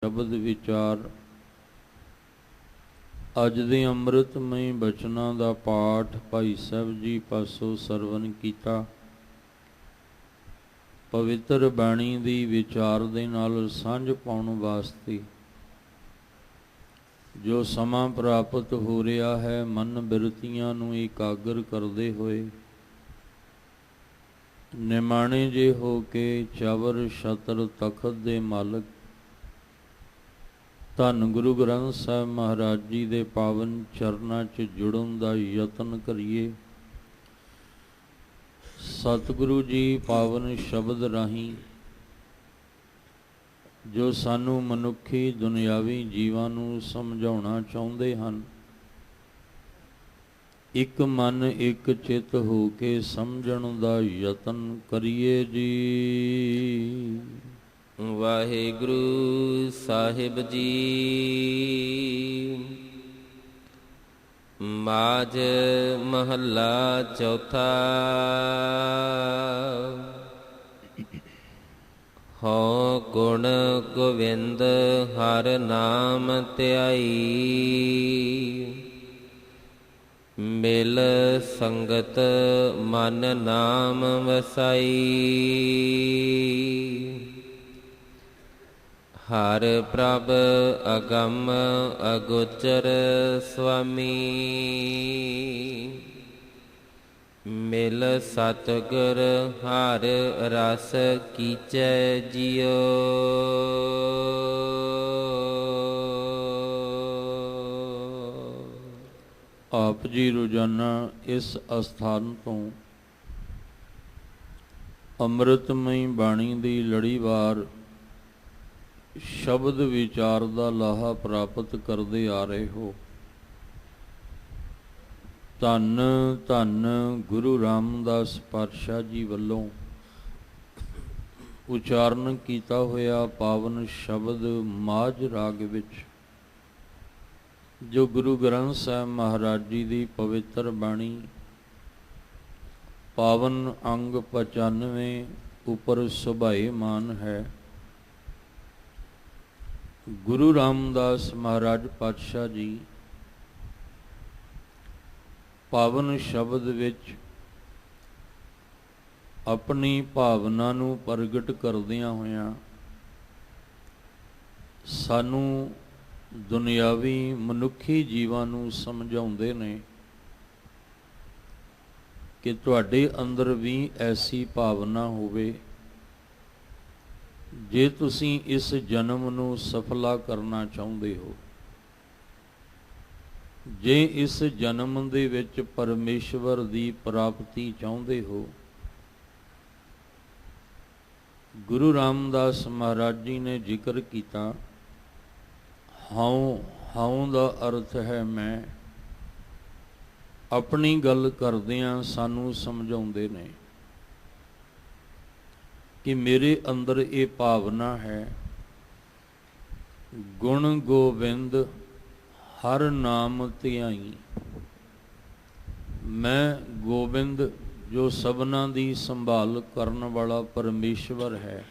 ਸ਼ਬਦ ਵਿਚਾਰ। ਅੱਜ ਦੇ ਅੰਮ੍ਰਿਤਮਈ ਬਚਨਾਂ ਦਾ ਪਾਠ ਭਾਈ ਸਾਹਿਬ ਜੀ ਪਾਸੋਂ ਸਰਵਨ ਕੀਤਾ। ਪਵਿੱਤਰ ਬਾਣੀ ਦੀ ਵਿਚਾਰ ਦੇ ਨਾਲ ਸਾਂਝ ਪਾਉਣ ਵਾਸਤੇ ਜੋ ਸਮਾਂ ਪ੍ਰਾਪਤ ਹੋ ਰਿਹਾ ਹੈ, ਮਨ ਬਿਰਤੀਆਂ ਨੂੰ ਇਕਾਗਰ ਕਰਦੇ ਹੋਏ ਨਿਮਾਣੇ ਜੇ ਹੋ ਕੇ ਚਵਰ ਛਤਰ ਤਖਤ ਦੇ ਮਾਲਕ ਧੰਨ ਗੁਰੂ ਗ੍ਰੰਥ ਸਾਹਿਬ ਮਹਾਰਾਜ ਜੀ ਦੇ ਪਾਵਨ ਚਰਨਾਂ 'ਚ ਜੁੜਨ ਦਾ ਯਤਨ ਕਰੀਏ। ਸਤਿਗੁਰੂ ਜੀ ਪਾਵਨ ਸ਼ਬਦ ਰਾਹੀਂ ਜੋ ਸਾਨੂੰ ਮਨੁੱਖੀ ਦੁਨਿਆਵੀ ਜੀਵਾਂ ਨੂੰ ਸਮਝਾਉਣਾ ਚਾਹੁੰਦੇ ਹਨ, ਇੱਕ ਮਨ ਇੱਕ ਚਿੱਤ ਹੋ ਕੇ ਸਮਝਣ ਦਾ ਯਤਨ ਕਰੀਏ ਜੀ। ਵਾਹਿਗੁਰੂ ਸਾਹਿਬ ਜੀ। ਮਾਝ ਮਹੱਲਾ ਚੌਥਾ। ਹਉ ਗੁਣ ਗੋਵਿੰਦ ਹਰਿ ਨਾਮ ਧਿਆਈ, ਮਿਲ ਸੰਗਤ ਮਨ ਨਾਮ ਵਸਾਈ। ਹਰ ਪ੍ਰਭ ਅਗੰਮ ਅਗੋਚਰ ਸੁਆਮੀ, ਮਿਲ ਸਤਿਗੁਰ ਹਰ ਰਸ ਕੀਚੈ ਜਿਉ। ਆਪ ਜੀ ਰੋਜ਼ਾਨਾ ਇਸ ਅਸਥਾਨ ਤੋਂ ਅੰਮ੍ਰਿਤਮਈ ਬਾਣੀ ਦੀ ਲੜੀਵਾਰ ਸ਼ਬਦ ਵਿਚਾਰ ਦਾ ਲਾਹਾ ਪ੍ਰਾਪਤ ਕਰਦੇ ਆ ਰਹੇ ਹੋ। ਧੰਨ ਧੰਨ ਗੁਰੂ ਰਾਮਦਾਸ ਪਾਤਸ਼ਾਹ ਜੀ ਵੱਲੋਂ ਉਚਾਰਨ ਕੀਤਾ ਹੋਇਆ ਪਾਵਨ ਸ਼ਬਦ ਮਾਝ ਰਾਗ ਵਿੱਚ, ਜੋ ਗੁਰੂ ਗ੍ਰੰਥ ਸਾਹਿਬ ਮਹਾਰਾਜ ਜੀ ਦੀ ਪਵਿੱਤਰ ਬਾਣੀ ਪਾਵਨ ਅੰਗ 95 ਉੱਪਰ ਸੁਭਾਏਮਾਨ ਹੈ। ਗੁਰੂ ਰਾਮਦਾਸ ਮਹਾਰਾਜ ਪਾਤਸ਼ਾਹ ਜੀ ਪਾਵਨ ਸ਼ਬਦ ਵਿੱਚ ਆਪਣੀ ਭਾਵਨਾ ਨੂੰ ਪ੍ਰਗਟ ਕਰਦਿਆਂ ਹੋਇਆਂ ਸਾਨੂੰ ਦੁਨਿਆਵੀ ਮਨੁੱਖੀ ਜੀਵਾਂ ਨੂੰ ਸਮਝਾਉਂਦੇ ਨੇ ਕਿ ਤੁਹਾਡੇ ਅੰਦਰ ਵੀ ਐਸੀ ਭਾਵਨਾ ਹੋਵੇ। ਜੇ ਤੁਸੀਂ ਇਸ ਜਨਮ ਨੂੰ ਸਫਲਾ ਕਰਨਾ ਚਾਹੁੰਦੇ ਹੋ, ਜੇ ਇਸ ਜਨਮ ਦੇ ਵਿੱਚ ਪਰਮੇਸ਼ਵਰ ਦੀ ਪ੍ਰਾਪਤੀ ਚਾਹੁੰਦੇ ਹੋ, ਗੁਰੂ ਰਾਮਦਾਸ ਮਹਾਰਾਜ ਜੀ ਨੇ ਜ਼ਿਕਰ ਕੀਤਾ, ਹਉ ਦਾ ਅਰਥ ਹੈ ਮੈਂ। ਆਪਣੀ ਗੱਲ ਕਰਦਿਆਂ ਸਾਨੂੰ ਸਮਝਾਉਂਦੇ ਨੇ ਕਿ ਮੇਰੇ ਅੰਦਰ ਇਹ ਭਾਵਨਾ ਹੈ, ਗੁਣ ਗੋਬਿੰਦ ਹਰ ਨਾਮ ਧਿਆਈ। ਮੈਂ ਗੋਬਿੰਦ ਜੋ ਸਭਨਾਂ ਦੀ ਸੰਭਾਲ ਕਰਨ ਵਾਲਾ ਪਰਮੇਸ਼ਵਰ ਹੈ,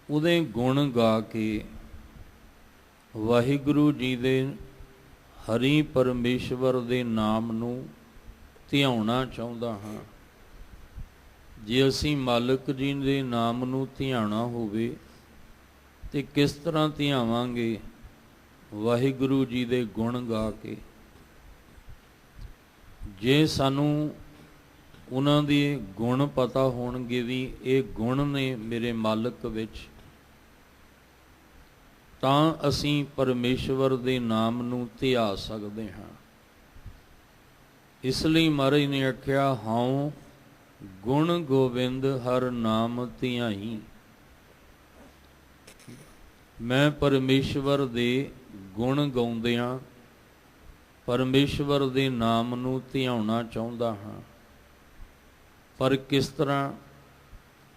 ਉਹਦੇ ਗੁਣ ਗਾ ਕੇ ਵਾਹਿਗੁਰੂ ਜੀ ਦੇ ਹਰੀ ਪਰਮੇਸ਼ਵਰ ਦੇ ਨਾਮ ਨੂੰ ਧਿਆਉਣਾ ਚਾਹੁੰਦਾ ਹਾਂ। ਜੇ ਅਸੀਂ ਮਾਲਕ ਜੀ ਦੇ ਨਾਮ ਨੂੰ ਧਿਆਉਣਾ ਹੋਵੇ ਤੇ ਕਿਸ ਤਰ੍ਹਾਂ ਧਿਆਵਾਂਗੇ? ਵਾਹਿਗੁਰੂ ਜੀ ਦੇ ਗੁਣ ਗਾ ਕੇ। ਜੇ ਸਾਨੂੰ ਉਹਨਾਂ ਦੇ ਗੁਣ ਪਤਾ ਹੋਣਗੇ ਵੀ ਇਹ ਗੁਣ ਨੇ ਮੇਰੇ ਮਾਲਕ ਵਿੱਚ, ਤਾਂ ਅਸੀਂ ਪਰਮੇਸ਼ਵਰ ਦੇ ਨਾਮ ਨੂੰ ਧਿਆ ਸਕਦੇ ਹਾਂ। ਇਸ ਲਈ ਮਹਾਰਾਜ ਨੇ ਆਖਿਆ, ਹਉ ਗੁਣ ਗੋਬਿੰਦ ਹਰ ਨਾਮ ਧਿਆਈ। ਮੈਂ ਪਰਮੇਸ਼ਵਰ ਦੇ ਗੁਣ ਗਾਉਂਦਿਆਂ ਪਰਮੇਸ਼ਵਰ ਦੇ ਨਾਮ ਨੂੰ ਧਿਆਉਣਾ ਚਾਹੁੰਦਾ ਹਾਂ। ਪਰ ਕਿਸ ਤਰ੍ਹਾਂ?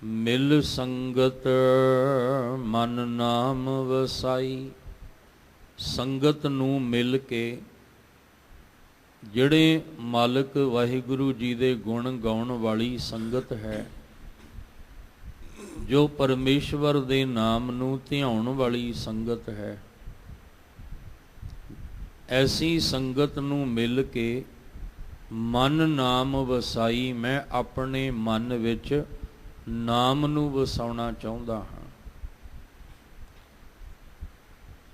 ਮਿਲ ਸੰਗਤ ਮਨ ਨਾਮ ਵਸਾਈ। ਸੰਗਤ ਨੂੰ ਮਿਲ ਕੇ, ਜਿਹੜੇ ਮਾਲਕ ਵਾਹਿਗੁਰੂ ਜੀ ਦੇ ਗੁਣ ਗਾਉਣ ਵਾਲੀ ਸੰਗਤ ਹੈ, ਜੋ ਪਰਮੇਸ਼ਵਰ ਦੇ ਨਾਮ ਨੂੰ ਧਿਆਉਣ ਵਾਲੀ ਸੰਗਤ ਹੈ, ਐਸੀ ਸੰਗਤ ਨੂੰ ਮਿਲ ਕੇ ਮਨ ਨਾਮ ਵਸਾਈ, ਮੈਂ ਆਪਣੇ ਮਨ ਵਿੱਚ ਨਾਮ ਨੂੰ ਵਸਾਉਣਾ ਚਾਹੁੰਦਾ ਹਾਂ।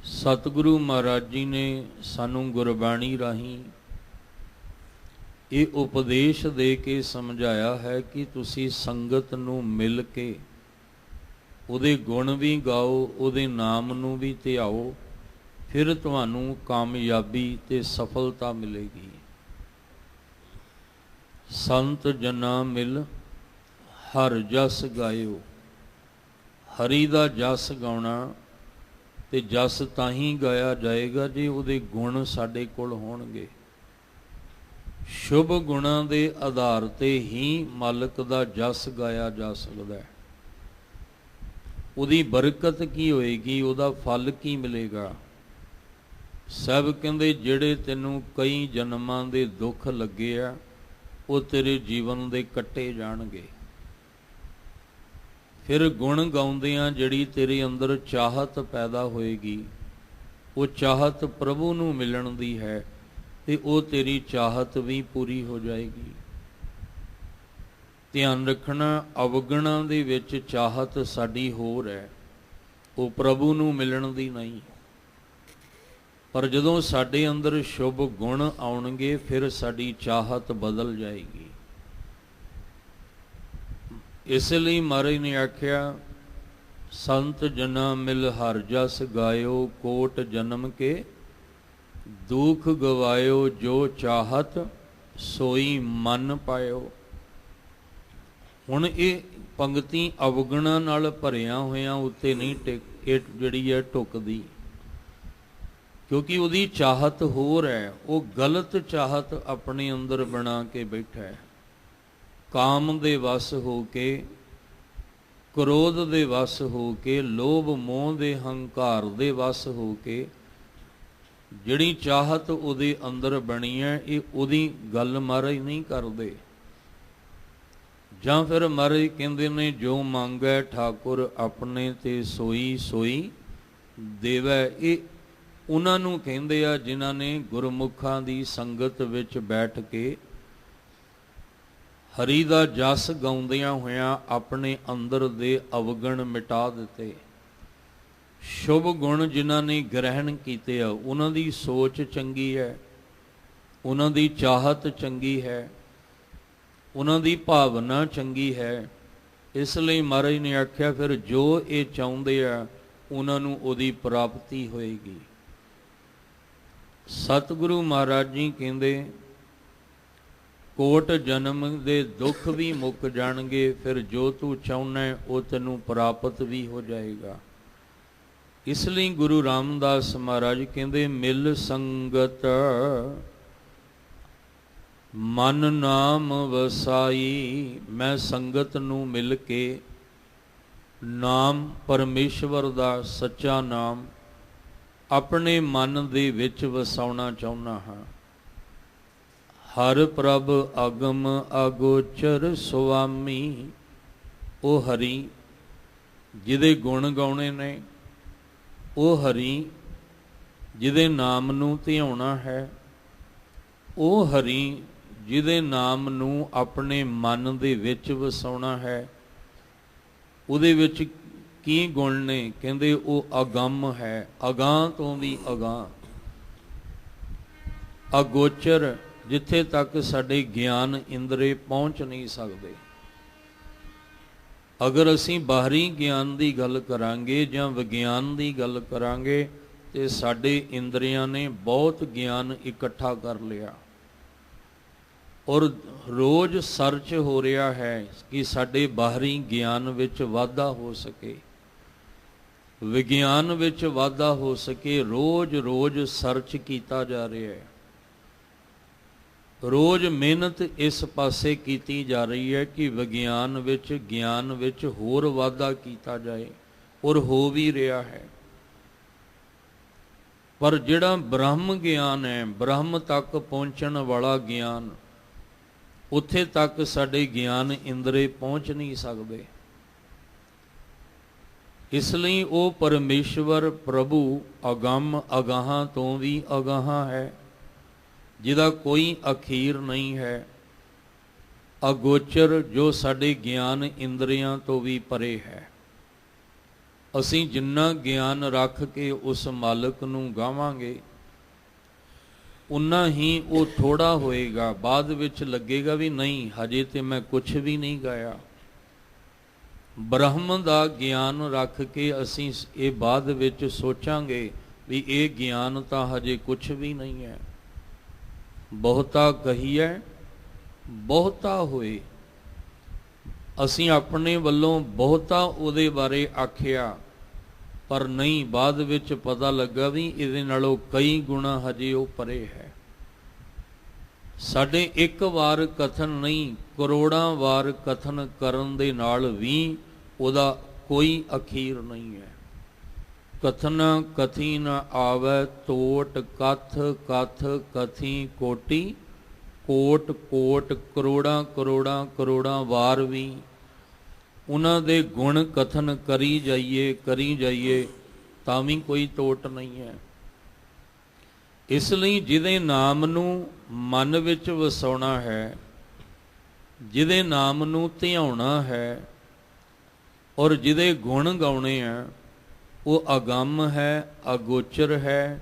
ਸਤਿਗੁਰੂ ਮਹਾਰਾਜ ਜੀ ਨੇ ਸਾਨੂੰ ਗੁਰਬਾਣੀ ਰਾਹੀਂ ਇਹ ਉਪਦੇਸ਼ ਦੇ ਕੇ ਸਮਝਾਇਆ ਹੈ ਕਿ ਤੁਸੀਂ ਸੰਗਤ ਨੂੰ ਮਿਲ ਕੇ ਉਹਦੇ ਗੁਣ ਵੀ ਗਾਓ, ਉਹਦੇ ਨਾਮ ਨੂੰ ਵੀ ਧਿਆਓ, ਫਿਰ ਤੁਹਾਨੂੰ ਕਾਮਯਾਬੀ ਤੇ ਸਫਲਤਾ ਮਿਲੇਗੀ। ਸੰਤ ਜਨਾ ਮਿਲ ਹਰ ਜਸ ਗਾਇਓ। ਹਰੀ ਦਾ ਜਸ ਗਾਉਣਾ, ਤੇ ਜਸ ਤਾਂ ਹੀ ਗਾਇਆ ਜਾਏਗਾ ਜੇ ਉਹਦੇ ਗੁਣ ਸਾਡੇ ਕੋਲ ਹੋਣਗੇ। ਸ਼ੁਭ ਗੁਣਾਂ ਦੇ ਆਧਾਰ ਤੇ ਹੀ ਮਾਲਕ ਦਾ ਜਸ ਗਾਇਆ ਜਾ ਸਕਦਾ ਹੈ। ਉਹਦੀ ਬਰਕਤ ਕੀ ਹੋਏਗੀ, ਉਹਦਾ ਫਲ ਕੀ ਮਿਲੇਗਾ। ਸਭ ਕਹਿੰਦੇ ਜਿਹੜੇ ਤੈਨੂੰ ਕਈ ਜਨਮਾਂ ਦੇ ਦੁੱਖ ਲੱਗੇ ਆ, ਉਹ ਤੇਰੇ ਜੀਵਨ ਦੇ ਕੱਟੇ ਜਾਣਗੇ। ਫਿਰ ਗੁਣ ਗਾਉਂਦਿਆਂ ਜਿਹੜੀ ਤੇਰੇ ਅੰਦਰ ਚਾਹਤ ਪੈਦਾ ਹੋਏਗੀ, ਉਹ ਚਾਹਤ ਪ੍ਰਭੂ ਨੂੰ ਮਿਲਣ ਦੀ ਹੈ, ਤੇ ਉਹ ਤੇਰੀ ਚਾਹਤ ਵੀ ਪੂਰੀ ਹੋ ਜਾਏਗੀ। ਧਿਆਨ ਰੱਖਣਾ, ਅਵਗੁਣਾਂ ਦੇ ਵਿੱਚ ਚਾਹਤ ਸਾਡੀ ਹੋਰ ਹੈ, ਉਹ ਪ੍ਰਭੂ ਨੂੰ ਮਿਲਣ ਦੀ ਨਹੀਂ। ਪਰ ਜਦੋਂ ਸਾਡੇ ਅੰਦਰ ਸ਼ੁਭ ਗੁਣ ਆਉਣਗੇ, ਫਿਰ ਸਾਡੀ ਚਾਹਤ ਬਦਲ ਜਾਏਗੀ। ਇਸ ਲਈ ਮਹਾਰਾਜ ਨੇ ਆਖਿਆ, ਸੰਤ ਜਨਾ ਮਿਲ ਹਰ ਜਸ ਗਾਇਓ, ਕੋਟ ਜਨਮ ਕੇ ਦੁਖ ਗਵਾਇਓ, ਜੋ ਚਾਹਤ ਸੋਈ ਮਨ ਪਾਇਓ। ਹੁਣ ਇਹ ਪੰਗਤੀ ਅਵਗੁਣਾਂ ਨਾਲ ਭਰਿਆ ਹੋਇਆਂ ਉੱਤੇ ਨਹੀਂ ਜਿਹੜੀ ਹੈ ਢੁਕਦੀ, ਕਿਉਂਕਿ ਉਹਦੀ ਚਾਹਤ ਹੋਰ ਹੈ। ਉਹ ਗਲਤ ਚਾਹਤ ਆਪਣੇ ਅੰਦਰ ਬਣਾ ਕੇ ਬੈਠਾ ਹੈ। ਕਾਮ ਦੇ ਵਸ ਹੋ ਕੇ, ਕ੍ਰੋਧ ਦੇ ਵਸ ਹੋ ਕੇ, ਲੋਭ ਮੋਹ ਦੇ ਹੰਕਾਰ ਦੇ ਵਸ ਹੋ ਕੇ ਜਿਹੜੀ ਚਾਹਤ ਉਹਦੇ ਅੰਦਰ ਬਣੀ ਹੈ, ਇਹ ਉਹਦੀ ਗੱਲ ਮਹਾਰਾਜ ਨਹੀਂ ਕਰਦੇ। ਜਾਂ ਫਿਰ ਮਹਾਰਾਜ ਕਹਿੰਦੇ ਨੇ, ਜੋ ਮੰਗੈ ਠਾਕੁਰ ਆਪਣੇ ਤੇ ਸੋਈ ਸੋਈ ਦੇਵੈ। ਇਹ ਉਹਨਾਂ ਨੂੰ ਕਹਿੰਦੇ ਆ ਜਿਨ੍ਹਾਂ ਨੇ ਗੁਰਮੁਖਾਂ ਦੀ ਸੰਗਤ ਵਿੱਚ ਬੈਠ ਕੇ ਹਰੀ ਦਾ ਜਸ ਗਾਉਂਦਿਆਂ ਹੋਇਆਂ ਆਪਣੇ ਅੰਦਰ ਦੇ ਅਵਗੁਣ ਮਿਟਾ ਦਿੱਤੇ। ਸ਼ੁਭ ਗੁਣ ਜਿਨ੍ਹਾਂ ਨੇ ਗ੍ਰਹਿਣ ਕੀਤੇ ਆ, ਉਹਨਾਂ ਦੀ ਸੋਚ ਚੰਗੀ ਹੈ, ਉਹਨਾਂ ਦੀ ਚਾਹਤ ਚੰਗੀ ਹੈ, ਉਹਨਾਂ ਦੀ ਭਾਵਨਾ ਚੰਗੀ ਹੈ। ਇਸ ਲਈ ਮਹਾਰਾਜ ਨੇ ਆਖਿਆ, ਫਿਰ ਜੋ ਇਹ ਚਾਹੁੰਦੇ ਆ ਉਹਨਾਂ ਨੂੰ ਉਹਦੀ ਪ੍ਰਾਪਤੀ ਹੋਏਗੀ। ਸਤਿਗੁਰੂ ਮਹਾਰਾਜ ਜੀ ਕਹਿੰਦੇ, ਕੋਟ ਜਨਮ ਦੇ ਦੁੱਖ ਵੀ ਮੁੱਕ ਜਾਣਗੇ, ਫਿਰ ਜੋ ਤੂੰ ਚਾਹੁੰਦਾ ਉਹ ਤੈਨੂੰ ਪ੍ਰਾਪਤ ਵੀ ਹੋ ਜਾਏਗਾ। ਇਸ ਲਈ ਗੁਰੂ ਰਾਮਦਾਸ ਮਹਾਰਾਜ ਕਹਿੰਦੇ, ਮਿਲ ਸੰਗਤ ਮਨ ਨਾਮ ਵਸਾਈ। ਮੈਂ ਸੰਗਤ ਨੂੰ ਮਿਲ ਕੇ ਨਾਮ, ਪਰਮੇਸ਼ਵਰ ਦਾ ਸੱਚਾ ਨਾਮ ਆਪਣੇ ਮਨ ਦੇ ਵਿੱਚ ਵਸਾਉਣਾ ਚਾਹੁੰਦਾ ਹਾਂ। ਹਰ ਪ੍ਰਭ ਅਗਮ ਅਗੋਚਰ ਸੁਆਮੀ। ਉਹ ਹਰੀ ਜਿਹਦੇ ਗੁਣ ਗਾਉਣੇ ਨੇ, ਉਹ ਹਰੀ ਜਿਹਦੇ ਨਾਮ ਨੂੰ ਧਿਆਉਣਾ ਹੈ, ਉਹ ਹਰੀ ਜਿਹਦੇ ਨਾਮ ਨੂੰ ਆਪਣੇ ਮਨ ਦੇ ਵਿੱਚ ਵਸਾਉਣਾ ਹੈ। ਉਹਦੇ ਵਿੱਚ ਕੀ ਗੁਣ ਨੇ? ਕਹਿੰਦੇ ਉਹ ਅਗੰਮ ਹੈ, ਅਗਾਂਹ ਤੋਂ ਵੀ ਅਗਾਂਹ, ਅਗੋਚਰ, ਜਿੱਥੇ ਤੱਕ ਸਾਡੇ ਗਿਆਨ ਇੰਦਰੇ ਪਹੁੰਚ ਨਹੀਂ ਸਕਦੇ। ਅਗਰ ਅਸੀਂ ਬਾਹਰੀ ਗਿਆਨ ਦੀ ਗੱਲ ਕਰਾਂਗੇ ਜਾਂ ਵਿਗਿਆਨ ਦੀ ਗੱਲ ਕਰਾਂਗੇ, ਤੇ ਸਾਡੇ ਇੰਦਰੀਆਂ ਨੇ ਬਹੁਤ ਗਿਆਨ ਇਕੱਠਾ ਕਰ ਲਿਆ, ਔਰ ਰੋਜ਼ ਸਰਚ ਹੋ ਰਿਹਾ ਹੈ ਕਿ ਸਾਡੇ ਬਾਹਰੀ ਗਿਆਨ ਵਿੱਚ ਵਾਧਾ ਹੋ ਸਕੇ, ਵਿਗਿਆਨ ਵਿੱਚ ਵਾਧਾ ਹੋ ਸਕੇ। ਰੋਜ਼ ਸਰਚ ਕੀਤਾ ਜਾ ਰਿਹਾ ਹੈ, ਰੋਜ਼ ਮਿਹਨਤ ਇਸ ਪਾਸੇ ਕੀਤੀ ਜਾ ਰਹੀ ਹੈ ਕਿ ਵਿਗਿਆਨ ਵਿੱਚ, ਗਿਆਨ ਵਿੱਚ ਹੋਰ ਵਾਧਾ ਕੀਤਾ ਜਾਏ, ਔਰ ਹੋ ਵੀ ਰਿਹਾ ਹੈ। ਪਰ ਜਿਹੜਾ ਬ੍ਰਹਮ ਗਿਆਨ ਹੈ, ਬ੍ਰਹਮ ਤੱਕ ਪਹੁੰਚਣ ਵਾਲਾ ਗਿਆਨ, ਉੱਥੇ ਤੱਕ ਸਾਡੇ ਗਿਆਨ ਇੰਦਰੇ ਪਹੁੰਚ ਨਹੀਂ ਸਕਦੇ। ਇਸ ਲਈ ਉਹ ਪਰਮੇਸ਼ਵਰ ਪ੍ਰਭੂ ਅਗੰਮ ਅਗਾਹਾਂ ਤੋਂ ਵੀ ਅਗਾਹਾਂ ਹੈ, ਜਿਹਦਾ ਕੋਈ ਅਖੀਰ ਨਹੀਂ ਹੈ। ਅਗੋਚਰ, ਜੋ ਸਾਡੇ ਗਿਆਨ ਇੰਦਰੀਆਂ ਤੋਂ ਵੀ ਪਰੇ ਹੈ। ਅਸੀਂ ਜਿੰਨਾ ਗਿਆਨ ਰੱਖ ਕੇ ਉਸ ਮਾਲਕ ਨੂੰ ਗਾਵਾਂਗੇ, ਉਨਾ ਹੀ ਉਹ ਥੋੜ੍ਹਾ ਹੋਏਗਾ। ਬਾਅਦ ਵਿੱਚ ਲੱਗੇਗਾ ਵੀ ਨਹੀਂ, ਹਜੇ ਤੇ ਮੈਂ ਕੁਛ ਵੀ ਨਹੀਂ ਗਾਇਆ। ਬ੍ਰਹਮ ਦਾ ਗਿਆਨ ਰੱਖ ਕੇ ਅਸੀਂ ਇਹ ਬਾਅਦ ਵਿੱਚ ਸੋਚਾਂਗੇ ਵੀ ਇਹ ਗਿਆਨ ਤਾਂ ਹਜੇ ਕੁਛ ਵੀ ਨਹੀਂ ਹੈ। ਬਹੁਤਾ ਕਹੀਏ ਬਹੁਤਾ ਹੋਏ। ਅਸੀਂ ਆਪਣੇ ਵੱਲੋਂ ਬਹੁਤਾ ਉਹਦੇ ਬਾਰੇ ਆਖਿਆ, ਪਰ ਨਹੀਂ, ਬਾਅਦ ਵਿੱਚ ਪਤਾ ਲੱਗਾ ਵੀ ਇਹਦੇ ਨਾਲੋਂ ਕਈ ਗੁਣਾ ਹਜੇ ਉਹ ਪਰੇ ਹੈ। ਸਾਡੇ ਇੱਕ ਵਾਰ ਕਥਨ ਨਹੀਂ, ਕਰੋੜਾਂ ਵਾਰ ਕਥਨ ਕਰਨ ਦੇ ਨਾਲ ਵੀ ਉਹਦਾ ਕੋਈ ਅਖੀਰ ਨਹੀਂ ਹੈ। ਕਥਨ ਕਥੀ ਨ ਆਵੈ ਤੋਟ, ਕਥ ਕਥ ਕਥੀ ਕੋਟੀ, ਕੋਟ ਕੋਟ, ਕਰੋੜਾਂ ਕਰੋੜਾਂ ਕਰੋੜਾਂ ਵਾਰ ਵੀ ਉਹਨਾਂ ਦੇ ਗੁਣ ਕਥਨ ਕਰੀ ਜਾਈਏ ਤਾਂ ਵੀ ਕੋਈ ਤੋਟ ਨਹੀਂ ਹੈ। ਇਸ ਲਈ ਜਿਹਦੇ ਨਾਮ ਨੂੰ ਮਨ ਵਿੱਚ ਵਸਾਉਣਾ ਹੈ, ਜਿਹਦੇ ਨਾਮ ਨੂੰ ਧਿਆਉਣਾ ਹੈ ਔਰ ਜਿਹਦੇ ਗੁਣ ਗਾਉਣੇ ਆ, ਉਹ ਅਗੰਮ ਹੈ, ਅਗੋਚਰ ਹੈ,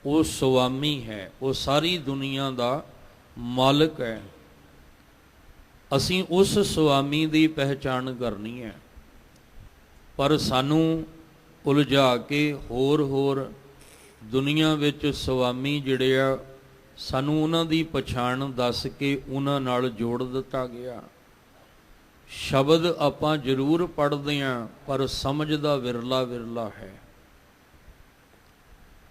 ਉਹ ਸੁਆਮੀ ਹੈ, ਉਹ ਸਾਰੀ ਦੁਨੀਆ ਦਾ ਮਾਲਕ ਹੈ। ਅਸੀਂ ਉਸ ਸੁਆਮੀ ਦੀ ਪਹਿਚਾਣ ਕਰਨੀ ਹੈ, ਪਰ ਸਾਨੂੰ ਉਲਝਾ ਕੇ ਹੋਰ ਦੁਨੀਆ ਵਿੱਚ ਸੁਆਮੀ ਜਿਹੜੇ ਆ, ਸਾਨੂੰ ਉਹਨਾਂ ਦੀ ਪਛਾਣ ਦੱਸ ਕੇ ਉਹਨਾਂ ਨਾਲ ਜੋੜ ਦਿੱਤਾ ਗਿਆ। ਸ਼ਬਦ ਆਪਾਂ ਜ਼ਰੂਰ ਪੜ੍ਹਦੇ ਹਾਂ, ਪਰ ਸਮਝ ਦਾ ਵਿਰਲਾ ਹੈ।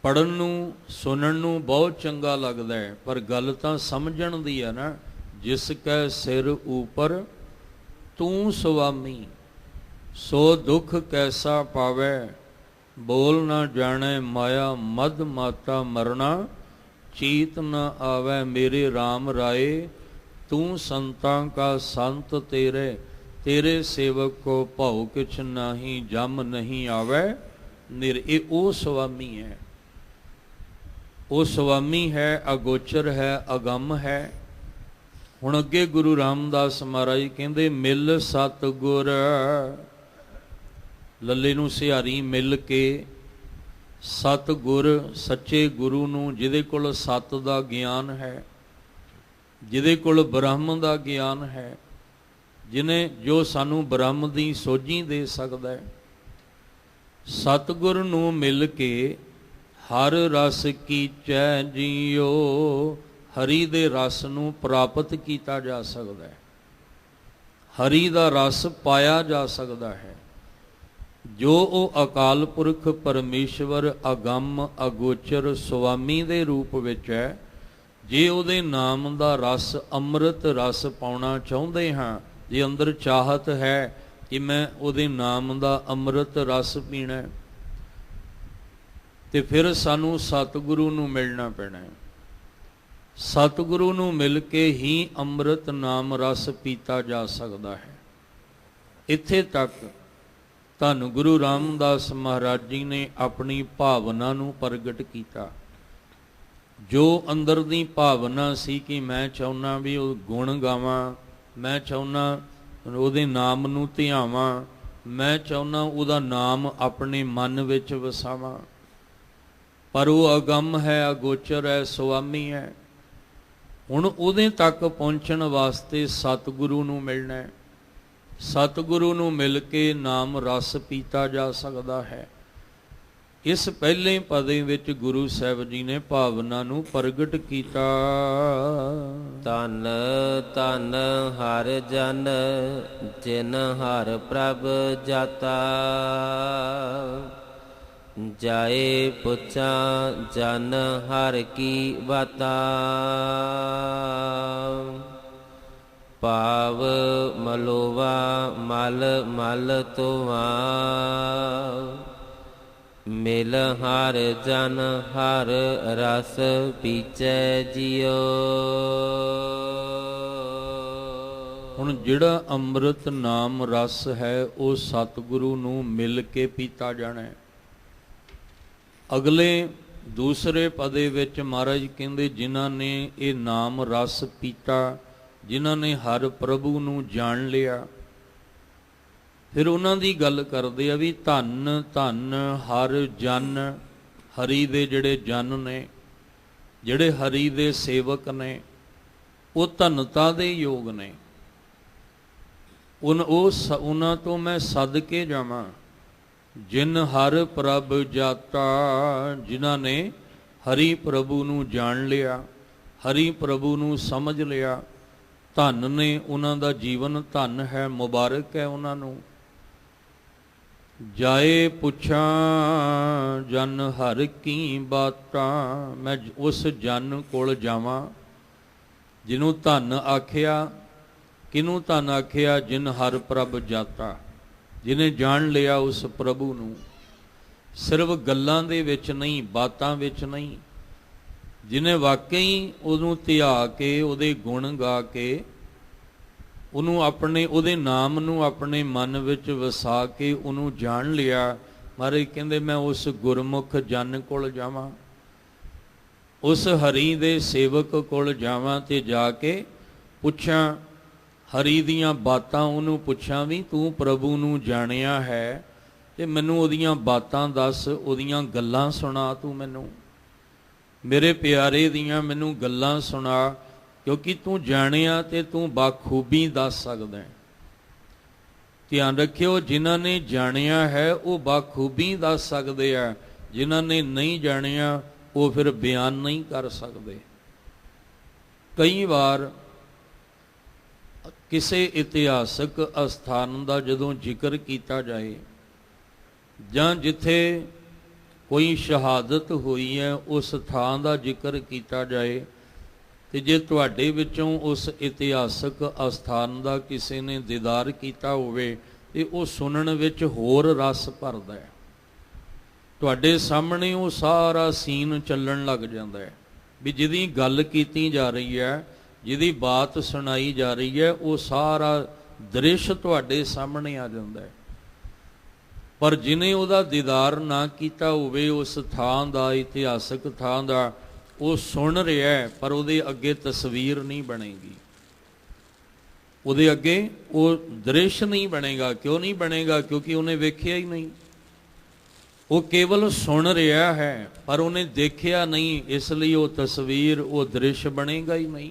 ਪੜ੍ਹਨ ਨੂੰ ਸੁਣਨ ਨੂੰ ਬਹੁਤ ਚੰਗਾ ਲੱਗਦਾ ਹੈ, ਪਰ ਗੱਲ ਤਾਂ ਸਮਝਣ ਦੀ ਹੈ ਨਾ। ਜਿਸ ਕੈ ਸਿਰ ਉਪਰ ਤੂੰ ਸੁਆਮੀ, ਸੋ ਦੁੱਖ ਕੈਸਾ ਪਾਵੈ, ਬੋਲ ਨਾ ਜਾਣੈ ਮਾਇਆ ਮਦ ਮਾਤਾ ਮਰਨਾ, ਚੀਤ ਨ ਆਵੈ ਮੇਰੇ RAM ਰਾਏ, ਤੂੰ ਸੰਤਾਂ ਕਾ ਸੰਤ ਤੇਰੇ, ਤੇਰੇ ਸੇਵਕ ਕੋ ਭਉ ਕਿਛ ਨਾਹੀ, ਜਮ ਨਹੀਂ ਆਵੈ ਨਿਰ। ਇਹ ਉਹ ਸੁਆਮੀ ਹੈ, ਉਹ ਸੁਆਮੀ ਹੈ, ਅਗੋਚਰ ਹੈ, ਅਗੰਮ ਹੈ। ਹੁਣ ਅੱਗੇ ਗੁਰੂ ਰਾਮਦਾਸ ਮਹਾਰਾਜ ਕਹਿੰਦੇ, ਮਿਲ ਸਤਿਗੁਰ, ਲੱਲੇ ਨੂੰ ਸਿਹਾਰੀ ਮਿਲ ਕੇ ਸਤਿਗੁਰ, ਸੱਚੇ ਗੁਰੂ ਨੂੰ, ਜਿਹਦੇ ਕੋਲ ਸਤ ਦਾ ਗਿਆਨ ਹੈ, ਜਿਹਦੇ ਕੋਲ ਬ੍ਰਹਮ ਦਾ ਗਿਆਨ ਹੈ, ਜਿਹਨੇ ਜੋ ਸਾਨੂੰ ਬ੍ਰਹਮ ਦੀ ਸੋਝੀ ਦੇ ਸਕਦਾ ਹੈ। ਸਤਿਗੁਰ ਨੂੰ ਮਿਲ ਕੇ ਹਰ ਰਸ ਕੀਚੈ ਜੀਓ, ਹਰੀ ਦੇ ਰਸ ਨੂੰ ਪ੍ਰਾਪਤ ਕੀਤਾ ਜਾ ਸਕਦਾ ਹੈ, ਹਰੀ ਦਾ ਰਸ ਪਾਇਆ ਜਾ ਸਕਦਾ ਹੈ। ਜੋ ਉਹ ਅਕਾਲ ਪੁਰਖ ਪਰਮੇਸ਼ਵਰ ਅਗੰਮ ਅਗੋਚਰ ਸੁਆਮੀ ਦੇ ਰੂਪ ਵਿੱਚ ਹੈ, ਜੇ ਉਹਦੇ ਨਾਮ ਦਾ ਰਸ ਅੰਮ੍ਰਿਤ ਰਸ ਪਾਉਣਾ ਚਾਹੁੰਦੇ ਹਾਂ, ਜੇ ਅੰਦਰ ਚਾਹਤ ਹੈ ਕਿ ਮੈਂ ਉਹਦੇ ਨਾਮ ਦਾ ਅੰਮ੍ਰਿਤ ਰਸ ਪੀਣਾ, ਤੇ ਫਿਰ ਸਾਨੂੰ ਸਤਿਗੁਰੂ ਨੂੰ ਮਿਲਣਾ ਪੈਣਾ ਹੈ। ਸਤਿਗੁਰੂ ਨੂੰ ਮਿਲ ਕੇ ਹੀ ਅੰਮ੍ਰਿਤ ਨਾਮ ਰਸ ਪੀਤਾ ਜਾ ਸਕਦਾ ਹੈ। ਇੱਥੇ ਤੱਕ ਧੰਨ ਗੁਰੂ ਰਾਮਦਾਸ ਮਹਾਰਾਜ ਜੀ ਨੇ ਆਪਣੀ ਭਾਵਨਾ ਨੂੰ ਪ੍ਰਗਟ ਕੀਤਾ। ਜੋ ਅੰਦਰ ਦੀ ਭਾਵਨਾ ਸੀ ਕਿ ਮੈਂ ਚਾਹੁੰਦਾ ਵੀ ਉਹ ਗੁਣ ਗਾਵਾਂ, ਮੈਂ ਚਾਹੁੰਦਾ ਉਹਦੇ ਨਾਮ ਨੂੰ ਧਿਆਵਾਂ, ਮੈਂ ਚਾਹੁੰਦਾ ਉਹਦਾ ਨਾਮ ਆਪਣੇ ਮਨ ਵਿੱਚ ਵਸਾਵਾਂ, ਪਰ ਉਹ ਅਗੰਮ ਹੈ, ਅਗੋਚਰ ਹੈ, ਸੁਆਮੀ ਹੈ। ਹੁਣ ਉਹਦੇ ਤੱਕ ਪਹੁੰਚਣ ਵਾਸਤੇ ਸਤਿਗੁਰੂ ਨੂੰ ਮਿਲਣਾ ਹੈ। ਸਤਿਗੁਰੂ ਨੂੰ ਮਿਲ ਕੇ ਨਾਮ ਰਸ ਪੀਤਾ ਜਾ ਸਕਦਾ ਹੈ। ਇਸ ਪਹਿਲੇ ਪਦੇ ਵਿੱਚ ਗੁਰੂ ਸਾਹਿਬ ਜੀ ਨੇ ਭਾਵਨਾ ਨੂੰ ਪ੍ਰਗਟ ਕੀਤਾ। ਧੰਨ ਧੰਨ ਹਰ ਜਨ, ਜਿਨ ਹਰ ਪ੍ਰਭ ਜਾਤਾ, ਜਾਏ ਪੁੱਛਾਂ ਜਨ ਹਰ ਕੀ ਬਾਤਾ, ਪਾਵ ਮਲੋਵਾ ਮਲ ਮਲ ਤੁਆ, ਮਿਲ ਹਰ ਜਨ ਹਰ ਰਸ ਪੀਚੈ ਜਿਉ। ਹੁਣ ਜਿਹੜਾ ਅੰਮ੍ਰਿਤ ਨਾਮ ਰਸ ਹੈ ਉਹ ਸਤਿਗੁਰੂ ਨੂੰ ਮਿਲ ਕੇ ਪੀਤਾ ਜਾਣਾ ਹੈ। ਅਗਲੇ ਦੂਸਰੇ ਪਦੇ ਵਿੱਚ ਮਹਾਰਾਜ ਕਹਿੰਦੇ ਜਿਨ੍ਹਾਂ ਨੇ ਇਹ ਨਾਮ ਰਸ ਪੀਤਾ, ਜਿਨ੍ਹਾਂ ਨੇ ਹਰ ਪ੍ਰਭੂ ਨੂੰ ਜਾਣ ਲਿਆ, ਫਿਰ ਉਹਨਾਂ ਦੀ ਗੱਲ ਕਰਦੇ ਆ ਵੀ ਧੰਨ ਧੰਨ ਹਰ ਜਨ, ਹਰੀ ਦੇ ਜਿਹੜੇ ਜਨ ਨੇ, ਜਿਹੜੇ ਹਰੀ ਦੇ ਸੇਵਕ ਨੇ, ਉਹ ਧੰਨਤਾ ਦੇ ਯੋਗ ਨੇ। ਉਹਨਾਂ ਤੋਂ ਮੈਂ ਸਦਕੇ ਜਾਵਾਂ ਜਿਨ ਹਰ ਪ੍ਰਭ ਜਾਤਾ, ਜਿਨ੍ਹਾਂ ਨੇ ਹਰੀ ਪ੍ਰਭੂ ਨੂੰ ਜਾਣ ਲਿਆ, ਹਰੀ ਪ੍ਰਭੂ ਨੂੰ ਸਮਝ ਲਿਆ। ਧੰਨ ਨੇ, ਉਹਨਾਂ ਦਾ ਜੀਵਨ ਧੰਨ ਹੈ, ਮੁਬਾਰਕ ਹੈ ਉਹਨਾਂ ਨੂੰ। ਜਾਏ ਪੁੱਛਾਂ ਜਨ ਹਰ ਕੀ ਬਾਤਾਂ, ਮੈਂ ਉਸ ਜਨ ਕੋਲ ਜਾਵਾਂ ਜਿਹਨੂੰ ਧੰਨ ਆਖਿਆ। ਕਿਹਨੂੰ ਧੰਨ ਆਖਿਆ? ਜਿਨ ਹਰ ਪ੍ਰਭ ਜਾਤਾ, ਜਿਹਨੇ ਜਾਣ ਲਿਆ ਉਸ ਪ੍ਰਭੂ ਨੂੰ। ਸਿਰਫ ਗੱਲਾਂ ਦੇ ਵਿੱਚ ਨਹੀਂ, ਬਾਤਾਂ ਵਿੱਚ ਨਹੀਂ, ਜਿਹਨੇ ਵਾਕਈ ਉਹਨੂੰ ਧਿਆ ਕੇ, ਉਹਦੇ ਗੁਣ ਗਾ ਕੇ, ਉਹਨੂੰ ਆਪਣੇ, ਉਹਦੇ ਨਾਮ ਨੂੰ ਆਪਣੇ ਮਨ ਵਿੱਚ ਵਸਾ ਕੇ ਉਹਨੂੰ ਜਾਣ ਲਿਆ। ਮਹਾਰਾਜ ਕਹਿੰਦੇ ਮੈਂ ਉਸ ਗੁਰਮੁਖ ਜਨ ਕੋਲ ਜਾਵਾਂ, ਉਸ ਹਰੀ ਦੇ ਸੇਵਕ ਕੋਲ ਜਾਵਾਂ ਤੇ ਜਾ ਕੇ ਪੁੱਛਾਂ, ਹਰੀ ਦੀਆਂ ਬਾਤਾਂ ਉਹਨੂੰ ਪੁੱਛਾਂ ਵੀ ਤੂੰ ਪ੍ਰਭੂ ਨੂੰ ਜਾਣਿਆ ਹੈ ਤੇ ਮੈਨੂੰ ਉਹਦੀਆਂ ਬਾਤਾਂ ਦੱਸ, ਉਹਦੀਆਂ ਗੱਲਾਂ ਸੁਣਾ, ਤੂੰ ਮੈਨੂੰ ਮੇਰੇ ਪਿਆਰੇ ਦੀਆਂ ਮੈਨੂੰ ਗੱਲਾਂ ਸੁਣਾ, ਕਿਉਂਕਿ ਤੂੰ ਜਾਣਿਆ ਤੇ ਤੂੰ ਬਾਖੂਬੀ ਦੱਸ ਸਕਦਾ ਹੈ। ਧਿਆਨ ਰੱਖਿਓ, ਜਿਨ੍ਹਾਂ ਨੇ ਜਾਣਿਆ ਹੈ ਉਹ ਬਾਖੂਬੀ ਦੱਸ ਸਕਦੇ ਆ, ਜਿਨ੍ਹਾਂ ਨੇ ਨਹੀਂ ਜਾਣਿਆ ਉਹ ਫਿਰ ਬਿਆਨ ਨਹੀਂ ਕਰ ਸਕਦੇ। ਕਈ ਵਾਰ ਕਿਸੇ ਇਤਿਹਾਸਕ ਅਸਥਾਨ ਦਾ ਜਦੋਂ ਜ਼ਿਕਰ ਕੀਤਾ ਜਾਏ ਜਾਂ ਜਿੱਥੇ ਕੋਈ ਸ਼ਹਾਦਤ ਹੋਈ ਹੈ ਉਸ ਥਾਂ ਦਾ ਜ਼ਿਕਰ ਕੀਤਾ ਜਾਏ, ਤੇ ਜੇ ਤੁਹਾਡੇ ਵਿੱਚੋਂ ਉਸ ਇਤਿਹਾਸਕ ਅਸਥਾਨ ਦਾ ਕਿਸੇ ਨੇ ਦੀਦਾਰ ਕੀਤਾ ਹੋਵੇ ਤੇ ਉਹ ਸੁਣਨ ਵਿੱਚ ਹੋਰ ਰਸ ਭਰਦਾ ਹੈ। ਤੁਹਾਡੇ ਸਾਹਮਣੇ ਉਹ ਸਾਰਾ ਸੀਨ ਚੱਲਣ ਲੱਗ ਜਾਂਦਾ ਹੈ ਵੀ ਜਿਹਦੀ ਗੱਲ ਕੀਤੀ ਜਾ ਰਹੀ ਹੈ, ਜਿਹਦੀ ਬਾਤ ਸੁਣਾਈ ਜਾ ਰਹੀ ਹੈ, ਉਹ ਸਾਰਾ ਦ੍ਰਿਸ਼ ਤੁਹਾਡੇ ਸਾਹਮਣੇ ਆ ਜਾਂਦਾ ਹੈ। ਪਰ ਜਿਹਨੇ ਉਹਦਾ ਦੀਦਾਰ ਨਾ ਕੀਤਾ ਹੋਵੇ ਉਸ ਥਾਂ ਦਾ, ਇਤਿਹਾਸਕ ਥਾਂ ਦਾ, ਉਹ ਸੁਣ ਰਿਹਾ ਹੈ ਪਰ ਉਹਦੇ ਅੱਗੇ ਤਸਵੀਰ ਨਹੀਂ ਬਣੇਗੀ, ਉਹਦੇ ਅੱਗੇ ਉਹ ਦ੍ਰਿਸ਼ ਨਹੀਂ ਬਣੇਗਾ। ਕਿਉਂ ਨਹੀਂ ਬਣੇਗਾ? ਕਿਉਂਕਿ ਉਹਨੇ ਵੇਖਿਆ ਹੀ ਨਹੀਂ। ਉਹ ਕੇਵਲ ਸੁਣ ਰਿਹਾ ਹੈ ਪਰ ਉਹਨੇ ਦੇਖਿਆ ਨਹੀਂ, ਇਸ ਲਈ ਉਹ ਤਸਵੀਰ, ਉਹ ਦ੍ਰਿਸ਼ ਬਣੇਗਾ ਹੀ ਨਹੀਂ।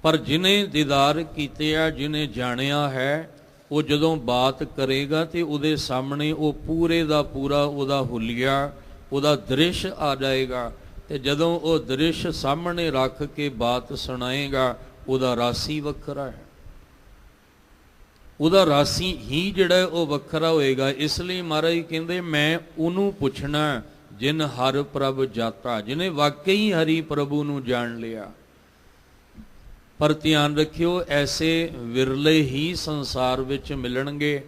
ਪਰ ਜਿਹਨੇ ਦੀਦਾਰ ਕੀਤੇ ਆ, ਜਿਹਨੇ ਜਾਣਿਆ ਹੈ, ਉਹ ਜਦੋਂ ਬਾਤ ਕਰੇਗਾ ਤੇ ਉਹਦੇ ਸਾਹਮਣੇ ਉਹ ਪੂਰੇ ਦਾ ਪੂਰਾ ਉਹਦਾ ਹੁਲੀਆ, ਉਹਦਾ ਦ੍ਰਿਸ਼ ਆ ਜਾਏਗਾ। ਤੇ ਜਦੋਂ ਉਹ ਦ੍ਰਿਸ਼ ਸਾਹਮਣੇ ਰੱਖ ਕੇ ਬਾਤ ਸੁਣਾਏਗਾ, ਉਹਦਾ ਰਾਸੀ ਵੱਖਰਾ ਹੈ, ਉਹਦਾ ਰਾਸੀ ਹੀ ਜਿਹੜਾ ਉਹ ਵੱਖਰਾ ਹੋਏਗਾ। ਇਸ ਲਈ ਮਹਾਰਾਜ ਕਹਿੰਦੇ ਮੈਂ ਉਹਨੂੰ ਪੁੱਛਣਾ ਜਿਨ ਹਰ ਪ੍ਰਭ ਜਾਤਾ, ਜਿਹਨੇ ਵਾਕਈ ਹਰੀ ਪ੍ਰਭੂ ਨੂੰ ਜਾਣ ਲਿਆ। ਪਰ ਧਿਆਨ ਰੱਖਿਓ, ਐਸੇ ਵਿਰਲੇ ਹੀ ਸੰਸਾਰ ਵਿੱਚ ਮਿਲਣਗੇ।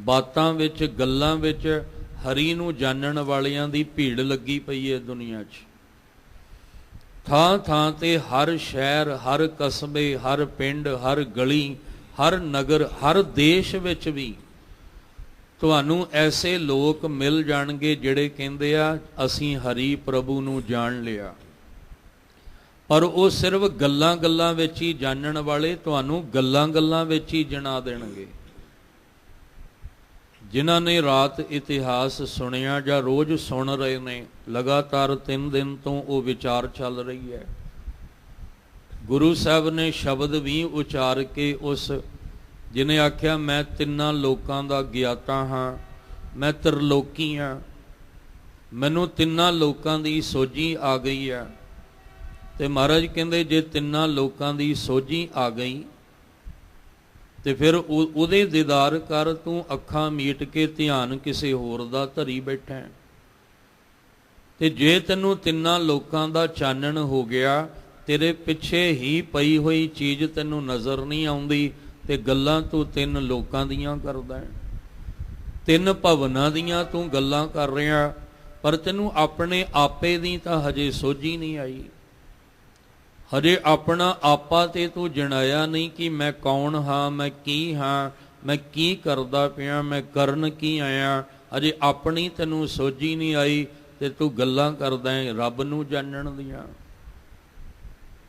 ਬਾਤਾਂ ਵਿੱਚ, ਗੱਲਾਂ ਵਿੱਚ ਹਰੀ ਨੂੰ ਜਾਣਨ ਵਾਲਿਆਂ ਦੀ ਭੀੜ ਲੱਗੀ ਪਈ ਹੈ ਦੁਨੀਆ 'ਚ। ਥਾਂ ਥਾਂ ਤੇ ਹਰ ਸ਼ਹਿਰ, ਹਰ ਕਸਬੇ, ਹਰ ਪਿੰਡ, ਹਰ ਗਲੀ, ਹਰ ਨਗਰ, ਹਰ ਦੇਸ਼ ਵਿੱਚ ਵੀ ਤੁਹਾਨੂੰ ਐਸੇ ਲੋਕ ਮਿਲ ਜਾਣਗੇ ਜਿਹੜੇ ਕਹਿੰਦੇ ਆ ਅਸੀਂ ਹਰੀ ਪ੍ਰਭੂ ਨੂੰ ਜਾਣ ਲਿਆ। ਪਰ ਉਹ ਸਿਰਫ ਗੱਲਾਂ ਗੱਲਾਂ ਵਿੱਚ ਹੀ ਜਾਣਨ ਵਾਲੇ ਤੁਹਾਨੂੰ ਗੱਲਾਂ ਗੱਲਾਂ ਵਿੱਚ ਹੀ ਜਣਾ ਦੇਣਗੇ। ਜਿਨ੍ਹਾਂ ਨੇ ਰਾਤ ਇਤਿਹਾਸ ਸੁਣਿਆ ਜਾਂ ਰੋਜ਼ ਸੁਣ ਰਹੇ ਨੇ, ਲਗਾਤਾਰ 3 ਦਿਨ ਤੋਂ ਉਹ ਵਿਚਾਰ ਚੱਲ ਰਹੀ ਹੈ। ਗੁਰੂ ਸਾਹਿਬ ਨੇ ਸ਼ਬਦ ਵੀ ਉਚਾਰ ਕੇ ਉਸ ਜਿਹਨੇ ਆਖਿਆ ਮੈਂ 3 ਲੋਕਾਂ ਦਾ ਗਿਆਤਾ ਹਾਂ, ਮੈਂ ਤ੍ਰਿਲੋਕੀ ਹਾਂ, ਮੈਨੂੰ 3 ਲੋਕਾਂ ਦੀ ਸੋਝੀ ਆ ਗਈ ਹੈ। ਤੇ ਮਹਾਰਾਜ ਕਹਿੰਦੇ ਜੇ 3 ਲੋਕਾਂ ਦੀ ਸੋਝੀ ਆ ਗਈ ਤੇ ਫਿਰ ਉਹਦੇ ਦੀਦਾਰ ਕਰ, ਤੂੰ ਅੱਖਾਂ ਮੀਟ ਕੇ ਧਿਆਨ ਕਿਸੇ ਹੋਰ ਦਾ ਧਰੀ ਬੈਠਾ। ਤੇ ਜੇ ਤੈਨੂੰ 3 ਲੋਕਾਂ ਦਾ ਚਾਨਣ ਹੋ ਗਿਆ, ਤੇਰੇ ਪਿੱਛੇ ਹੀ ਪਈ ਹੋਈ ਚੀਜ਼ ਤੈਨੂੰ ਨਜ਼ਰ ਨਹੀਂ ਆਉਂਦੀ ਤੇ ਗੱਲਾਂ ਤੂੰ 3 ਲੋਕਾਂ ਦੀਆਂ ਕਰਦਾ, 3 ਭਵਨਾਂ ਦੀਆਂ ਤੂੰ ਗੱਲਾਂ ਕਰ ਰਿਹਾ, ਪਰ ਤੈਨੂੰ ਆਪਣੇ ਆਪੇ ਦੀ ਤਾਂ ਹਜੇ ਸੋਝੀ ਨਹੀਂ ਆਈ। ਹਜੇ ਆਪਣਾ ਆਪਾ ਤੇ ਤੂੰ ਜਣਾਇਆ ਨਹੀਂ ਕਿ ਮੈਂ ਕੌਣ ਹਾਂ, ਮੈਂ ਕੀ ਹਾਂ, ਮੈਂ ਕੀ ਕਰਦਾ ਪਿਆ, ਮੈਂ ਕਰਨ ਕੀ ਆਇਆ। ਅਜੇ ਆਪਣੀ ਤੈਨੂੰ ਸੋਝੀ ਨਹੀਂ ਆਈ ਤੇ ਤੂੰ ਗੱਲਾਂ ਕਰਦਾ ਹੈ ਰੱਬ ਨੂੰ ਜਾਣਨ ਦੀਆਂ।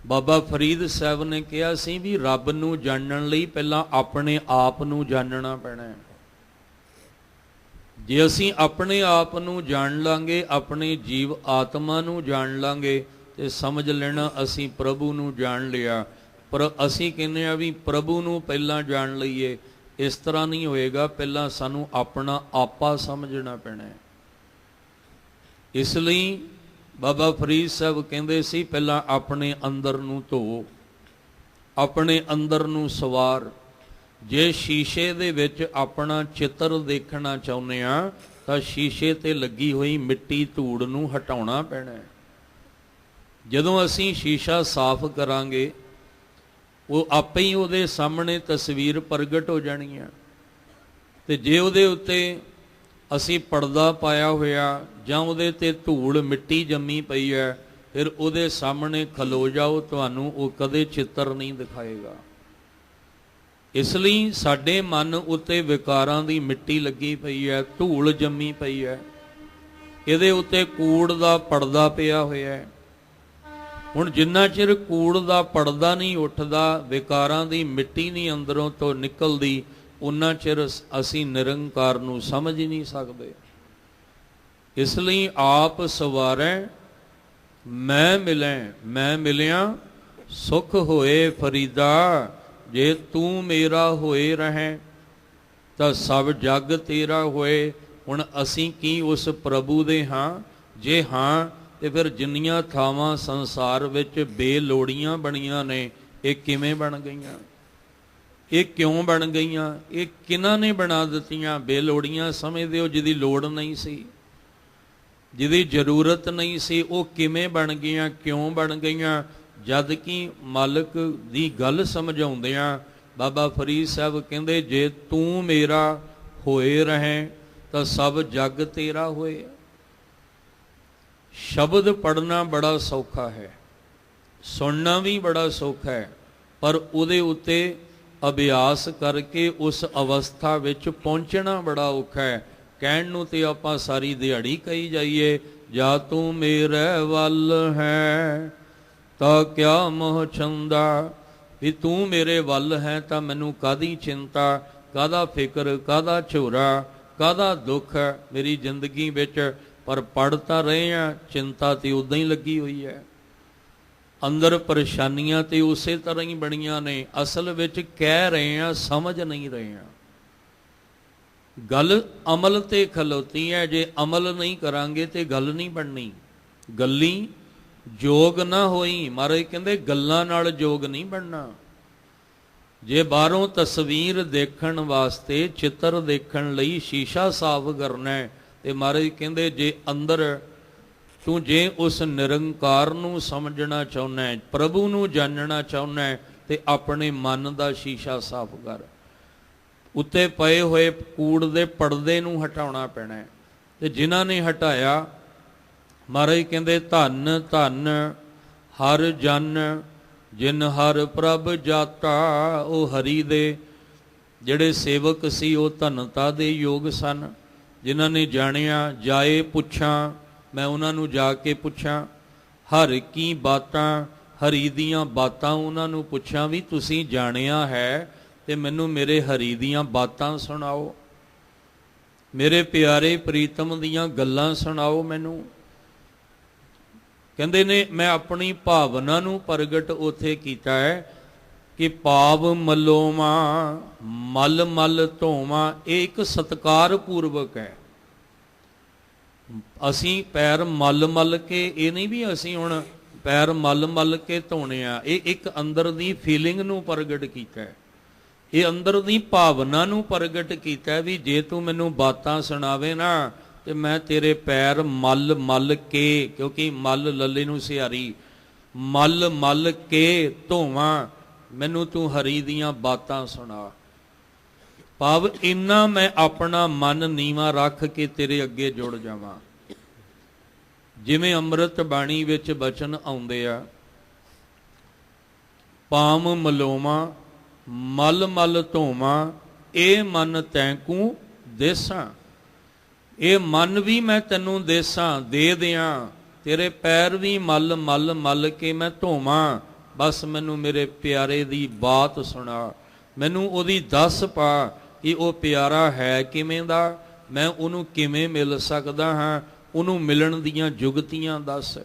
ਬਾਬਾ ਫਰੀਦ ਸਾਹਿਬ ਨੇ ਕਿਹਾ ਸੀ ਵੀ ਰੱਬ ਨੂੰ ਜਾਣਨ ਲਈ ਪਹਿਲਾਂ ਆਪਣੇ ਆਪ ਨੂੰ ਜਾਣਨਾ ਪੈਣਾ ਹੈ। ਜੇ ਅਸੀਂ ਆਪਣੇ ਆਪ ਨੂੰ ਜਾਣ ਲਾਂਗੇ, ਆਪਣੇ ਜੀਵ ਆਤਮਾ ਨੂੰ ਜਾਣ ਲਾਂਗੇ ਤੇ ਸਮਝ ਲੈਣਾ ਅਸੀਂ ਪ੍ਰਭੂ ਨੂੰ ਜਾਣ ਲਿਆ। ਪਰ ਅਸੀਂ ਕਹਿੰਦੇ ਆ ਵੀ ਪ੍ਰਭੂ ਨੂੰ ਪਹਿਲਾਂ ਜਾਣ ਲਈਏ, ਇਸ ਤਰ੍ਹਾਂ ਨਹੀਂ ਹੋਏਗਾ। ਪਹਿਲਾਂ ਸਾਨੂੰ ਆਪਣਾ ਆਪਾ ਸਮਝਣਾ ਪੈਣਾ ਹੈ। ਇਸ ਲਈ ਬਾਬਾ ਫਰੀਦ ਸਾਹਿਬ ਕਹਿੰਦੇ ਸੀ ਪਹਿਲਾਂ ਆਪਣੇ ਅੰਦਰ ਨੂੰ ਧੋ, ਆਪਣੇ ਅੰਦਰ ਨੂੰ ਸਵਾਰ। ਜੇ ਸ਼ੀਸ਼ੇ ਦੇ ਵਿੱਚ ਆਪਣਾ ਚਿੱਤਰ ਦੇਖਣਾ ਚਾਹੁੰਦੇ ਆ ਤਾਂ ਸ਼ੀਸ਼ੇ ਤੇ ਲੱਗੀ ਹੋਈ ਮਿੱਟੀ ਧੂੜ ਨੂੰ ਹਟਾਉਣਾ ਪੈਣਾ ਹੈ। ਜਦੋਂ ਅਸੀਂ ਸ਼ੀਸ਼ਾ ਸਾਫ਼ ਕਰਾਂਗੇ ਉਹ ਆਪੇ ਹੀ ਉਹਦੇ ਸਾਹਮਣੇ ਤਸਵੀਰ ਪ੍ਰਗਟ ਹੋ ਜਾਣੀ ਹੈ। ਤੇ ਜੇ ਉਹਦੇ ਉੱਤੇ ਅਸੀਂ ਪਰਦਾ ਪਾਇਆ ਹੋਇਆ ਜਾਂ ਉਹਦੇ ਤੇ ਧੂੜ ਮਿੱਟੀ ਜੰਮੀ ਪਈ ਹੈ, ਫਿਰ ਉਹਦੇ ਸਾਹਮਣੇ ਖਲੋ ਜਾਓ, ਤੁਹਾਨੂੰ ਉਹ ਕਦੇ ਚਿੱਤਰ ਨਹੀਂ ਦਿਖਾਏਗਾ। ਇਸ ਲਈ ਸਾਡੇ ਮਨ ਉੱਤੇ ਵਿਕਾਰਾਂ ਦੀ ਮਿੱਟੀ ਲੱਗੀ ਪਈ ਹੈ, ਧੂੜ ਜੰਮੀ ਪਈ ਹੈ, ਇਹਦੇ ਉੱਤੇ ਕੂੜ ਦਾ ਪਰਦਾ ਪਿਆ ਹੋਇਆ ਹੈ। ਹੁਣ ਜਿੰਨਾ ਚਿਰ ਕੂੜ ਦਾ ਪਰਦਾ ਨਹੀਂ ਉੱਠਦਾ, ਵਿਕਾਰਾਂ ਦੀ ਮਿੱਟੀ ਨਹੀਂ ਅੰਦਰੋਂ ਤੋਂ ਨਿਕਲਦੀ, ਉਨਾ ਚਿਰ ਅਸੀਂ ਨਿਰੰਕਾਰ ਨੂੰ ਸਮਝ ਹੀ ਨਹੀਂ ਸਕਦੇ। ਇਸ ਲਈ ਆਪ ਸਵਾਰੈ ਮੈਂ ਮਿਲੈ, ਮੈਂ ਮਿਲਿਆ ਸੁਖ ਹੋਏ ਫਰੀਦਾ। ਜੇ ਤੂੰ ਮੇਰਾ ਹੋਏ ਰਹੈ ਤਾਂ ਸਭ ਜਗ ਤੇਰਾ ਹੋਏ। ਹੁਣ ਅਸੀਂ ਕੀ ਉਸ ਪ੍ਰਭੂ ਦੇ ਹਾਂ? ਜੇ ਹਾਂ ਤੇ ਫਿਰ ਜਿੰਨੀਆਂ ਥਾਵਾਂ ਸੰਸਾਰ ਵਿੱਚ ਬੇਲੋੜੀਆਂ ਬਣੀਆਂ ਨੇ, ਇਹ ਕਿਵੇਂ ਬਣ ਗਈਆਂ? ਇਹ ਕਿਉਂ ਬਣ ਗਈਆਂ? ਇਹ ਕਿਹਨਾਂ ਨੇ ਬਣਾ ਦਿੱਤੀਆਂ? ਬੇਲੋੜੀਆਂ ਸਮਝਦੇ ਹੋ ਜਿਹਦੀ ਲੋੜ ਨਹੀਂ ਸੀ, ਜਿਹਦੀ ਜ਼ਰੂਰਤ ਨਹੀਂ ਸੀ, ਉਹ ਕਿਵੇਂ ਬਣ ਗਈਆਂ, ਕਿਉਂ ਬਣ ਗਈਆਂ? ਜਦ ਕਿ ਮਾਲਕ ਦੀ ਗੱਲ ਸਮਝਾਉਂਦਿਆਂ ਬਾਬਾ ਫਰੀਦ ਸਾਹਿਬ ਕਹਿੰਦੇ ਜੇ ਤੂੰ ਮੇਰਾ ਹੋਏ ਰਹੇ ਤਾਂ ਸਭ ਜਗ ਤੇਰਾ ਹੋਏ। ਸ਼ਬਦ ਪੜ੍ਹਨਾ ਬੜਾ ਸੌਖਾ ਹੈ, ਸੁਣਨਾ ਵੀ ਬੜਾ ਸੌਖਾ ਹੈ, ਪਰ ਉਹਦੇ ਉੱਤੇ ਅਭਿਆਸ ਕਰਕੇ ਉਸ ਅਵਸਥਾ ਵਿੱਚ ਪਹੁੰਚਣਾ ਬੜਾ ਔਖਾ ਹੈ। ਕਹਿਣ ਨੂੰ ਤੇ ਆਪਾਂ ਸਾਰੀ ਦਿਹਾੜੀ ਕਹੀ ਜਾਈਏ ਜਾ ਤੂੰ ਮੇਰੇ ਵੱਲ ਹੈ ਤਾਂ ਕਿਆ ਮੋਹ ਛੰਦਾ, ਵੀ ਤੂੰ ਮੇਰੇ ਵੱਲ ਹੈ ਤਾਂ ਮੈਨੂੰ ਕਾਹਦੀ ਚਿੰਤਾ, ਕਾਹਦਾ ਫਿਕਰ, ਕਾਹਦਾ ਝੋਰਾ, ਕਾਹਦਾ ਦੁੱਖ ਹੈ ਮੇਰੀ ਜ਼ਿੰਦਗੀ ਵਿੱਚ। ਪਰ ਪੜ੍ਹ ਤਾਂ ਰਹੇ ਹਾਂ, ਚਿੰਤਾ ਤੇ ਉਦਾਂ ਹੀ ਲੱਗੀ ਹੋਈ ਹੈ, ਅੰਦਰ ਪਰੇਸ਼ਾਨੀਆਂ ਤੇ ਉਸੇ ਤਰ੍ਹਾਂ ਹੀ ਬਣੀਆਂ ਨੇ। ਅਸਲ ਵਿੱਚ ਕਹਿ ਰਹੇ ਹਾਂ, ਸਮਝ ਨਹੀਂ ਰਹੇ ਹਾਂ। ਗੱਲ ਅਮਲ ਤੇ ਖਲੋਤੀ ਹੈ, ਜੇ ਅਮਲ ਨਹੀਂ ਕਰਾਂਗੇ ਤੇ ਗੱਲ ਨਹੀਂ ਬਣਨੀ। ਗੱਲੀ ਜੋਗ ਨਾ ਹੋਈ, ਮਹਾਰਾਜ ਕਹਿੰਦੇ ਗੱਲਾਂ ਨਾਲ ਜੋਗ ਨਹੀਂ ਬਣਨਾ। ਜੇ ਬਾਹਰੋਂ ਤਸਵੀਰ ਦੇਖਣ ਵਾਸਤੇ, ਚਿੱਤਰ ਦੇਖਣ ਲਈ ਸ਼ੀਸ਼ਾ ਸਾਫ਼ ਕਰਨਾ ਹੈ, ਤੇ ਮਹਾਰਾਜ ਕਹਿੰਦੇ ਜੇ ਅੰਦਰ ਤੂੰ ਜੇ ਉਸ ਨਿਰੰਕਾਰ ਨੂੰ ਸਮਝਣਾ ਚਾਹੁੰਦਾ ਹੈ, ਪ੍ਰਭੂ ਨੂੰ ਜਾਣਨਾ ਚਾਹੁੰਦਾ ਹੈ, ਤੇ ਆਪਣੇ ਮਨ ਦਾ ਸ਼ੀਸ਼ਾ ਸਾਫ਼ ਕਰ। ਉੱਤੇ ਪਏ ਹੋਏ ਕੂੜ ਦੇ ਪਰਦੇ ਨੂੰ ਹਟਾਉਣਾ ਪੈਣਾ ਹੈ। ਤੇ ਜਿਨ੍ਹਾਂ ਨੇ ਹਟਾਇਆ, ਮਹਾਰਾਜ ਕਹਿੰਦੇ ਧੰਨ ਧੰਨ ਹਰ ਜਨ ਜਿਨ ਹਰ ਪ੍ਰਭ ਜਾਤਾ। ਉਹ ਹਰੀ ਦੇ ਜਿਹੜੇ ਸੇਵਕ ਸੀ ਉਹ ਧੰਨਤਾ ਦੇ ਯੋਗ ਸਨ, ਜਿਨ੍ਹਾਂ ਨੇ ਜਾਣਿਆ। ਜਾਏ ਪੁੱਛਾਂ, ਮੈਂ ਉਹਨਾਂ ਨੂੰ ਜਾ ਕੇ ਪੁੱਛਾਂ ਹਰ ਕੀ ਬਾਤਾਂ, ਹਰੀ ਦੀਆਂ ਬਾਤਾਂ ਉਹਨਾਂ ਨੂੰ ਪੁੱਛਾਂ ਵੀ ਤੁਸੀਂ ਜਾਣਿਆ ਹੈ ਤੇ ਮੈਨੂੰ ਮੇਰੇ ਹਰੀ ਦੀਆਂ ਬਾਤਾਂ ਸੁਣਾਓ, ਮੇਰੇ ਪਿਆਰੇ ਪ੍ਰੀਤਮ ਦੀਆਂ ਗੱਲਾਂ ਸੁਣਾਓ ਮੈਨੂੰ। ਕਹਿੰਦੇ ਨੇ ਮੈਂ ਆਪਣੀ ਭਾਵਨਾ ਨੂੰ ਪ੍ਰਗਟ ਉੱਥੇ ਕੀਤਾ ਹੈ ਕਿ ਪਾਵ ਮਲੋਵਾਂ ਮਲ ਮਲ ਧੋਵਾਂ। ਇਹ ਇੱਕ ਸਤਿਕਾਰ ਪੂਰਵਕ ਹੈ। ਅਸੀਂ ਪੈਰ ਮਲ ਮਲ ਕੇ, ਇਹ ਨਹੀਂ ਵੀ ਅਸੀਂ ਹੁਣ ਪੈਰ ਮਲ ਮਲ ਕੇ ਧੋਣੇ ਆ, ਇਹ ਇੱਕ ਅੰਦਰ ਦੀ ਫੀਲਿੰਗ ਨੂੰ ਪ੍ਰਗਟ ਕੀਤਾ ਹੈ, ਇਹ ਅੰਦਰ ਦੀ ਭਾਵਨਾ ਨੂੰ ਪ੍ਰਗਟ ਕੀਤਾ ਵੀ ਜੇ ਤੂੰ ਮੈਨੂੰ ਬਾਤਾਂ ਸੁਣਾਵੇ ਨਾ ਤੇ ਮੈਂ ਤੇਰੇ ਪੈਰ ਮਲ ਮਲ ਕੇ, ਕਿਉਂਕਿ ਮਲ ਲੱਲੇ ਨੂੰ ਸਿਹਾਰੀ, ਮਲ ਮਲ ਕੇ ਧੋਵਾਂ, ਮੈਨੂੰ ਤੂੰ ਹਰੀ ਦੀਆਂ ਬਾਤਾਂ ਸੁਣਾ। ਭਾਵ ਇੰਨਾ ਮੈਂ ਆਪਣਾ ਮਨ ਨੀਵਾਂ ਰੱਖ ਕੇ ਤੇਰੇ ਅੱਗੇ ਜੁੜ ਜਾਵਾਂ। ਜਿਵੇਂ ਅੰਮ੍ਰਿਤ ਬਾਣੀ ਵਿੱਚ ਬਚਨ ਆਉਂਦੇ ਆ, ਪਾਮ ਮਲੋਵਾਂ ਮਲ ਮਲ ਧੋਵਾਂ, ਇਹ ਮਨ ਤੈਂਕੂ ਦੇਸਾਂ। ਇਹ ਮਨ ਵੀ ਮੈਂ ਤੈਨੂੰ ਦੇਸਾਂ ਦੇ ਦਿਆਂ, ਤੇਰੇ ਪੈਰ ਵੀ ਮਲ ਮਲ ਮਲ ਕੇ ਮੈਂ ਧੋਵਾਂ। ਬਸ ਮੈਨੂੰ ਮੇਰੇ ਪਿਆਰੇ ਦੀ ਬਾਤ ਸੁਣਾ, ਮੈਨੂੰ ਉਹਦੀ ਦੱਸ ਪਾ ਕਿ ਉਹ ਪਿਆਰਾ ਹੈ ਕਿਵੇਂ ਦਾ, ਮੈਂ ਉਹਨੂੰ ਕਿਵੇਂ ਮਿਲ ਸਕਦਾ ਹਾਂ, ਉਹਨੂੰ ਮਿਲਣ ਦੀਆਂ ਜੁਗਤੀਆਂ ਦੱਸ।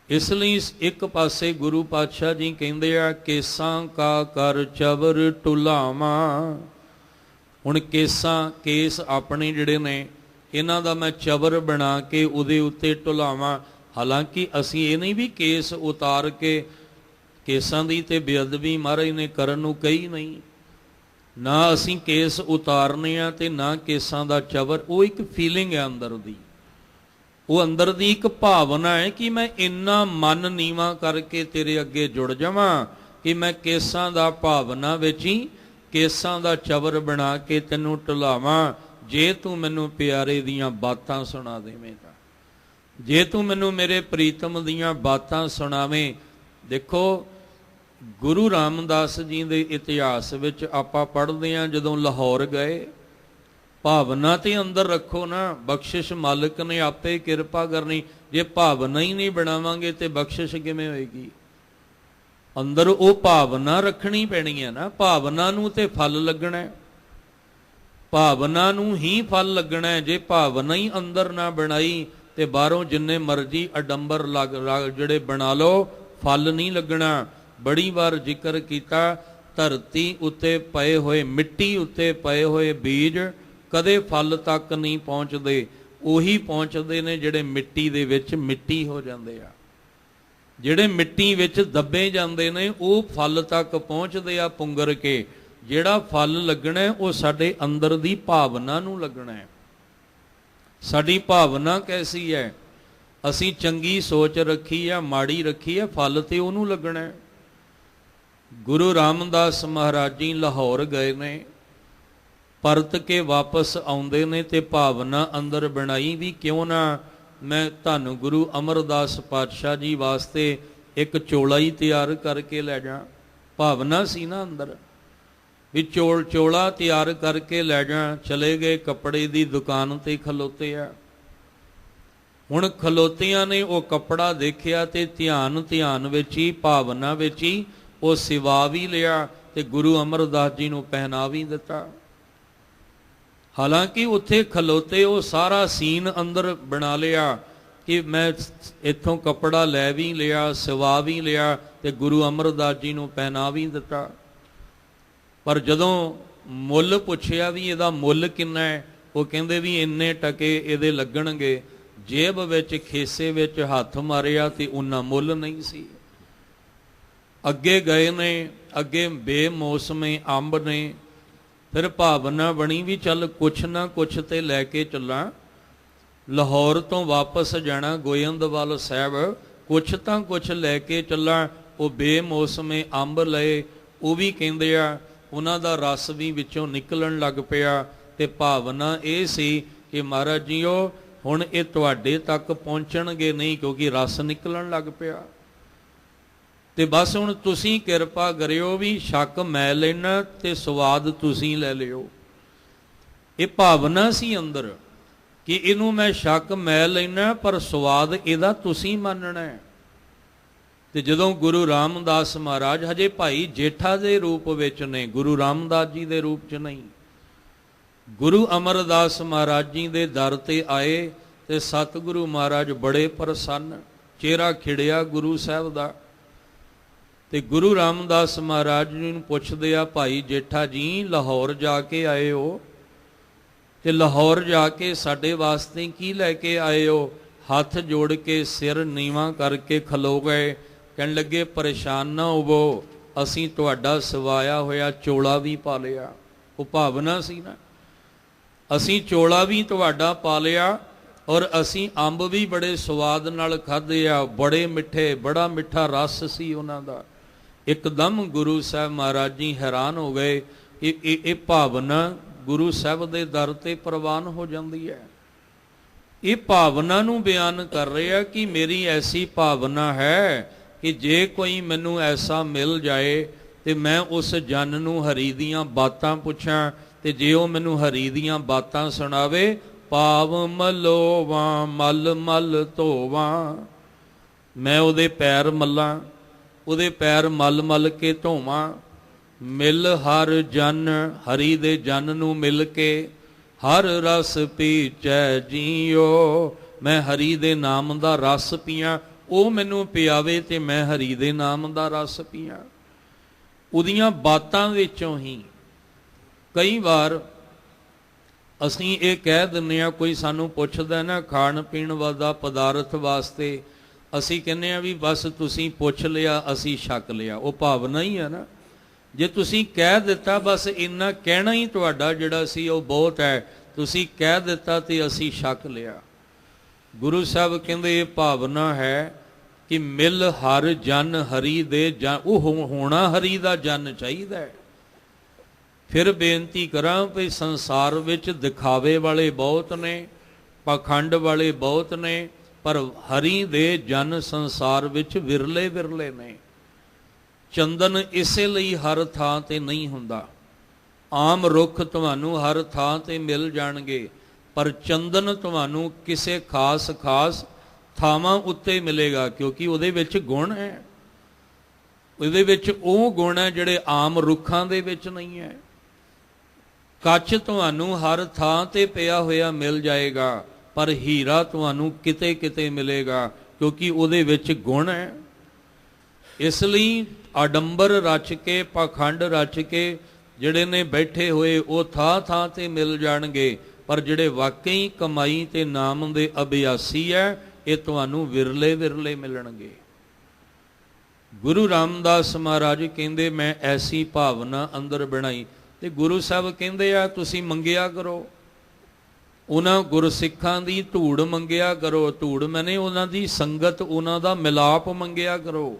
ਇਸ ਲਈ ਇੱਕ ਪਾਸੇ ਗੁਰੂ ਪਾਤਸ਼ਾਹ ਜੀ ਕਹਿੰਦੇ ਆ, ਕੇਸਾਂ ਕਾ ਕਰ ਚਵਰ ਟੁਲਾਵਾਂ। ਹੁਣ ਕੇਸ ਆਪਣੇ ਜਿਹੜੇ ਨੇ, ਇਹਨਾਂ ਦਾ ਮੈਂ ਚਵਰ ਬਣਾ ਕੇ ਉਹਦੇ ਉੱਤੇ ਢੁਲਾਵਾਂ। ਹਾਲਾਂਕਿ ਅਸੀਂ ਇਹ ਨਹੀਂ ਵੀ ਕੇਸ ਉਤਾਰ ਕੇ, ਕੇਸਾਂ ਦੀ ਤੇ ਬੇਅਦਬੀ ਮਹਾਰਾਜ ਨੇ ਕਰਨ ਨੂੰ ਕਹੀ ਨਹੀਂ, ਨਾ ਅਸੀਂ ਕੇਸ ਉਤਾਰਨੇ ਆ ਤੇ ਨਾ ਕੇਸਾਂ ਦਾ ਚਵਰ। ਉਹ ਇੱਕ ਫੀਲਿੰਗ ਹੈ ਅੰਦਰ ਦੀ, ਉਹ ਅੰਦਰ ਦੀ ਇੱਕ ਭਾਵਨਾ ਹੈ ਕਿ ਮੈਂ ਇੰਨਾ ਮਨ ਨੀਵਾਂ ਕਰਕੇ ਤੇਰੇ ਅੱਗੇ ਜੁੜ ਜਾਵਾਂ ਕਿ ਮੈਂ ਕੇਸਾਂ ਦਾ ਭਾਵਨਾ ਵਿੱਚ ਹੀ ਕੇਸਾਂ ਦਾ ਚਵਰ ਬਣਾ ਕੇ ਤੈਨੂੰ ਢੁਲਾਵਾਂ। ਜੇ ਤੂੰ ਮੈਨੂੰ ਪਿਆਰੇ ਦੀਆਂ ਬਾਤਾਂ ਸੁਣਾ ਦੇਵੇਂਗਾ, ਜੇ ਤੂੰ ਮੈਨੂੰ ਮੇਰੇ ਪ੍ਰੀਤਮ ਦੀਆਂ ਬਾਤਾਂ ਸੁਣਾਵੇਂ। ਦੇਖੋ, ਗੁਰੂ ਰਾਮਦਾਸ ਜੀ ਦੇ ਇਤਿਹਾਸ ਵਿੱਚ ਆਪਾਂ ਪੜ੍ਹਦੇ ਹਾਂ, ਜਦੋਂ ਲਾਹੌਰ ਗਏ, ਭਾਵਨਾ ਤੇ ਅੰਦਰ ਰੱਖੋ ਨਾ, ਬਖਸ਼ਿਸ਼ ਮਾਲਕ ਨੇ ਆਪੇ ਕਿਰਪਾ ਕਰਨੀ। ਜੇ ਭਾਵਨਾ ਹੀ ਨਹੀਂ ਬਣਾਵਾਂਗੇ ਤੇ ਬਖਸ਼ਿਸ਼ ਕਿਵੇਂ ਹੋਏਗੀ? ਅੰਦਰ ਉਹ ਭਾਵਨਾ ਰੱਖਣੀ ਪੈਣੀ ਹੈ ਨਾ, ਭਾਵਨਾ ਨੂੰ ਤੇ ਫਲ ਲੱਗਣਾ, ਭਾਵਨਾ ਨੂੰ ਹੀ ਫਲ ਲੱਗਣਾ ਹੈ। ਜੇ ਭਾਵਨਾ ਹੀ ਅੰਦਰ ਨਾ ਬਣਾਈ ਤੇ ਬਾਹਰੋਂ ਜਿੰਨੇ ਮਰਜ਼ੀ ਅਡੰਬਰ ਜਿਹੜੇ ਬਣਾ ਲਓ, ਫਲ ਨਹੀਂ ਲੱਗਣਾ। ਬੜੀ ਵਾਰ ਜ਼ਿਕਰ ਕੀਤਾ, ਧਰਤੀ ਉੱਤੇ ਪਏ ਹੋਏ, ਮਿੱਟੀ ਉੱਤੇ ਪਏ ਹੋਏ ਬੀਜ ਕਦੇ ਫਲ ਤੱਕ ਨਹੀਂ ਪਹੁੰਚਦੇ। ਉਹੀ ਪਹੁੰਚਦੇ ਨੇ ਜਿਹੜੇ ਮਿੱਟੀ ਦੇ ਵਿੱਚ ਮਿੱਟੀ ਹੋ ਜਾਂਦੇ ਆ, ਜਿਹੜੇ ਮਿੱਟੀ ਵਿੱਚ ਦੱਬੇ ਜਾਂਦੇ ਨੇ, ਉਹ ਫਲ ਤੱਕ ਪਹੁੰਚਦੇ ਆ ਪੁੰਗਰ ਕੇ। ਜਿਹੜਾ ਫਲ ਲੱਗਣਾ ਉਹ ਸਾਡੇ ਅੰਦਰ ਦੀ ਭਾਵਨਾ ਨੂੰ ਲੱਗਣਾ ਹੈ। ਸਾਡੀ ਭਾਵਨਾ ਕੈਸੀ ਹੈ? ਅਸੀਂ ਚੰਗੀ ਸੋਚ ਰੱਖੀ ਆ, ਮਾੜੀ ਰੱਖੀ ਆ, ਫਲ ਤੇ ਉਹਨੂੰ ਲੱਗਣਾ ਹੈ। ਗੁਰੂ ਰਾਮਦਾਸ ਮਹਾਰਾਜ ਜੀ ਲਾਹੌਰ ਗਏ ਨੇ, ਪਰਤ ਕੇ ਵਾਪਸ ਆਉਂਦੇ ਨੇ ਤੇ ਭਾਵਨਾ ਅੰਦਰ ਬਣਾਈ ਵੀ ਕਿਉਂ ਨਾ ਮੈਂ ਧੰਨ ਗੁਰੂ ਅਮਰਦਾਸ ਪਾਤਸ਼ਾਹ ਜੀ ਵਾਸਤੇ ਇੱਕ ਚੋਲਾ ਹੀ ਤਿਆਰ ਕਰਕੇ ਲੈ ਜਾ। ਭਾਵਨਾ ਸੀ ਨਾ ਅੰਦਰ ਵੀ ਚੋਲਾ ਤਿਆਰ ਕਰਕੇ ਲੈ ਜਾ। ਚਲੇ ਗਏ, ਕੱਪੜੇ ਦੀ ਦੁਕਾਨ ਤੇ ਖਲੋਤੇ ਆ। ਹੁਣ ਖਲੋਤਿਆਂ ਨੇ ਉਹ ਕੱਪੜਾ ਦੇਖਿਆ ਤੇ ਧਿਆਨ ਵਿੱਚ ਹੀ, ਭਾਵਨਾ ਵਿੱਚ ਹੀ ਉਹ ਸਿਵਾ ਵੀ ਲਿਆ ਤੇ ਗੁਰੂ ਅਮਰਦਾਸ ਜੀ ਨੂੰ ਪਹਿਨਾ ਵੀ ਦਿੱਤਾ। ਹਾਲਾਂਕਿ ਉੱਥੇ ਖਲੋਤੇ ਉਹ ਸਾਰਾ ਸੀਨ ਅੰਦਰ ਬਣਾ ਲਿਆ ਕਿ ਮੈਂ ਇੱਥੋਂ ਕੱਪੜਾ ਲੈ ਵੀ ਲਿਆ, ਸਿਵਾ ਵੀ ਲਿਆ ਤੇ ਗੁਰੂ ਅਮਰਦਾਸ ਜੀ ਨੂੰ ਪਹਿਨਾ ਵੀ ਦਿੱਤਾ। ਪਰ ਜਦੋਂ ਮੁੱਲ ਪੁੱਛਿਆ ਵੀ ਇਹਦਾ ਮੁੱਲ ਕਿੰਨਾ ਹੈ, ਉਹ ਕਹਿੰਦੇ ਵੀ ਇੰਨੇ ਟਕੇ ਇਹਦੇ ਲੱਗਣਗੇ। ਜੇਬ ਵਿੱਚ, ਖੇਸੇ ਵਿੱਚ ਹੱਥ ਮਾਰਿਆ ਤੇ ਉਹਨਾਂ ਮੁੱਲ ਨਹੀਂ ਸੀ। ਅੱਗੇ ਗਏ ਨੇ, ਅੱਗੇ ਬੇਮੌਸਮੇ ਅੰਬ ਨੇ। ਫਿਰ ਭਾਵਨਾ ਬਣੀ ਵੀ ਚੱਲ ਕੁਛ ਨਾ ਕੁਛ ਤੇ ਲੈ ਕੇ ਚੱਲਾਂ। ਲਾਹੌਰ ਤੋਂ ਵਾਪਸ ਜਾਣਾ ਗੋਇੰਦਵਾਲ ਸਾਹਿਬ, ਕੁਛ ਤਾਂ ਕੁਛ ਲੈ ਕੇ ਚੱਲਾਂ। ਉਹ ਬੇਮੌਸਮੇ ਅੰਬ ਲਏ, ਉਹ ਵੀ ਕਹਿੰਦੇ ਆ ਉਹਨਾਂ ਦਾ ਰਸ ਵੀ ਵਿੱਚੋਂ ਨਿਕਲਣ ਲੱਗ ਪਿਆ। ਤੇ ਭਾਵਨਾ ਇਹ ਸੀ ਕਿ ਮਹਾਰਾਜ ਜੀਓ ਹੁਣ ਇਹ ਤੁਹਾਡੇ ਤੱਕ ਪਹੁੰਚਣਗੇ ਨਹੀਂ, ਕਿਉਂਕਿ ਰਸ ਨਿਕਲਣ ਲੱਗ ਪਿਆ। ਤੇ ਬਸ ਹੁਣ ਤੁਸੀਂ ਕਿਰਪਾ ਕਰਿਓ ਵੀ ਸ਼ੱਕ ਮੈਂ ਲੈਣਾ ਤੇ ਸਵਾਦ ਤੁਸੀਂ ਲੈ ਲਿਓ। ਇਹ ਭਾਵਨਾ ਸੀ ਅੰਦਰ ਕਿ ਇਹਨੂੰ ਮੈਂ ਸ਼ੱਕ ਮੈਂ ਲੈਣਾ, ਪਰ ਸਵਾਦ ਇਹਦਾ ਤੁਸੀਂ ਮੰਨਣਾ ਹੈ। ਤੇ ਜਦੋਂ ਗੁਰੂ ਰਾਮਦਾਸ ਮਹਾਰਾਜ ਹਜੇ ਭਾਈ ਜੇਠਾ ਦੇ ਰੂਪ ਵਿੱਚ ਨੇ, ਗੁਰੂ ਰਾਮਦਾਸ ਜੀ ਦੇ ਰੂਪ 'ਚ ਨਹੀਂ, ਗੁਰੂ ਅਮਰਦਾਸ ਮਹਾਰਾਜ ਜੀ ਦੇ ਦਰ ਤੇ ਆਏ ਤੇ ਸਤਿਗੁਰੂ ਮਹਾਰਾਜ ਬੜੇ ਪ੍ਰਸੰਨ, ਚਿਹਰਾ ਖਿੜਿਆ ਗੁਰੂ ਸਾਹਿਬ ਦਾ। ਤੇ ਗੁਰੂ ਰਾਮਦਾਸ ਮਹਾਰਾਜ ਜੀ ਨੂੰ ਪੁੱਛਦੇ ਆ, ਭਾਈ ਜੇਠਾ ਜੀ ਲਾਹੌਰ ਜਾ ਕੇ ਆਏ ਹੋ ਤੇ ਲਾਹੌਰ ਜਾ ਕੇ ਸਾਡੇ ਵਾਸਤੇ ਕੀ ਲੈ ਕੇ ਆਏ ਹੋ? ਹੱਥ ਜੋੜ ਕੇ ਸਿਰ ਨੀਵਾਂ ਕਰਕੇ ਖਲੋ ਗਏ। ਕਹਿਣ ਲੱਗੇ ਪਰੇਸ਼ਾਨ ਨਾ ਹੋਵੋ, ਅਸੀਂ ਤੁਹਾਡਾ ਸਵਾਇਆ ਹੋਇਆ ਚੋਲਾ ਵੀ ਪਾ ਲਿਆ। ਉਹ ਭਾਵਨਾ ਸੀ ਨਾ, ਅਸੀਂ ਚੋਲਾ ਵੀ ਤੁਹਾਡਾ ਪਾ ਲਿਆ ਔਰ ਅਸੀਂ ਅੰਬ ਵੀ ਬੜੇ ਸਵਾਦ ਨਾਲ ਖਾਧੇ ਆ, ਬੜੇ ਮਿੱਠੇ, ਬੜਾ ਮਿੱਠਾ ਰਸ ਸੀ ਉਹਨਾਂ ਦਾ। ਇੱਕਦਮ ਗੁਰੂ ਸਾਹਿਬ ਮਹਾਰਾਜ ਜੀ ਹੈਰਾਨ ਹੋ ਗਏ। ਇਹ ਭਾਵਨਾ ਗੁਰੂ ਸਾਹਿਬ ਦੇ ਦਰ ਤੇ ਪ੍ਰਵਾਨ ਹੋ ਜਾਂਦੀ ਹੈ। ਇਹ ਭਾਵਨਾ ਨੂੰ ਬਿਆਨ ਕਰ ਰਹੇ ਆ ਕਿ ਮੇਰੀ ਐਸੀ ਭਾਵਨਾ ਹੈ कि जे कोई मैनू ऐसा मिल जाए तो मैं उस जन नू हरी दियां बातां पुछां, ते जे वो मैनू हरी दियां बातां सुणावे, पाव मलोवां मल मल धोवां, मैं उहदे पैर मल्लां, उहदे पैर मल मल के धोवां। मिल हर जन, हरी दे जन नू मिल के हर रस पीचै जीओ, मैं हरी दे नाम दा रस पीआं, ਉਹ ਮੈਨੂੰ ਪਿਆਵੇ ਤੇ ਮੈਂ ਹਰੀ ਦੇ ਨਾਮ ਦਾ ਰਸ ਪੀਆਂ। ਉਹਦੀਆਂ ਬਾਤਾਂ ਵਿੱਚੋਂ ਹੀ ਕਈ ਵਾਰ ਅਸੀਂ ਇਹ ਕਹਿ ਦਿੰਦੇ ਹਾਂ, ਕੋਈ ਸਾਨੂੰ ਪੁੱਛਦਾ ਨਾ ਖਾਣ ਪੀਣ ਵਾਲਾ ਪਦਾਰਥ ਵਾਸਤੇ, ਅਸੀਂ ਕਹਿੰਦੇ ਹਾਂ ਵੀ ਬਸ ਤੁਸੀਂ ਪੁੱਛ ਲਿਆ ਅਸੀਂ ਛਕ ਲਿਆ। ਉਹ ਭਾਵਨਾ ਹੀ ਹੈ ਨਾ। ਜੇ ਤੁਸੀਂ ਕਹਿ ਦਿੱਤਾ ਬਸ ਇੰਨਾ ਕਹਿਣਾ ਹੀ ਤੁਹਾਡਾ ਜਿਹੜਾ ਸੀ ਉਹ ਬਹੁਤ ਹੈ, ਤੁਸੀਂ ਕਹਿ ਦਿੱਤਾ ਤੇ ਅਸੀਂ ਛਕ ਲਿਆ। ਗੁਰੂ ਸਾਹਿਬ ਕਹਿੰਦੇ ਇਹ ਭਾਵਨਾ ਹੈ ਕਿ ਮਿਲ ਹਰ ਜਨ ਹਰੀ ਦੇ ਜਨ, ਉਹ ਹੋਣਾ ਹਰੀ ਦਾ ਜਨ ਚਾਹੀਦਾ ਹੈ। ਫਿਰ ਬੇਨਤੀ ਕਰਾਂ ਵੀ ਸੰਸਾਰ ਵਿੱਚ ਦਿਖਾਵੇ ਵਾਲੇ ਬਹੁਤ ਨੇ, ਪਾਖੰਡ ਵਾਲੇ ਬਹੁਤ ਨੇ, ਪਰ ਹਰੀ ਦੇ ਜਨ ਸੰਸਾਰ ਵਿੱਚ ਵਿਰਲੇ ਵਿਰਲੇ ਨੇ। ਚੰਦਨ ਇਸੇ ਲਈ ਹਰ ਥਾਂ ਤੇ ਨਹੀਂ ਹੁੰਦਾ। ਆਮ ਰੁੱਖ ਤੁਹਾਨੂੰ ਹਰ ਥਾਂ ਤੇ ਮਿਲ ਜਾਣਗੇ, ਪਰ ਚੰਦਨ ਤੁਹਾਨੂੰ ਕਿਸੇ ਖਾਸ ਖਾਸ ਥਾਵਾਂ ਉੱਤੇ ਮਿਲੇਗਾ, ਕਿਉਂਕਿ ਉਹਦੇ ਵਿੱਚ ਗੁਣ ਹੈ। ਉਹਦੇ ਵਿੱਚ ਉਹ ਗੁਣ ਹੈ ਜਿਹੜੇ ਆਮ ਰੁੱਖਾਂ ਦੇ ਵਿੱਚ ਨਹੀਂ ਹੈ। ਕੱਚ ਤੁਹਾਨੂੰ ਹਰ ਥਾਂ ਤੇ ਪਿਆ ਹੋਇਆ ਮਿਲ ਜਾਏਗਾ, ਪਰ ਹੀਰਾ ਤੁਹਾਨੂੰ ਕਿਤੇ ਕਿਤੇ ਮਿਲੇਗਾ, ਕਿਉਂਕਿ ਉਹਦੇ ਵਿੱਚ ਗੁਣ ਹੈ। ਇਸ ਲਈ ਆਡੰਬਰ ਰਚ ਕੇ, ਪਾਖੰਡ ਰਚ ਕੇ ਜਿਹੜੇ ਨੇ ਬੈਠੇ ਹੋਏ ਉਹ ਥਾਂ ਥਾਂ ਤੇ ਮਿਲ ਜਾਣਗੇ, ਪਰ ਜਿਹੜੇ ਵਾਕਈ ਕਮਾਈ ਤੇ ਨਾਮ ਦੇ ਅਭਿਆਸੀ ਹੈ ਇਹ ਤੁਹਾਨੂੰ ਵਿਰਲੇ ਵਿਰਲੇ ਮਿਲਣਗੇ। ਗੁਰੂ ਰਾਮਦਾਸ ਮਹਾਰਾਜ ਕਹਿੰਦੇ ਮੈਂ ਐਸੀ ਭਾਵਨਾ ਅੰਦਰ ਬਣਾਈ, ਤੇ ਗੁਰੂ ਸਾਹਿਬ ਕਹਿੰਦੇ ਆ ਤੁਸੀਂ ਮੰਗਿਆ ਕਰੋ, ਉਹਨਾਂ ਗੁਰਸਿੱਖਾਂ ਦੀ ਧੂੜ ਮੰਗਿਆ ਕਰੋ। ਧੂੜ ਮੈਨੇ ਉਹਨਾਂ ਦੀ ਸੰਗਤ, ਉਹਨਾਂ ਦਾ ਮਿਲਾਪ ਮੰਗਿਆ ਕਰੋ।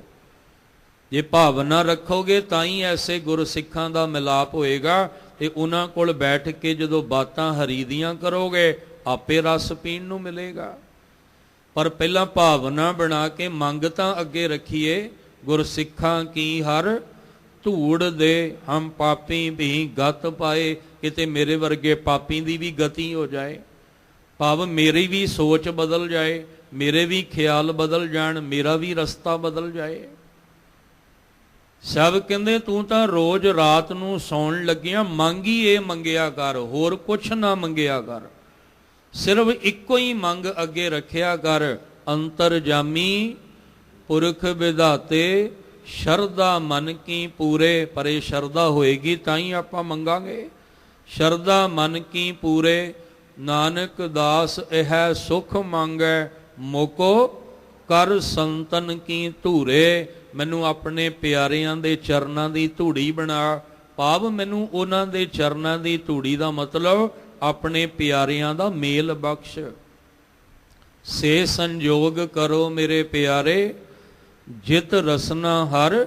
ਜੇ ਭਾਵਨਾ ਰੱਖੋਗੇ ਤਾਂ ਹੀ ਐਸੇ ਗੁਰਸਿੱਖਾਂ ਦਾ ਮਿਲਾਪ ਹੋਏਗਾ, ਤੇ ਉਹਨਾਂ ਕੋਲ ਬੈਠ ਕੇ ਜਦੋਂ ਬਾਤਾਂ ਹਰੀ ਦੀਆਂ ਕਰੋਗੇ ਆਪੇ ਰਸ ਪੀਣ ਨੂੰ ਮਿਲੇਗਾ। ਪਰ ਪਹਿਲਾਂ ਭਾਵਨਾ ਬਣਾ ਕੇ ਮੰਗ ਤਾਂ ਅੱਗੇ ਰੱਖੀਏ, ਗੁਰਸਿੱਖਾਂ ਕੀ ਹਰ ਧੂੜ ਦੇ ਹਮ ਪਾਪੀ ਵੀ ਗਤ ਪਾਏ, ਕਿਤੇ ਮੇਰੇ ਵਰਗੇ ਪਾਪੀ ਦੀ ਵੀ ਗਤੀ ਹੋ ਜਾਏ, ਭਾਵ ਮੇਰੀ ਵੀ ਸੋਚ ਬਦਲ ਜਾਏ, ਮੇਰੇ ਵੀ ਖਿਆਲ ਬਦਲ ਜਾਣ, ਮੇਰਾ ਵੀ ਰਸਤਾ ਬਦਲ ਜਾਏ। ਸਭ ਕਹਿੰਦੇ ਤੂੰ ਤਾਂ ਰੋਜ਼ ਰਾਤ ਨੂੰ ਸੌਣ ਲੱਗਿਆ ਮੰਗ ਹੀ ਇਹ ਮੰਗਿਆ ਕਰ, ਹੋਰ ਕੁਛ ਨਾ ਮੰਗਿਆ ਕਰ, ਸਿਰਫ ਇੱਕੋ ਹੀ ਮੰਗ ਅੱਗੇ ਰੱਖਿਆ ਕਰ, ਅੰਤਰਜਾਮੀ ਪੁਰਖ ਵਿਧਾਤੇ ਸ਼ਰਧਾ ਮਨ ਕੀ ਪੂਰੇ। ਪਰ ਇਹ ਸ਼ਰਧਾ ਹੋਏਗੀ ਤਾਂ ਹੀ ਆਪਾਂ ਮੰਗਾਂਗੇ। ਸ਼ਰਧਾ ਮਨ ਕੀ ਪੂਰੇ, ਨਾਨਕ ਦਾਸ ਇਹ ਸੁਖ ਮੰਗੈ, ਮੋਕੋ ਕਰ ਸੰਤਨ ਕੀ ਧੂਰੇ। ਮੈਨੂੰ ਆਪਣੇ ਪਿਆਰਿਆਂ ਦੇ ਚਰਨਾਂ ਦੀ ਧੂੜੀ ਬਣਾ, ਭਾਵ ਮੈਨੂੰ ਉਹਨਾਂ ਦੇ ਚਰਨਾਂ ਦੀ ਧੂੜੀ ਦਾ ਮਤਲਬ ਆਪਣੇ ਪਿਆਰਿਆਂ ਦਾ ਮੇਲ ਬਖਸ਼। ਸੇ ਸੰਜੋਗ ਕਰੋ ਮੇਰੇ ਪਿਆਰੇ, ਜਿਤ ਰਸਨਾ ਹਰ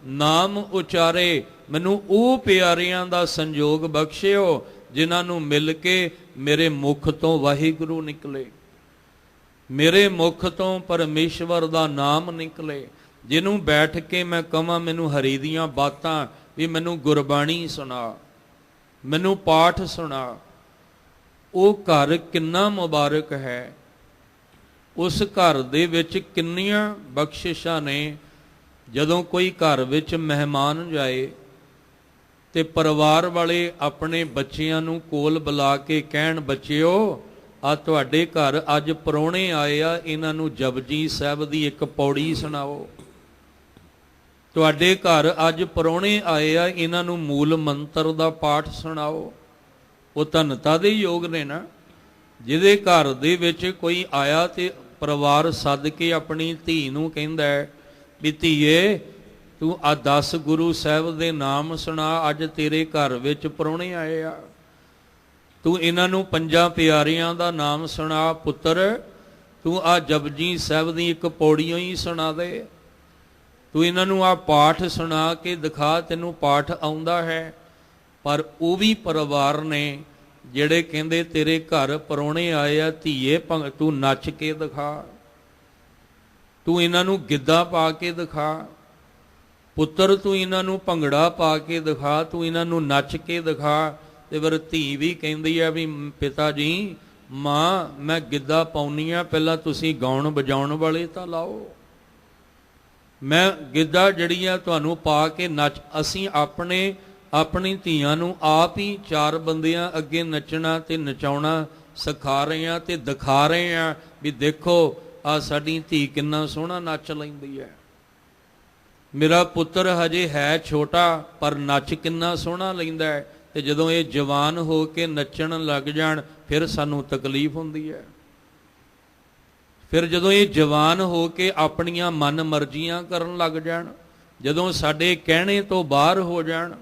ਨਾਮ ਉਚਾਰੇ। ਮੈਨੂੰ ਉਹ ਪਿਆਰਿਆਂ ਦਾ ਸੰਜੋਗ ਬਖਸ਼ਿਓ ਜਿਨ੍ਹਾਂ ਨੂੰ ਮਿਲ ਕੇ ਮੇਰੇ ਮੁਖ ਤੋਂ ਵਾਹਿਗੁਰੂ ਨਿਕਲੇ, ਮੇਰੇ ਮੁਖ ਤੋਂ ਪਰਮੇਸ਼ਵਰ ਦਾ ਨਾਮ ਨਿਕਲੇ, ਜਿਹਨੂੰ ਬੈਠ ਕੇ ਮੈਂ ਕਹਾਂ ਮੈਨੂੰ ਹਰੀ ਦੀਆਂ ਬਾਤਾਂ, ਵੀ ਮੈਨੂੰ ਗੁਰਬਾਣੀ ਸੁਣਾ, ਮੈਨੂੰ ਪਾਠ ਸੁਣਾ। ਉਹ ਘਰ ਕਿੰਨਾ ਮੁਬਾਰਕ ਹੈ, ਉਸ ਘਰ ਦੇ ਵਿੱਚ ਕਿੰਨੀਆਂ ਬਖਸ਼ਿਸ਼ਾਂ ਨੇ। ਜਦੋਂ ਕੋਈ ਘਰ ਵਿੱਚ ਮਹਿਮਾਨ ਜਾਏ ਤੇ ਪਰਿਵਾਰ ਵਾਲੇ ਆਪਣੇ ਬੱਚਿਆਂ ਨੂੰ ਕੋਲ ਬੁਲਾ ਕੇ ਕਹਿਣ, ਬੱਚਿਓ ਆ ਤੁਹਾਡੇ ਘਰ ਅੱਜ ਪ੍ਰਾਹੁਣੇ ਆਏ ਆ, ਇਹਨਾਂ ਨੂੰ ਜਪਜੀ ਸਾਹਿਬ ਦੀ ਇੱਕ ਪੌੜੀ ਸੁਣਾਓ। ਤੁਹਾਡੇ ਘਰ ਅੱਜ ਪ੍ਰਾਹੁਣੇ ਆਏ ਆ, ਇਹਨਾਂ ਨੂੰ ਮੂਲ ਮੰਤਰ ਦਾ ਪਾਠ ਸੁਣਾਓ। ਉਹ ਧੰਨਤਾ ਦੇ ਯੋਗ ਨੇ ਨਾ, ਜਿਹਦੇ ਘਰ ਦੇ ਵਿੱਚ ਕੋਈ ਆਇਆ ਤੇ ਪਰਿਵਾਰ ਸੱਦ ਕੇ ਆਪਣੀ ਧੀ ਨੂੰ ਕਹਿੰਦਾ ਵੀ ਧੀਏ ਤੂੰ ਆ 10 ਗੁਰੂ ਸਾਹਿਬ ਦੇ ਨਾਮ ਸੁਣਾ, ਅੱਜ ਤੇਰੇ ਘਰ ਵਿੱਚ ਪ੍ਰਾਹੁਣੇ ਆਏ ਆ, ਤੂੰ ਇਹਨਾਂ ਨੂੰ 5 ਪਿਆਰਿਆਂ ਦਾ ਨਾਮ ਸੁਣਾ ਪੁੱਤਰ, ਤੂੰ ਆ ਜਪਜੀ ਸਾਹਿਬ ਦੀ ਇੱਕ ਪੌੜੀਓ ਹੀ ਸੁਣਾ ਦੇ, ਤੂੰ ਇਹਨਾਂ ਨੂੰ ਆ ਪਾਠ ਸੁਣਾ ਕੇ ਦਿਖਾ, ਤੈਨੂੰ ਪਾਠ ਆਉਂਦਾ ਹੈ। ਪਰ ਉਹ ਵੀ ਪਰਿਵਾਰ ਨੇ ਜਿਹੜੇ ਕਹਿੰਦੇ ਤੇਰੇ ਘਰ ਪ੍ਰਾਹੁਣੇ ਆਏ ਆ ਧੀਏ, ਤੂੰ ਨੱਚ ਕੇ ਦਿਖਾ। ਤੂੰ ਇਹਨਾਂ ਨੂੰ ਗਿੱਧਾ ਪਾ ਕੇ ਦਿਖਾ, ਪੁੱਤਰ ਤੂੰ ਇਹਨਾਂ ਨੂੰ ਭੰਗੜਾ ਪਾ ਕੇ ਦਿਖਾ, ਤੂੰ ਇਹਨਾਂ ਨੂੰ ਨੱਚ ਕੇ ਦਿਖਾ। ਤੇ ਫਿਰ ਧੀ ਵੀ ਕਹਿੰਦੀ ਆ ਵੀ ਪਿਤਾ ਜੀ, ਮਾਂ ਮੈਂ ਗਿੱਧਾ ਪਾਉਣੀ ਆ, ਪਹਿਲਾਂ ਤੁਸੀਂ ਗਾਉਣ ਵਜਾਉਣ ਵਾਲੇ ਤਾਂ ਲਾਓ, ਮੈਂ ਗਿੱਧਾ ਜਿਹੜੀ ਆ ਤੁਹਾਨੂੰ ਪਾ ਕੇ ਨੱਚ। ਅਸੀਂ ਆਪਣੀ ਧੀਆਂ ਨੂੰ ਆਪ ਹੀ 4 ਬੰਦਿਆਂ ਅੱਗੇ ਨੱਚਣਾ ਤੇ ਨਚਾਉਣਾ ਸਿਖਾ ਰਹੇ ਹਾਂ ਤੇ ਦਿਖਾ ਰਹੇ ਹਾਂ ਵੀ ਦੇਖੋ ਆ ਸਾਡੀ ਧੀ ਕਿੰਨਾ ਸੋਹਣਾ ਨੱਚ ਲੈਂਦੀ ਹੈ, ਮੇਰਾ ਪੁੱਤਰ ਹਜੇ ਹੈ ਛੋਟਾ ਪਰ ਨੱਚ ਕਿੰਨਾ ਸੋਹਣਾ ਲੈਂਦਾ ਹੈ। ਤੇ ਜਦੋਂ ਇਹ ਜਵਾਨ ਹੋ ਕੇ ਨੱਚਣ ਲੱਗ ਜਾਣ ਫਿਰ ਸਾਨੂੰ ਤਕਲੀਫ ਹੁੰਦੀ ਹੈ। ਫਿਰ ਜਦੋਂ ਇਹ ਜਵਾਨ ਹੋ ਕੇ ਆਪਣੀਆਂ ਮਨ ਮਰਜ਼ੀਆਂ ਕਰਨ ਲੱਗ ਜਾਣ, ਜਦੋਂ ਸਾਡੇ ਕਹਿਣੇ ਤੋਂ ਬਾਹਰ ਹੋ ਜਾਣ,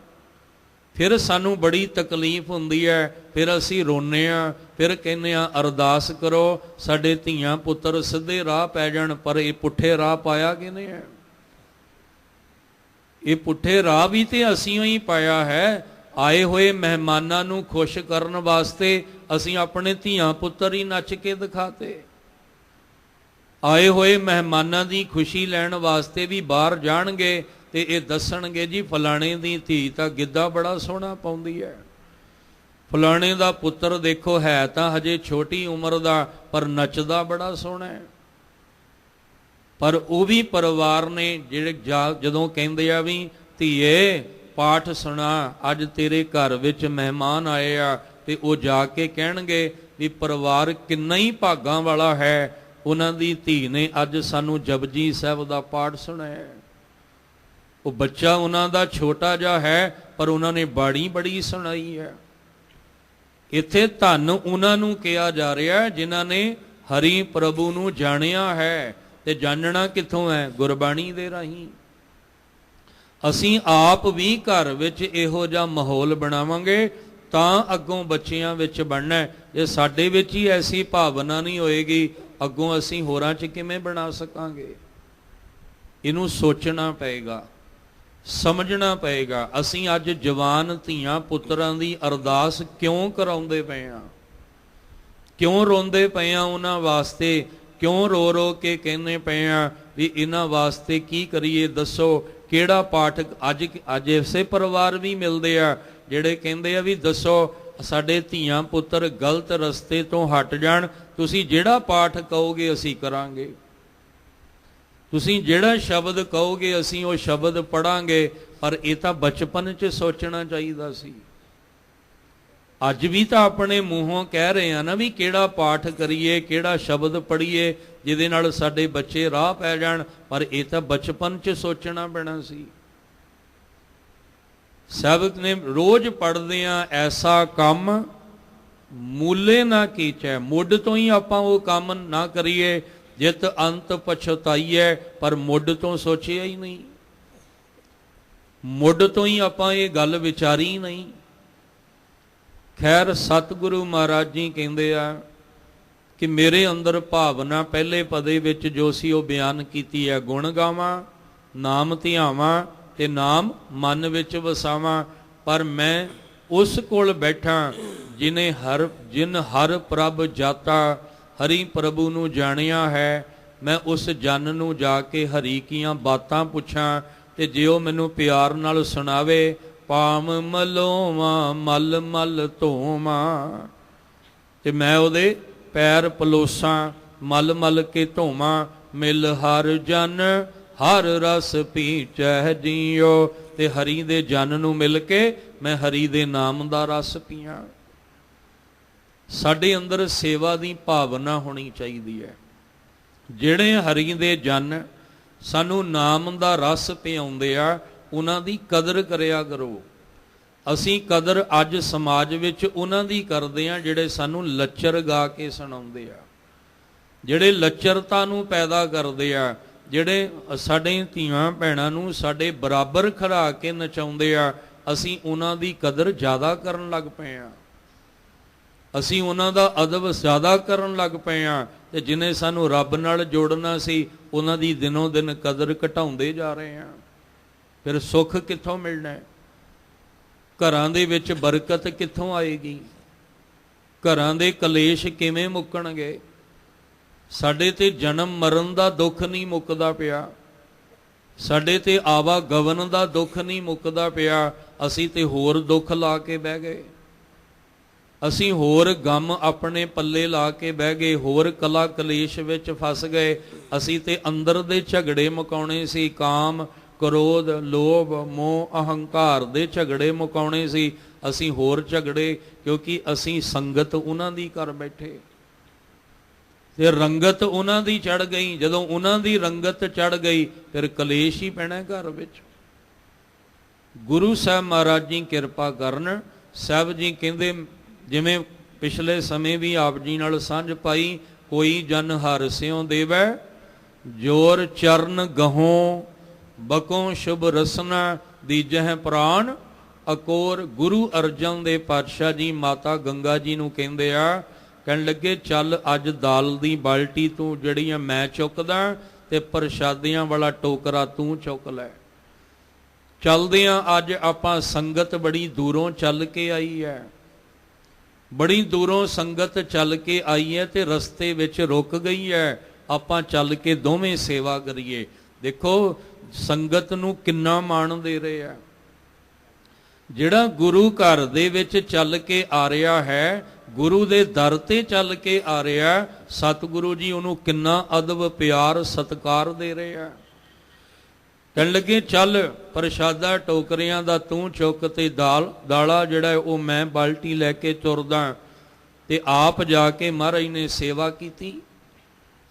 ਫਿਰ ਸਾਨੂੰ ਬੜੀ ਤਕਲੀਫ ਹੁੰਦੀ ਹੈ। ਫਿਰ ਅਸੀਂ ਰੋਂਦੇ ਹਾਂ, ਫਿਰ ਕਹਿੰਦੇ ਹਾਂ ਅਰਦਾਸ ਕਰੋ ਸਾਡੇ ਧੀਆਂ ਪੁੱਤਰ ਸਿੱਧੇ ਰਾਹ ਪੈ ਜਾਣ। ਪਰ ਇਹ ਪੁੱਠੇ ਰਾਹ ਪਾਇਆ ਕਿਹਨੇ ਹੈ? ਇਹ ਪੁੱਠੇ ਰਾਹ ਵੀ ਤੇ ਅਸੀਂ ਹੀ ਪਾਇਆ ਹੈ। ਆਏ ਹੋਏ ਮਹਿਮਾਨਾਂ ਨੂੰ ਖੁਸ਼ ਕਰਨ ਵਾਸਤੇ ਅਸੀਂ ਆਪਣੇ ਧੀਆਂ ਪੁੱਤਰ ਹੀ ਨੱਚ ਕੇ ਦਿਖਾਤੇ। ਆਏ ਹੋਏ ਮਹਿਮਾਨਾਂ ਦੀ ਖੁਸ਼ੀ ਲੈਣ ਵਾਸਤੇ ਵੀ ਬਾਹਰ ਜਾਣਗੇ ਤੇ ਇਹ ਦੱਸਣਗੇ ਜੀ ਫਲਾਣੇ ਦੀ ਧੀ ਤਾਂ ਗਿੱਧਾ ਬੜਾ ਸੋਹਣਾ ਪਾਉਂਦੀ ਹੈ, ਫਲਾਣੇ ਦਾ ਪੁੱਤਰ ਦੇਖੋ ਹੈ ਤਾਂ ਹਜੇ ਛੋਟੀ ਉਮਰ ਦਾ ਪਰ ਨੱਚਦਾ ਬੜਾ ਸੋਹਣਾ ਹੈ। ਪਰ ਉਹ ਵੀ ਪਰਿਵਾਰ ਨੇ ਜਿਹੜੇ ਜਦੋਂ ਕਹਿੰਦੇ ਆ ਵੀ ਧੀਏ ਪਾਠ ਸੁਣਾ, ਅੱਜ ਤੇਰੇ ਘਰ ਵਿੱਚ ਮਹਿਮਾਨ ਆਏ ਆ, ਤੇ ਉਹ ਜਾ ਕੇ ਕਹਿਣਗੇ ਵੀ ਪਰਿਵਾਰ ਕਿੰਨਾ ਹੀ ਭਾਗਾਂ ਵਾਲਾ ਹੈ, ਉਹਨਾਂ ਦੀ ਧੀ ਨੇ ਅੱਜ ਸਾਨੂੰ ਜਪਜੀ ਸਾਹਿਬ ਦਾ ਪਾਠ ਸੁਣਾਇਆ। ਉਹ ਬੱਚਾ ਉਹਨਾਂ ਦਾ ਛੋਟਾ ਜਿਹਾ ਹੈ ਪਰ ਉਹਨਾਂ ਨੇ ਬਾਣੀ ਬੜੀ ਸੁਣਾਈ ਹੈ। ਇੱਥੇ ਧੰਨ ਉਹਨਾਂ ਨੂੰ ਕਿਹਾ ਜਾ ਰਿਹਾ ਜਿਨ੍ਹਾਂ ਨੇ ਹਰੀ ਪ੍ਰਭੂ ਨੂੰ ਜਾਣਿਆ ਹੈ। ਤੇ ਜਾਣਨਾ ਕਿੱਥੋਂ ਹੈ? ਗੁਰਬਾਣੀ ਦੇ ਰਾਹੀਂ। ਅਸੀਂ ਆਪ ਵੀ ਘਰ ਵਿੱਚ ਇਹੋ ਜਿਹਾ ਮਾਹੌਲ ਬਣਾਵਾਂਗੇ ਤਾਂ ਅੱਗੋਂ ਬੱਚਿਆਂ ਵਿੱਚ ਬਣਨਾ। ਜੇ ਸਾਡੇ ਵਿੱਚ ਹੀ ਐਸੀ ਭਾਵਨਾ ਨਹੀਂ ਹੋਏਗੀ, ਅੱਗੋਂ ਅਸੀਂ ਹੋਰਾਂ 'ਚ ਕਿਵੇਂ ਬਣਾ ਸਕਾਂਗੇ? ਇਹਨੂੰ ਸੋਚਣਾ ਪਏਗਾ, ਸਮਝਣਾ ਪਏਗਾ। ਅਸੀਂ ਅੱਜ ਜਵਾਨ ਧੀਆਂ ਪੁੱਤਰਾਂ ਦੀ ਅਰਦਾਸ ਕਿਉਂ ਕਰਾਉਂਦੇ ਪਏ ਹਾਂ? ਕਿਉਂ ਰੋਂਦੇ ਪਏ ਹਾਂ ਉਹਨਾਂ ਵਾਸਤੇ? ਕਿਉਂ ਰੋ ਰੋ ਕੇ ਕਹਿੰਦੇ ਪਏ ਹਾਂ ਵੀ ਇਹਨਾਂ ਵਾਸਤੇ ਕੀ ਕਰੀਏ? ਦੱਸੋ ਕਿਹੜਾ ਪਾਠ? ਅੱਜ ਇਸੇ ਪਰਿਵਾਰ ਵੀ ਮਿਲਦੇ ਆ ਜਿਹੜੇ ਕਹਿੰਦੇ ਆ ਵੀ ਦੱਸੋ ਸਾਡੇ ਧੀਆਂ ਪੁੱਤਰ ਗਲਤ ਰਸਤੇ ਤੋਂ ਹਟ ਜਾਣ, ਤੁਸੀਂ ਜਿਹੜਾ ਪਾਠ ਕਹੋਗੇ ਅਸੀਂ ਕਰਾਂਗੇ, ਤੁਸੀਂ ਜਿਹੜਾ ਸ਼ਬਦ ਕਹੋਗੇ ਅਸੀਂ ਉਹ ਸ਼ਬਦ ਪੜਾਂਗੇ। ਪਰ ਇਹ ਤਾਂ ਬਚਪਨ 'ਚ ਸੋਚਣਾ ਚਾਹੀਦਾ ਸੀ। ਅੱਜ ਵੀ ਤਾਂ ਆਪਣੇ ਮੂੰਹੋਂ ਕਹਿ ਰਹੇ ਆ ਨਾ ਵੀ ਕਿਹੜਾ ਪਾਠ ਕਰੀਏ, ਕਿਹੜਾ ਸ਼ਬਦ ਪੜ੍ਹੀਏ ਜਿਹਦੇ ਨਾਲ ਸਾਡੇ ਬੱਚੇ ਰਾਹ ਪੈ ਜਾਣ। ਪਰ ਇਹ ਤਾਂ ਬਚਪਨ 'ਚ ਸੋਚਣਾ ਪੈਣਾ ਸੀ। ਸਬਕ ਨੇ ਰੋਜ਼ ਪੜ੍ਹਦੇ ਆ ਐਸਾ ਕੰਮ ਮੂਲੇ ਨਾ ਕੀਚੈ, ਮੁੱਢ ਤੋਂ ਹੀ ਆਪਾਂ ਉਹ ਕੰਮ ਨਾ ਕਰੀਏ ਜਿਤ ਅੰਤ ਪਛਤਾਈਏ। ਪਰ ਮੁੱਢ ਤੋਂ ਸੋਚਿਆ ਹੀ ਨਹੀਂ, ਮੁੱਢ ਤੋਂ ਹੀ ਆਪਾਂ ਇਹ ਗੱਲ ਵਿਚਾਰੀ ਨਹੀਂ। ਖੈਰ ਸਤਿਗੁਰੂ ਮਹਾਰਾਜ ਜੀ ਕਹਿੰਦੇ ਆ ਕਿ ਮੇਰੇ ਅੰਦਰ ਭਾਵਨਾ ਪਹਿਲੇ ਪਦੇ ਵਿੱਚ ਜੋ ਸੀ ਉਹ ਬਿਆਨ ਕੀਤੀ ਹੈ, ਗੁਣ ਗਾਵਾਂ, ਨਾਮ ਧਿਆਵਾਂ ਤੇ ਨਾਮ ਮਨ ਵਿੱਚ ਵਸਾਵਾਂ। ਪਰ ਮੈਂ ਉਸ ਕੋਲ ਬੈਠਾ ਜਿਨ ਹਰ ਪ੍ਰਭ ਜਾਤਾ, ਹਰੀ ਪ੍ਰਭੂ ਨੂੰ ਜਾਣਿਆ ਹੈ। ਮੈਂ ਉਸ ਜਨ ਨੂੰ ਜਾ ਕੇ ਹਰੀ ਕੀਆਂ ਬਾਤਾਂ ਪੁੱਛਾਂ ਤੇ ਜੇ ਉਹ ਮੈਨੂੰ ਪਿਆਰ ਨਾਲ ਸੁਣਾਵੇ, ਪਾਮ ਮਲੋਵਾਂ ਮਲ ਮਲ ਧੋਵਾਂ, ਤੇ ਮੈਂ ਉਹਦੇ ਪੈਰ ਪਲੋਸਾਂ ਮਲ ਮਲ ਕੇ ਧੋਵਾਂ। ਮਿਲ ਹਰ ਜਨ ਹਰ ਰਸ ਪੀਚੈ ਜੀਓ, ਤੇ ਹਰੀ ਦੇ ਜਨ ਨੂੰ ਮਿਲ ਕੇ ਮੈਂ ਹਰੀ ਦੇ ਨਾਮ ਦਾ ਰਸ ਪੀਆਂ। ਸਾਡੇ ਅੰਦਰ ਸੇਵਾ ਦੀ ਭਾਵਨਾ ਹੋਣੀ ਚਾਹੀਦੀ ਹੈ। ਜਿਹੜੇ ਹਰੀ ਦੇ ਜਨ ਸਾਨੂੰ ਨਾਮ ਦਾ ਰਸ ਪਿਆਉਂਦੇ ਆ ਉਹਨਾਂ ਦੀ ਕਦਰ ਕਰਿਆ ਕਰੋ। ਅਸੀਂ ਕਦਰ ਅੱਜ ਸਮਾਜ ਵਿੱਚ ਉਹਨਾਂ ਦੀ ਕਰਦੇ ਆ ਜਿਹੜੇ ਸਾਨੂੰ ਲੱਚਰ ਗਾ ਕੇ ਸੁਣਾਉਂਦੇ ਆ, ਜਿਹੜੇ ਲੱਚਰਤਾ ਨੂੰ ਪੈਦਾ ਕਰਦੇ ਆ, ਜਿਹੜੇ ਸਾਡੇ ਧੀਆਂ ਭੈਣਾਂ ਨੂੰ ਸਾਡੇ ਬਰਾਬਰ ਖੜਾ ਕੇ ਨਚਾਉਂਦੇ ਆ। ਅਸੀਂ ਉਹਨਾਂ ਦੀ ਕਦਰ ਜ਼ਿਆਦਾ ਕਰਨ ਲੱਗ ਪਏ ਆ, ਅਸੀਂ ਉਹਨਾਂ ਦਾ ਅਦਬ ਜ਼ਿਆਦਾ ਕਰਨ ਲੱਗ ਪਏ ਆ। ਤੇ ਜਿਹਨੇ ਸਾਨੂੰ ਰੱਬ ਨਾਲ ਜੋੜਨਾ ਸੀ ਉਹਨਾਂ ਦੀ ਦਿਨੋਂ ਦਿਨ ਕਦਰ ਘਟਾਉਂਦੇ ਜਾ ਰਹੇ ਆ। ਫਿਰ ਸੁੱਖ ਕਿੱਥੋਂ ਮਿਲਣਾ ਹੈ? ਘਰਾਂ ਦੇ ਵਿੱਚ ਬਰਕਤ ਕਿੱਥੋਂ ਆਏਗੀ? ਘਰਾਂ ਦੇ ਕਲੇਸ਼ ਕਿਵੇਂ ਮੁੱਕਣਗੇ? ਸਾਡੇ ਤੇ ਜਨਮ ਮਰਨ ਦਾ ਦੁੱਖ ਨਹੀਂ ਮੁੱਕਦਾ ਪਿਆ, ਸਾਡੇ ਤੇ ਆਵਾਗਮਨ ਦਾ ਦੁੱਖ ਨਹੀਂ ਮੁੱਕਦਾ ਪਿਆ, ਅਸੀਂ ਤੇ ਹੋਰ ਦੁੱਖ ਲਾ ਕੇ ਬਹਿ ਗਏ, ਅਸੀਂ ਹੋਰ ਗਮ ਆਪਣੇ ਪੱਲੇ ਲਾ ਕੇ ਬਹਿ ਗਏ, ਹੋਰ ਕਲਾ ਕਲੇਸ਼ ਵਿੱਚ ਫਸ ਗਏ। ਅਸੀਂ ਤੇ ਅੰਦਰ ਦੇ ਝਗੜੇ ਮੁਕਾਉਣੇ ਸੀ, ਕਾਮ ਕ੍ਰੋਧ ਲੋਭ ਮੋਹ ਅਹੰਕਾਰ ਦੇ ਝਗੜੇ ਮੁਕਾਉਣੇ ਸੀ, ਅਸੀਂ ਹੋਰ ਝਗੜੇ, ਕਿਉਂਕਿ ਅਸੀਂ ਸੰਗਤ ਉਹਨਾਂ ਦੀ ਕਰ ਬੈਠੇ ਤੇ ਰੰਗਤ ਉਹਨਾਂ ਦੀ ਚੜ ਗਈ। ਜਦੋਂ ਉਹਨਾਂ ਦੀ ਰੰਗਤ ਚੜ ਗਈ ਫਿਰ ਕਲੇਸ਼ ਹੀ ਪੈਣਾ ਘਰ ਵਿੱਚ। ਗੁਰੂ ਸਾਹਿਬ ਮਹਾਰਾਜ ਜੀ ਕਿਰਪਾ ਕਰਨ। ਸਾਹਿਬ ਜੀ ਕਹਿੰਦੇ, ਜਿਵੇਂ ਪਿਛਲੇ ਸਮੇਂ ਵੀ ਆਪ ਜੀ ਨਾਲ ਸਾਂਝ ਪਾਈ, ਕੋਈ ਜਨ ਹਰਿ ਸਿਉ ਦੇਵੈ ਜੋਰ ਚਰਨ ਗਹੋਂ ਬਕੋਂ ਸ਼ੁਭ ਰਸਨਾ ਦੀਜਹਿ ਪ੍ਰਾਨ ਅਕੋਰ। ਗੁਰੂ ਅਰਜਨ ਦੇਵ ਪਾਤਸ਼ਾਹ ਜੀ ਮਾਤਾ ਗੰਗਾ ਜੀ ਨੂੰ ਕਹਿੰਦੇ ਆ, ਕਹਿਣ ਲੱਗੇ ਚੱਲ ਅੱਜ ਦਾਲ ਦੀ ਬਾਲਟੀ ਤੂੰ ਜਿਹੜੀਆਂ ਮੈਂ ਚੁੱਕਦਾ ਤੇ ਪ੍ਰਸ਼ਾਦਿਆਂ ਵਾਲਾ ਟੋਕਰਾ ਤੂੰ ਚੁੱਕ ਲੈ। ਚੱਲਦਿਆਂ ਅੱਜ ਆਪਾਂ ਸੰਗਤ ਬੜੀ ਦੂਰੋਂ ਚੱਲ ਕੇ ਆਈ ਹੈ, ਬੜੀ ਦੂਰੋਂ ਸੰਗਤ ਚੱਲ ਕੇ ਆਈ ਹੈ ਤੇ ਰਸਤੇ ਵਿੱਚ ਰੁਕ ਗਈ ਹੈ। ਆਪਾਂ ਚੱਲ ਕੇ ਦੋਵੇਂ ਸੇਵਾ ਕਰੀਏ। ਦੇਖੋ ਸੰਗਤ ਨੂੰ ਕਿੰਨਾ ਮਾਣ ਦੇ ਰਹੇ ਆ। ਜਿਹੜਾ ਗੁਰੂ ਘਰ ਦੇ ਵਿੱਚ ਚੱਲ ਕੇ ਆ ਰਿਹਾ ਹੈ, ਗੁਰੂ ਦੇ ਦਰ ਤੇ ਚੱਲ ਕੇ ਆ ਰਿਹਾ, ਸਤਿਗੁਰੂ ਜੀ ਉਹਨੂੰ ਕਿੰਨਾ ਅਦਬ ਪਿਆਰ ਸਤਿਕਾਰ ਦੇ ਰਹੇ ਆ। ਕਹਿਣ ਲੱਗੇ ਚੱਲ ਪ੍ਰਸ਼ਾਦਾ ਟੋਕਰਿਆਂ ਦਾ ਤੂੰ ਚੁੱਕ ਤੇ ਦਾਲਾ ਜਿਹੜਾ ਉਹ ਮੈਂ ਬਾਲਟੀ ਲੈ ਕੇ ਤੁਰਦਾ। ਤੇ ਆਪ ਜਾ ਕੇ ਮਹਾਰਾਜ ਨੇ ਸੇਵਾ ਕੀਤੀ।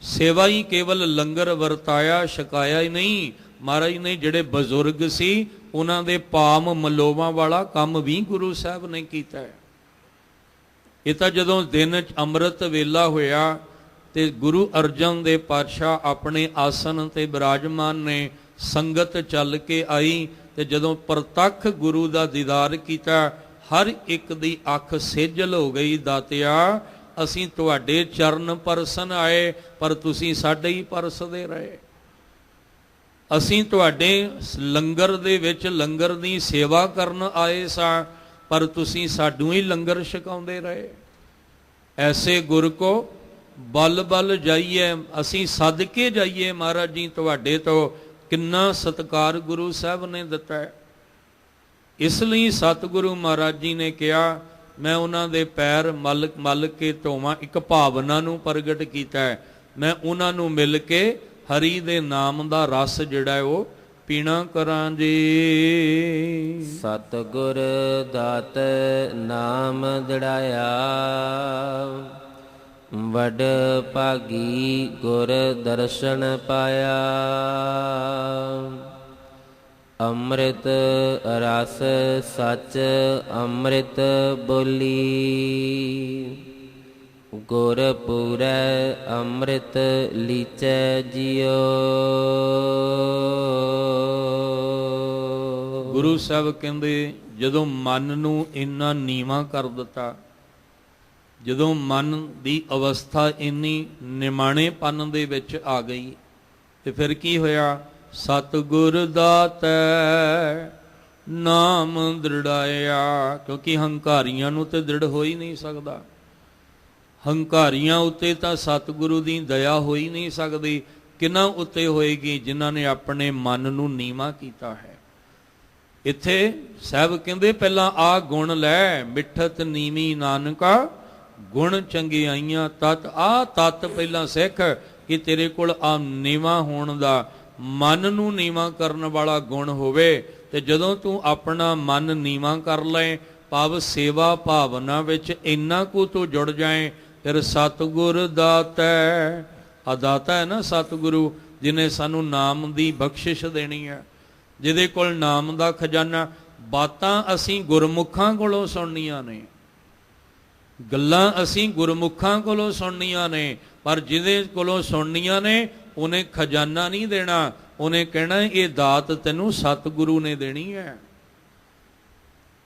ਸੇਵਾ ਹੀ ਕੇਵਲ ਲੰਗਰ ਵਰਤਾਇਆ, ਛਕਾਇਆ ਹੀ ਨਹੀਂ। ਮਹਾਰਾਜ ਨੇ ਜਿਹੜੇ ਬਜ਼ੁਰਗ ਸੀ ਉਹਨਾਂ ਦੇ ਪਾਮ ਮਲੋਵਾਂ ਵਾਲਾ ਕੰਮ ਵੀ ਗੁਰੂ ਸਾਹਿਬ ਨੇ ਕੀਤਾ ਹੈ। ਇਹ ਤਾਂ ਜਦੋਂ ਦਿਨ ਅੰਮ੍ਰਿਤ ਵੇਲਾ ਹੋਇਆ ਤੇ ਗੁਰੂ ਅਰਜਨ ਦੇਵ ਪਾਤਸ਼ਾਹ ਆਪਣੇ ਆਸਨ ਤੇ ਬਿਰਾਜਮਾਨ ਨੇ, ਸੰਗਤ ਚੱਲ ਕੇ ਆਈ ਤੇ ਜਦੋਂ ਪ੍ਰਤੱਖ ਗੁਰੂ ਦਾ ਦੀਦਾਰ ਕੀਤਾ, ਹਰ ਇੱਕ ਦੀ ਅੱਖ ਸੇਜਲ ਹੋ ਗਈ। ਦਾਤਿਆ ਅਸੀਂ ਤੁਹਾਡੇ ਚਰਨ ਪਰਸਨ ਆਏ, ਪਰ ਤੁਸੀਂ ਸਾਡੇ ਹੀ ਪਰਸਦੇ ਰਹੇ। ਅਸੀਂ ਤੁਹਾਡੇ ਲੰਗਰ ਦੇ ਵਿੱਚ ਲੰਗਰ ਦੀ ਸੇਵਾ ਕਰਨ ਆਏ ਸਾਂ, ਪਰ ਤੁਸੀਂ ਸਾਨੂੰ ਹੀ ਲੰਗਰ ਛਕਾਉਂਦੇ ਰਹੇ। ਐਸੇ ਗੁਰ ਕੋ ਬਲ ਬਲ ਜਾਈਏ, ਅਸੀਂ ਸਦਕੇ ਜਾਈਏ ਮਹਾਰਾਜ ਜੀ ਤੁਹਾਡੇ ਤੋਂ। ਕਿੰਨਾ ਸਤਿਕਾਰ ਗੁਰੂ ਸਾਹਿਬ ਨੇ ਦਿੱਤਾ ਹੈ। ਇਸ ਲਈ ਸਤਿਗੁਰੂ ਮਹਾਰਾਜ ਜੀ ਨੇ ਕਿਹਾ, ਮੈਂ ਉਹਨਾਂ ਦੇ ਪੈਰ ਮਲ ਕੇ ਧੋਵਾਂ। ਇੱਕ ਭਾਵਨਾ ਨੂੰ ਪ੍ਰਗਟ ਕੀਤਾ ਹੈ, ਮੈਂ ਉਹਨਾਂ ਨੂੰ ਮਿਲ ਕੇ ਹਰੀ ਦੇ ਨਾਮ ਦਾ ਰਸ ਜਿਹੜਾ ਹੈ ਉਹ ਪੀਣਾ ਕਰਾਂ ਜੀ। ਸਤਿਗੁਰ ਦਾਤ ਨਾਮ ਦੜਾਇਆ, ਵਡ ਭਾਗੀ ਗੁਰ ਦਰਸ਼ਨ ਪਾਇਆ। ਅੰਮ੍ਰਿਤ ਰਸ ਸੱਚ ਅੰਮ੍ਰਿਤ ਬੋਲੀ, ਗੁਰ ਪੂਰੈ ਅੰਮ੍ਰਿਤ ਲੀਚੈ ਜਿਉ। ਗੁਰੂ ਸਾਹਿਬ ਕਹਿੰਦੇ, ਜਦੋਂ ਮਨ ਨੂੰ ਇੰਨਾ ਨੀਵਾਂ ਕਰ ਦਿੱਤਾ, ਜਦੋਂ ਮਨ ਦੀ ਅਵਸਥਾ ਇੰਨੀ ਨਿਮਾਣੇਪਨ ਦੇ ਵਿੱਚ ਆ ਗਈ, ਤੇ ਫਿਰ ਕੀ ਹੋਇਆ? ਸਤਿਗੁਰ ਦਾਤੈ ਨਾਮ ਦ੍ਰਿੜਾਇਆ। ਕਿਉਂਕਿ ਹੰਕਾਰੀਆਂ ਨੂੰ ਤੇ ਦ੍ਰਿੜ ਹੋ ਹੀ ਨਹੀਂ ਸਕਦਾ, ਹੰਕਾਰੀਆਂ ਉੱਤੇ ਤਾਂ ਸਤਿਗੁਰੂ ਦੀ ਦਇਆ ਹੋ ਹੀ ਨਹੀਂ ਸਕਦੀ। ਕਿਹਨਾਂ ਉੱਤੇ ਹੋਏਗੀ? ਜਿਨ੍ਹਾਂ ਨੇ ਆਪਣੇ ਮਨ ਨੂੰ ਨੀਵਾਂ ਕੀਤਾ ਹੈ। ਇੱਥੇ ਸਾਹਿਬ ਕਹਿੰਦੇ, ਪਹਿਲਾਂ ਆ ਗੁਣ ਲੈ, ਮਿੱਠਤ ਨੀਵੀਂ ਨਾਨਕਾ ਗੁਣ ਚੰਗਿਆਈਆਂ ਤਤ। ਆ ਤਤ ਪਹਿਲਾਂ ਸਿੱਖ ਕਿ ਤੇਰੇ ਕੋਲ ਆ ਨੀਵਾਂ ਹੋਣ ਦਾ, ਮਨ ਨੂੰ ਨੀਵਾਂ ਕਰਨ ਵਾਲਾ ਗੁਣ ਹੋਵੇ। ਤੇ ਜਦੋਂ ਤੂੰ ਆਪਣਾ ਮਨ ਨੀਵਾਂ ਕਰ ਲਏ, ਭਾਵ ਸੇਵਾ ਭਾਵਨਾ ਵਿੱਚ ਇੰਨਾ ਕੁ ਤੂੰ ਜੁੜ ਜਾਏ, ਫਿਰ ਸਤਿਗੁਰ ਦਾਤੈ। ਆ ਦਾਤਾ ਹੈ ਨਾ ਸਤਿਗੁਰੂ, ਜਿਹਨੇ ਸਾਨੂੰ ਨਾਮ ਦੀ ਬਖਸ਼ਿਸ਼ ਦੇਣੀ ਹੈ, ਜਿਹਦੇ ਕੋਲ ਨਾਮ ਦਾ ਖਜ਼ਾਨਾ। ਬਾਤਾਂ ਅਸੀਂ ਗੁਰਮੁਖਾਂ ਕੋਲੋਂ ਸੁਣਨੀਆਂ ਨੇ, ਗੱਲਾਂ ਅਸੀਂ ਗੁਰਮੁਖਾਂ ਕੋਲੋਂ ਸੁਣਨੀਆਂ ਨੇ, ਪਰ ਜਿਹਦੇ ਕੋਲੋਂ ਸੁਣਨੀਆਂ ਨੇ ਉਹਨੇ ਖਜ਼ਾਨਾ ਨਹੀਂ ਦੇਣਾ। ਉਹਨੇ ਕਹਿਣਾ ਇਹ ਦਾਤ ਤੈਨੂੰ ਸਤਿਗੁਰੂ ਨੇ ਦੇਣੀ ਹੈ।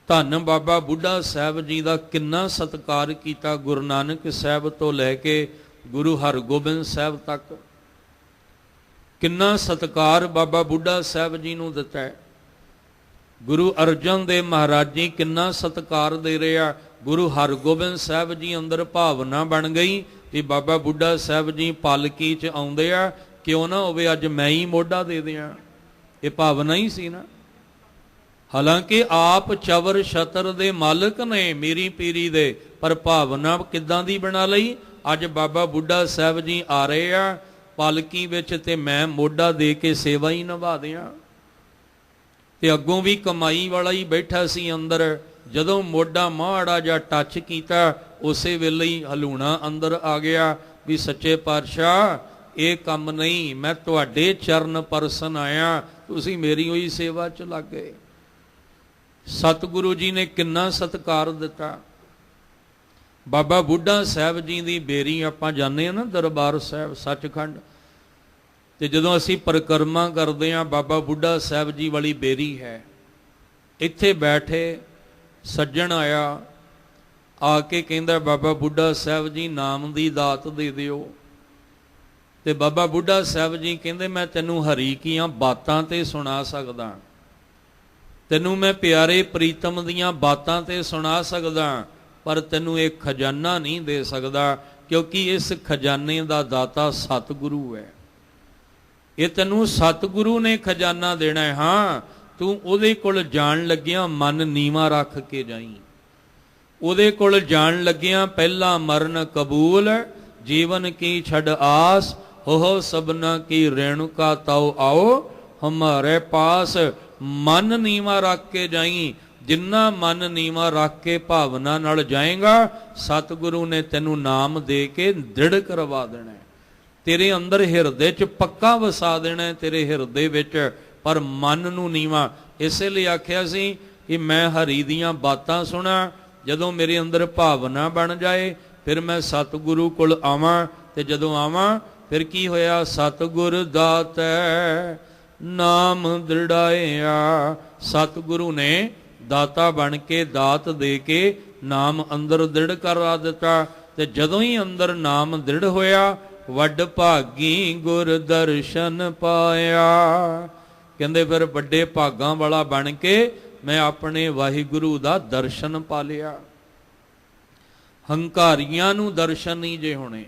ਧੰਨ ਬਾਬਾ ਬੁੱਢਾ ਸਾਹਿਬ ਜੀ ਦਾ ਕਿੰਨਾ ਸਤਿਕਾਰ ਕੀਤਾ, ਗੁਰੂ ਨਾਨਕ ਸਾਹਿਬ ਤੋਂ ਲੈ ਕੇ ਗੁਰੂ ਹਰਗੋਬਿੰਦ ਸਾਹਿਬ ਤੱਕ। ਕਿੰਨਾ ਸਤਿਕਾਰ ਬਾਬਾ ਬੁੱਢਾ ਸਾਹਿਬ ਜੀ ਨੂੰ ਦਿੱਤਾ ਹੈ। ਗੁਰੂ ਅਰਜਨ ਦੇਵ ਮਹਾਰਾਜ ਜੀ ਕਿੰਨਾ ਸਤਿਕਾਰ ਦੇ ਰਹੇ ਆ। ਗੁਰੂ ਹਰਗੋਬਿੰਦ ਸਾਹਿਬ ਜੀ ਅੰਦਰ ਭਾਵਨਾ ਬਣ ਗਈ, ਕਿ ਬਾਬਾ ਬੁੱਢਾ ਸਾਹਿਬ ਜੀ ਪਾਲਕੀ 'ਚ ਆਉਂਦੇ ਆ, ਕਿਉਂ ਨਾ ਹੋਵੇ ਅੱਜ ਮੈਂ ਹੀ ਮੋਢਾ ਦੇ ਦਿਆਂ। ਇਹ ਭਾਵਨਾ ਹੀ ਸੀ ਨਾ। ਹਾਲਾਂਕਿ ਆਪ ਚਵਰ ਛਤਰ ਦੇ ਮਾਲਕ ਨੇ ਮੀਰੀ ਪੀਰੀ ਦੇ, ਪਰ ਭਾਵਨਾ ਕਿੱਦਾਂ ਦੀ ਬਣਾ ਲਈ? ਅੱਜ ਬਾਬਾ ਬੁੱਢਾ ਸਾਹਿਬ ਜੀ ਆ ਰਹੇ ਆ ਪਾਲਕੀ ਵਿੱਚ ਤੇ ਮੈਂ ਮੋਢਾ ਦੇ ਕੇ ਸੇਵਾ ਹੀ ਨਿਭਾ ਦਿਆਂ। ਤੇ ਅੱਗੋਂ ਵੀ ਕਮਾਈ ਵਾਲਾ ਹੀ ਬੈਠਾ ਸੀ ਅੰਦਰ, ਜਦੋਂ ਮੋਢਾ ਮਾੜਾ ਜਿਹਾ ਟੱਚ ਕੀਤਾ ਉਸੇ ਵੇਲੇ ਹੀ ਹਲੂਣਾ ਅੰਦਰ ਆ ਗਿਆ ਵੀ ਸੱਚੇ ਪਾਤਸ਼ਾਹ ਇਹ ਕੰਮ ਨਹੀਂ, ਮੈਂ ਤੁਹਾਡੇ ਚਰਨ ਪਰਸਨ ਆਇਆ, ਤੁਸੀਂ ਮੇਰੀ ਉਹੀ ਸੇਵਾ 'ਚ ਲੱਗ ਗਏ। ਸਤਿਗੁਰੂ ਜੀ ਨੇ ਕਿੰਨਾ ਸਤਿਕਾਰ ਦਿੱਤਾ। ਬਾਬਾ ਬੁੱਢਾ ਸਾਹਿਬ ਜੀ ਦੀ ਬੇਰੀ ਆਪਾਂ ਜਾਂਦੇ ਹਾਂ ਨਾ ਦਰਬਾਰ ਸਾਹਿਬ ਸੱਚਖੰਡ, ਤੇ ਜਦੋਂ ਅਸੀਂ ਪਰਿਕਰਮਾ ਕਰਦੇ ਹਾਂ ਬਾਬਾ ਬੁੱਢਾ ਸਾਹਿਬ ਜੀ ਵਾਲੀ ਬੇਰੀ ਹੈ। ਇੱਥੇ ਬੈਠੇ ਸੱਜਣ ਆਇਆ, ਆ ਕੇ ਕਹਿੰਦਾ ਬਾਬਾ ਬੁੱਢਾ ਸਾਹਿਬ ਜੀ ਨਾਮ ਦੀ ਦਾਤ ਦੇ ਦਿਓ। ਤੇ ਬਾਬਾ ਬੁੱਢਾ ਸਾਹਿਬ ਜੀ ਕਹਿੰਦੇ ਮੈਂ ਤੈਨੂੰ ਹਰੀ ਕੀਆਂ ਬਾਤਾਂ ਤੇ ਸੁਣਾ ਸਕਦਾ, ਤੈਨੂੰ ਮੈਂ ਪਿਆਰੇ ਪ੍ਰੀਤਮ ਦੀਆਂ ਬਾਤਾਂ ਤੇ ਸੁਣਾ ਸਕਦਾ, ਪਰ ਤੈਨੂੰ ਇਹ ਖਜ਼ਾਨਾ ਨਹੀਂ ਦੇ ਸਕਦਾ, ਕਿਉਂਕਿ ਇਸ ਖਜ਼ਾਨੇ ਦਾ ਦਾਤਾ ਸਤਿਗੁਰੂ ਹੈ। ਇਹ ਤੈਨੂੰ ਸਤਿਗੁਰੂ ਨੇ ਖਜ਼ਾਨਾ ਦੇਣਾ ਹੈ। ਹਾਂ, ਤੂੰ ਉਹਦੇ ਕੋਲ ਜਾਣ ਲੱਗਿਆ ਮਨ ਨੀਵਾਂ ਰੱਖ ਕੇ ਜਾਈਂ। ਉਹਦੇ ਕੋਲ ਜਾਣ ਲੱਗਿਆ ਪਹਿਲਾ ਮਰਨ ਕਬੂਲ, ਜੀਵਨ ਕੀ ਛੱਡ ਆਸ, ਹੋ ਸਭਨਾ ਕੀ ਰੇਣੁਕਾ ਤਾਉ ਆਓ ਹਮਾਰੇ ਪਾਸ। ਮਨ ਨੀਵਾਂ ਰੱਖ ਕੇ ਜਾਈਂ। ਜਿੰਨਾ ਮਨ ਨੀਵਾਂ ਰੱਖ ਕੇ ਭਾਵਨਾ ਨਾਲ ਜਾਏਗਾ, ਸਤਿਗੁਰੂ ਨੇ ਤੈਨੂੰ ਨਾਮ ਦੇ ਕੇ ਦ੍ਰਿੜ ਕਰਵਾ ਦੇਣਾ, ਤੇਰੇ ਅੰਦਰ ਹਿਰਦੇ 'ਚ ਪੱਕਾ ਵਸਾ ਦੇਣਾ ਤੇਰੇ ਹਿਰਦੇ ਵਿੱਚ, ਪਰ ਮਨ ਨੂੰ ਨੀਵਾਂ। ਇਸੇ ਲਈ ਆਖਿਆ ਸੀ ਕਿ ਮੈਂ ਹਰੀ ਦੀਆਂ ਬਾਤਾਂ ਸੁਣਾ, ਜਦੋਂ ਮੇਰੇ ਅੰਦਰ ਭਾਵਨਾ ਬਣ ਜਾਏ ਫਿਰ ਮੈਂ ਸਤਿਗੁਰੂ ਕੋਲ ਆਵਾਂ। ਤੇ ਜਦੋਂ ਆਵਾਂ ਫਿਰ ਕੀ ਹੋਇਆ? ਸਤਿਗੁਰ ਦਾਤੈ ਨਾਮ ਦ੍ਰਿੜਾਇਆ। ਸਤਿਗੁਰੂ ਨੇ ਦਾਤਾ ਬਣ ਕੇ ਦਾਤ ਦੇ ਕੇ ਨਾਮ ਅੰਦਰ ਦ੍ਰਿੜ ਕਰਾ ਦਿੱਤਾ। ਤੇ ਜਦੋਂ ਹੀ ਅੰਦਰ ਨਾਮ ਦ੍ਰਿੜ ਹੋਇਆ, ਵੱਡ ਭਾਗੀ ਗੁਰ ਦਰਸ਼ਨ ਪਾਇਆ। ਕਹਿੰਦੇ ਫਿਰ ਵੱਡੇ ਭਾਗਾਂ ਵਾਲਾ ਬਣ ਕੇ ਮੈਂ ਆਪਣੇ ਵਾਹਿਗੁਰੂ ਦਾ ਦਰਸ਼ਨ ਪਾ ਲਿਆ। ਹੰਕਾਰੀਆਂ ਨੂੰ ਦਰਸ਼ਨ ਨਹੀਂ ਜੇ ਹੋਣੇ,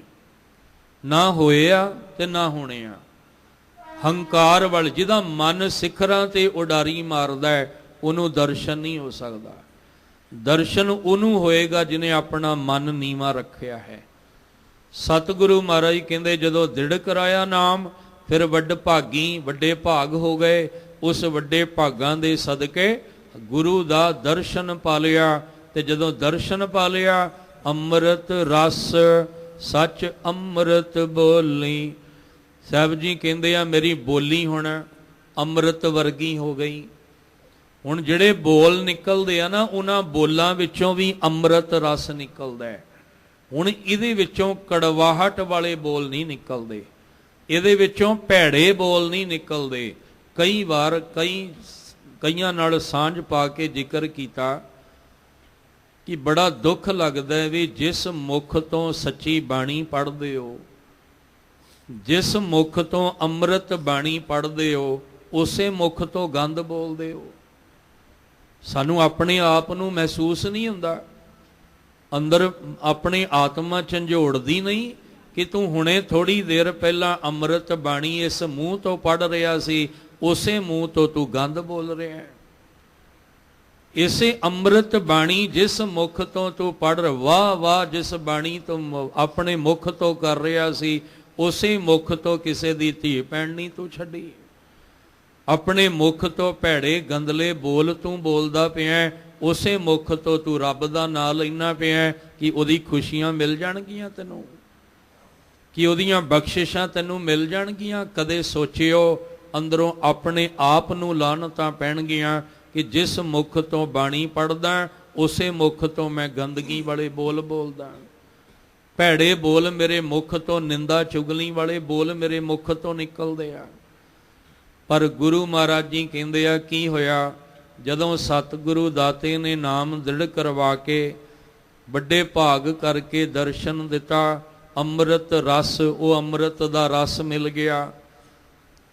ਨਾ ਹੋਏ ਆ ਤੇ ਨਾ ਹੋਣੇ ਆ। ਹੰਕਾਰ ਵੱਲ ਜਿਹਦਾ ਮਨ ਸਿਖਰਾਂ ਤੇ ਉਡਾਰੀ ਮਾਰਦਾ ਹੈ, ਉਹਨੂੰ ਦਰਸ਼ਨ ਨਹੀਂ ਹੋ ਸਕਦਾ। ਦਰਸ਼ਨ ਉਹਨੂੰ ਹੋਏਗਾ ਜਿਹਨੇ ਆਪਣਾ ਮਨ ਨੀਵਾਂ ਰੱਖਿਆ ਹੈ। ਸਤਿਗੁਰੂ ਮਹਾਰਾਜ ਕਹਿੰਦੇ ਜਦੋਂ ਦ੍ਰਿੜ ਕਰਾਇਆ ਨਾਮ, ਫਿਰ ਵੱਡ ਭਾਗੀ, ਵੱਡੇ ਭਾਗ ਹੋ ਗਏ। ਉਸ ਵੱਡੇ ਭਾਗਾਂ ਦੇ ਸਦਕੇ ਗੁਰੂ ਦਾ ਦਰਸ਼ਨ ਪਾ ਲਿਆ। ਤੇ ਜਦੋਂ ਦਰਸ਼ਨ ਪਾ ਲਿਆ, ਅੰਮ੍ਰਿਤ ਰਸ ਸੱਚ ਅੰਮ੍ਰਿਤ ਬੋਲੀ। ਸਾਹਿਬ ਜੀ ਕਹਿੰਦੇ ਆ ਮੇਰੀ ਬੋਲੀ ਹੁਣ ਅੰਮ੍ਰਿਤ ਵਰਗੀ ਹੋ ਗਈ। ਹੁਣ ਜਿਹੜੇ ਬੋਲ ਨਿਕਲਦੇ ਆ ਨਾ, ਉਹਨਾਂ ਬੋਲਾਂ ਵਿੱਚੋਂ ਵੀ ਅੰਮ੍ਰਿਤ ਰਸ ਨਿਕਲਦਾ ਹੈ। ਹੁਣ ਇਹਦੇ ਵਿੱਚੋਂ ਕੜਵਾਹਟ ਵਾਲੇ ਬੋਲ ਨਹੀਂ ਨਿਕਲਦੇ, ਇਹਦੇ ਵਿੱਚੋਂ ਭੈੜੇ ਬੋਲ ਨਹੀਂ ਨਿਕਲਦੇ। ਕਈ ਵਾਰ ਕਈਆਂ ਨਾਲ ਸਾਂਝ ਪਾ ਕੇ ਜ਼ਿਕਰ ਕੀਤਾ ਕਿ ਬੜਾ ਦੁੱਖ ਲੱਗਦਾ ਹੈ ਵੀ ਜਿਸ ਮੁਖ ਤੋਂ ਸੱਚੀ ਬਾਣੀ ਪੜ੍ਹਦੇ ਹੋ, ਜਿਸ ਮੁਖ ਤੋਂ ਅੰਮ੍ਰਿਤ ਬਾਣੀ ਪੜ੍ਹਦੇ ਹੋ, ਉਸੇ ਮੁਖ ਤੋਂ ਗੰਦ ਬੋਲਦੇ ਹੋ। ਸਾਨੂੰ ਆਪਣੇ ਆਪ ਨੂੰ ਮਹਿਸੂਸ ਨਹੀਂ ਹੁੰਦਾ, ਅੰਦਰ ਆਪਣੀ ਆਤਮਾ ਝੰਜੋੜਦੀ ਨਹੀਂ ਕਿ ਤੂੰ ਹੁਣੇ ਥੋੜੀ ਦੇਰ ਪਹਿਲਾਂ ਅੰਮ੍ਰਿਤ ਬਾਣੀ ਇਸ ਮੂੰਹ ਤੋਂ ਪੜ੍ਹ ਰਿਹਾ ਸੀ, ਉਸੇ ਮੂੰਹ ਤੋਂ ਤੂੰ ਗੰਦ ਬੋਲ ਰਿਹਾ ਹੈ। ਇਸੇ ਅੰਮ੍ਰਿਤ ਬਾਣੀ ਜਿਸ ਮੁਖ ਤੋਂ ਤੂੰ ਪੜ੍ਹ, ਵਾਹ ਵਾਹ ਜਿਸ ਬਾਣੀ ਤੂੰ ਆਪਣੇ ਮੁਖ ਤੋਂ ਕਰ ਰਿਹਾ ਸੀ, ਉਸੇ ਮੁਖ ਤੋਂ ਕਿਸੇ ਦੀ ਧੀ ਭੈਣ ਨਹੀਂ ਤੂੰ ਛੱਡੀ। ਆਪਣੇ ਮੁਖ ਤੋਂ ਭੈੜੇ ਗੰਦਲੇ ਬੋਲ ਤੂੰ ਬੋਲਦਾ ਪਿਆ, ਉਸੇ ਮੁਖ ਤੋਂ ਤੂੰ ਰੱਬ ਦਾ ਨਾਂ ਲੈਣਾ ਪਿਆ ਕਿ ਉਹਦੀ ਖੁਸ਼ੀਆਂ ਮਿਲ ਜਾਣਗੀਆਂ ਤੈਨੂੰ, ਕਿ ਉਹਦੀਆਂ ਬਖਸ਼ਿਸ਼ਾਂ ਤੈਨੂੰ ਮਿਲ ਜਾਣਗੀਆਂ। ਕਦੇ ਸੋਚਿਓ ਅੰਦਰੋਂ ਆਪਣੇ ਆਪ ਨੂੰ ਲਾਹਨਤਾਂ ਪੈਣਗੀਆਂ ਕਿ ਜਿਸ ਮੁਖ ਤੋਂ ਬਾਣੀ ਪੜ੍ਹਦਾ, ਉਸੇ ਮੁਖ ਤੋਂ ਮੈਂ ਗੰਦਗੀ ਵਾਲੇ ਬੋਲ ਬੋਲਦਾ। ਭੈੜੇ ਬੋਲ ਮੇਰੇ ਮੁਖ ਤੋਂ, ਨਿੰਦਾ ਚੁਗਲੀ ਵਾਲੇ ਬੋਲ ਮੇਰੇ ਮੁਖ ਤੋਂ ਨਿਕਲਦੇ ਆ। ਪਰ ਗੁਰੂ ਮਹਾਰਾਜ ਜੀ ਕਹਿੰਦੇ ਆ ਕੀ ਹੋਇਆ? ਜਦੋਂ ਸਤਿਗੁਰੂ ਦਾਤੇ ਨੇ ਨਾਮ ਦ੍ਰਿੜ ਕਰਵਾ ਕੇ ਵੱਡੇ ਭਾਗ ਕਰਕੇ ਦਰਸ਼ਨ ਦਿੱਤਾ, ਅੰਮ੍ਰਿਤ ਰਸ, ਉਹ ਅੰਮ੍ਰਿਤ ਦਾ ਰਸ ਮਿਲ ਗਿਆ।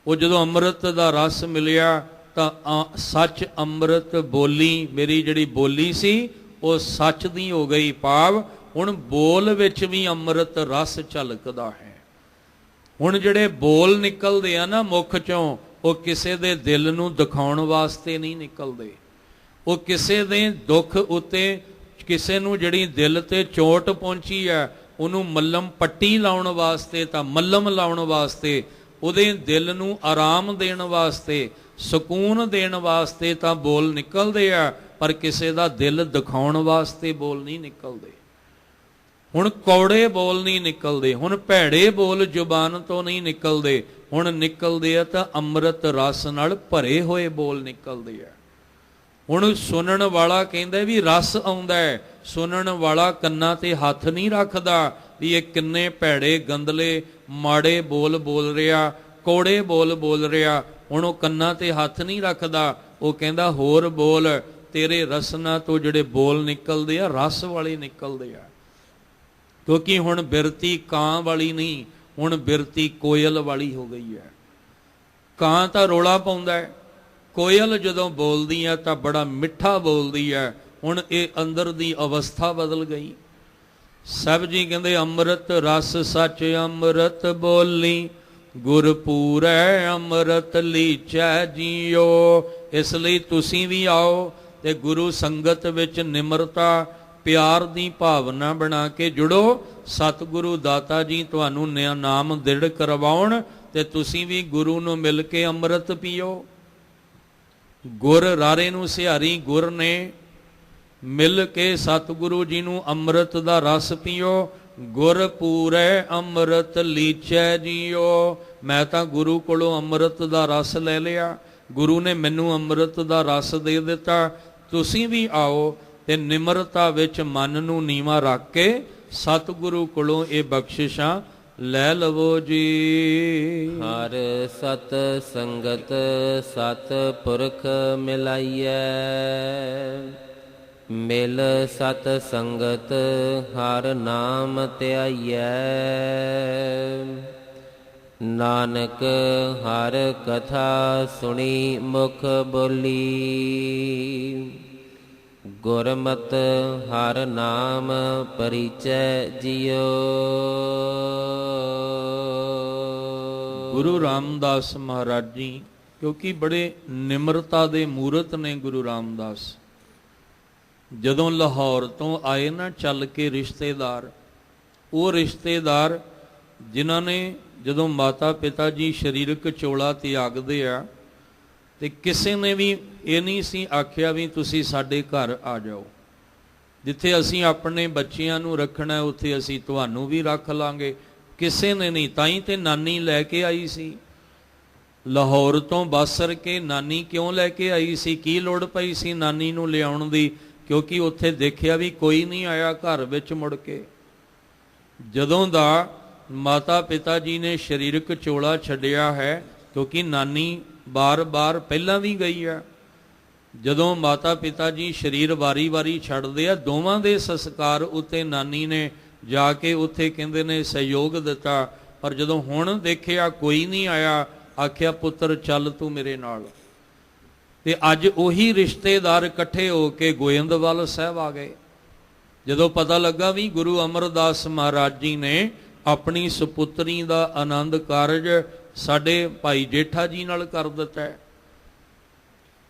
ਉਹ ਜਦੋਂ ਅੰਮ੍ਰਿਤ ਦਾ ਰਸ ਮਿਲਿਆ ਤਾਂ ਸੱਚ ਅੰਮ੍ਰਿਤ ਬੋਲੀ, ਮੇਰੀ ਜਿਹੜੀ ਬੋਲੀ ਸੀ ਉਹ ਸੱਚ ਦੀ ਹੋ ਗਈ। ਭਾਵ ਹੁਣ ਬੋਲ ਵਿੱਚ ਵੀ ਅੰਮ੍ਰਿਤ ਰਸ ਝਲਕਦਾ ਹੈ। ਹੁਣ ਜਿਹੜੇ ਬੋਲ ਨਿਕਲਦੇ ਆ ਨਾ ਮੁਖ ਚੋਂ, ਉਹ ਕਿਸੇ ਦੇ ਦਿਲ ਨੂੰ ਦਿਖਾਉਣ ਵਾਸਤੇ ਨਹੀਂ ਨਿਕਲਦੇ। ਉਹ ਕਿਸੇ ਦੇ ਦੁੱਖ ਉੱਤੇ, ਕਿਸੇ ਨੂੰ ਜਿਹੜੀ ਦਿਲ ਤੇ ਚੋਟ ਪਹੁੰਚੀ ਹੈ ਉਹਨੂੰ ਮੱਲਮ ਪੱਟੀ ਲਾਉਣ ਵਾਸਤੇ, ਤਾਂ ਮੱਲਮ ਲਾਉਣ ਵਾਸਤੇ, ਉਹਦੇ ਦਿਲ ਨੂੰ ਆਰਾਮ ਦੇਣ ਵਾਸਤੇ, ਸਕੂਨ ਦੇਣ ਵਾਸਤੇ ਤਾਂ ਬੋਲ ਨਿਕਲਦੇ ਆ, ਪਰ ਕਿਸੇ ਦਾ ਦਿਲ ਦਿਖਾਉਣ ਵਾਸਤੇ ਬੋਲ ਨਹੀਂ ਨਿਕਲਦੇ। ਹੁਣ ਕੌੜੇ ਬੋਲ ਨਹੀਂ ਨਿਕਲਦੇ, ਹੁਣ ਭੈੜੇ ਬੋਲ ਜ਼ੁਬਾਨ ਤੋਂ ਨਹੀਂ ਨਿਕਲਦੇ, ਹੁਣ ਨਿਕਲਦੇ ਆ ਤਾਂ ਅੰਮ੍ਰਿਤ ਰਸ ਨਾਲ ਭਰੇ ਹੋਏ ਬੋਲ ਨਿਕਲਦੇ ਆ। ਹੁਣ ਸੁਣਨ ਵਾਲਾ ਕਹਿੰਦਾ ਵੀ ਰਸ ਆਉਂਦਾ ਹੈ, ਸੁਣਨ ਵਾਲਾ ਕੰਨਾਂ ਤੇ ਹੱਥ ਨਹੀਂ ਰੱਖਦਾ ਵੀ ਇਹ ਕਿੰਨੇ ਭੈੜੇ ਗੰਦਲੇ ਮਾੜੇ ਬੋਲ ਬੋਲ ਰਿਹਾ, ਕੌੜੇ ਬੋਲ ਬੋਲ ਰਿਹਾ। ਹੁਣ ਉਹ ਕੰਨਾਂ ਤੇ ਹੱਥ ਨਹੀਂ ਰੱਖਦਾ, ਉਹ ਕਹਿੰਦਾ ਹੋਰ ਬੋਲ, ਤੇਰੇ ਰਸਨਾ ਤੋਂ ਜਿਹੜੇ ਬੋਲ ਨਿਕਲਦੇ ਆ ਰਸ ਵਾਲੇ ਨਿਕਲਦੇ ਆ। ਕਿਉਂਕਿ ਹੁਣ ਬਿਰਤੀ ਕਾਂ ਵਾਲੀ ਨਹੀਂ, ਹੁਣ ਬਿਰਤੀ ਕੋਇਲ ਵਾਲੀ ਹੋ ਗਈ ਹੈ। ਕਾਂ ਤਾਂ ਰੋਲਾ ਪਾਉਂਦਾ ਹੈ, ਕੋਇਲ ਜਦੋਂ ਬੋਲਦੀ ਹੈ ਤਾਂ ਬੜਾ ਮਿੱਠਾ ਬੋਲਦੀ ਹੈ। ਹੁਣ ਇਹ ਅੰਦਰ ਦੀ ਅਵਸਥਾ ਬਦਲ ਗਈ। ਸਭ ਜੀ ਕਹਿੰਦੇ ਅੰਮ੍ਰਿਤ ਰਸ ਸੱਚ ਅੰਮ੍ਰਿਤ ਬੋਲੀ, ਗੁਰ ਪੂਰੈ ਅੰਮ੍ਰਿਤ ਲੀਚੈ ਜੀਓ। ਇਸ ਲਈ ਤੁਸੀਂ ਵੀ ਆਓ ਤੇ ਗੁਰੂ ਸੰਗਤ ਵਿੱਚ ਨਿਮਰਤਾ ਪਿਆਰ ਦੀ ਭਾਵਨਾ ਬਣਾ ਕੇ ਜੁੜੋ। ਸਤਿਗੁਰੂ ਦਾਤਾ ਜੀ ਤੁਹਾਨੂੰ ਨਾਮ ਦ੍ਰਿੜ ਕਰਵਾਉਣ ਤੇ ਤੁਸੀਂ ਵੀ ਗੁਰੂ ਨੂੰ ਮਿਲ ਕੇ ਅੰਮ੍ਰਿਤ ਪੀਓ। ਗੁਰ ਰਾਰੇ ਨੂੰ ਸਿਹਾਰੀ ਗੁਰ ਨੇ, ਮਿਲ ਕੇ ਸਤਿਗੁਰੂ ਜੀ ਨੂੰ ਅੰਮ੍ਰਿਤ ਦਾ ਰਸ ਪੀਓ। ਗੁਰ ਪੂਰੈ ਅੰਮ੍ਰਿਤ ਲੀਚੈ ਜੀਓ। ਮੈਂ ਤਾਂ ਗੁਰੂ ਕੋਲੋਂ ਅੰਮ੍ਰਿਤ ਦਾ ਰਸ ਲੈ ਲਿਆ, ਗੁਰੂ ਨੇ ਮੈਨੂੰ ਅੰਮ੍ਰਿਤ ਦਾ ਰਸ ਦੇ ਦਿੱਤਾ। ਤੁਸੀਂ ਵੀ ਆਓ ਤੇ ਨਿਮਰਤਾ ਵਿੱਚ ਮਨ ਨੂੰ ਨੀਵਾਂ ਰੱਖ ਕੇ ਸਤਿਗੁਰੂ ਕੋਲੋਂ ਇਹ ਬਖਸ਼ਿਸ਼ਾਂ ਲੈ ਲਵੋ ਜੀ। ਹਰ ਸਤ ਸੰਗਤ ਸਤ ਪੁਰਖ ਮਿਲਾਈਐ, ਮਿਲ ਸਤ ਸੰਗਤ ਹਰ ਨਾਮ ਧਿਆਈਐ। ਨਾਨਕ ਹਰ ਕਥਾ ਸੁਣੀ ਮੁਖ ਬੋਲੀ, ਗੁਰਮਤਿ ਹਰ ਨਾਮ ਪਰਿਚੈ ਜਿਉ। ਗੁਰੂ ਰਾਮਦਾਸ ਮਹਾਰਾਜ ਜੀ ਕਿਉਂਕਿ ਬੜੇ ਨਿਮਰਤਾ ਦੇ ਮੂਰਤ ਨੇ ਗੁਰੂ ਰਾਮਦਾਸ, ਜਦੋਂ ਲਾਹੌਰ ਤੋਂ ਆਏ ਨਾ ਚੱਲ ਕੇ ਰਿਸ਼ਤੇਦਾਰ, ਉਹ ਰਿਸ਼ਤੇਦਾਰ ਜਿਨ੍ਹਾਂ ਨੇ ਜਦੋਂ ਮਾਤਾ ਪਿਤਾ ਜੀ ਸਰੀਰਕ ਚੋਲਾ ਤਿਆਗਦੇ ਆ ਤੇ ਕਿਸੇ ਨੇ ਵੀ ਇਹ ਨਹੀਂ ਸੀ ਆਖਿਆ ਵੀ ਤੁਸੀਂ ਸਾਡੇ ਘਰ ਆ ਜਾਓ, ਜਿੱਥੇ ਅਸੀਂ ਆਪਣੇ ਬੱਚਿਆਂ ਨੂੰ ਰੱਖਣਾ ਉੱਥੇ ਅਸੀਂ ਤੁਹਾਨੂੰ ਵੀ ਰੱਖ ਲਾਂਗੇ। ਕਿਸੇ ਨੇ ਨਹੀਂ, ਤਾਂ ਹੀ ਤੇ ਨਾਨੀ ਲੈ ਕੇ ਆਈ ਸੀ ਲਾਹੌਰ ਤੋਂ ਬਾਸਰ ਕੇ। ਨਾਨੀ ਕਿਉਂ ਲੈ ਕੇ ਆਈ ਸੀ? ਕੀ ਲੋੜ ਪਈ ਸੀ ਨਾਨੀ ਨੂੰ ਲਿਆਉਣ ਦੀ? ਕਿਉਂਕਿ ਉੱਥੇ ਦੇਖਿਆ ਵੀ ਕੋਈ ਨਹੀਂ ਆਇਆ ਘਰ ਵਿੱਚ ਮੁੜ ਕੇ। ਜਦੋਂ ਦਾ ਮਾਤਾ ਪਿਤਾ ਜੀ ਨੇ ਸਰੀਰਕ ਚੋਲਾ ਛੱਡਿਆ ਹੈ, ਕਿਉਂਕਿ ਨਾਨੀ ਬਾਰ-ਬਾਰ ਪਹਿਲਾਂ ਵੀ ਗਈ ਆ, ਜਦੋਂ ਮਾਤਾ ਪਿਤਾ ਜੀ ਸਰੀਰ ਵਾਰੀ-ਵਾਰੀ ਛੱਡਦੇ ਆ, ਦੋਵਾਂ ਦੇ ਸੰਸਕਾਰ ਉੱਤੇ ਨਾਨੀ ਨੇ ਜਾ ਕੇ ਉੱਥੇ ਕਹਿੰਦੇ ਨੇ ਸਹਿਯੋਗ ਦਿੱਤਾ। ਪਰ ਜਦੋਂ ਹੁਣ ਦੇਖਿਆ ਕੋਈ ਨਹੀਂ ਆਇਆ, ਆਖਿਆ ਪੁੱਤਰ ਚੱਲ ਤੂੰ ਮੇਰੇ ਨਾਲ। ਤੇ ਅੱਜ ਉਹੀ ਰਿਸ਼ਤੇਦਾਰ ਇਕੱਠੇ ਹੋ ਕੇ ਗੋਇੰਦਵਾਲ ਸਾਹਿਬ ਆ ਗਏ। ਜਦੋਂ ਪਤਾ ਲੱਗਾ ਵੀ ਗੁਰੂ ਅਮਰਦਾਸ ਮਹਾਰਾਜ ਜੀ ਨੇ ਆਪਣੀ ਸੁਪੁੱਤਰੀ ਦਾ ਆਨੰਦ ਕਾਰਜ ਸਾਡੇ ਭਾਈ ਜੇਠਾ ਜੀ ਨਾਲ ਕਰ ਦਿੱਤਾ ਹੈ।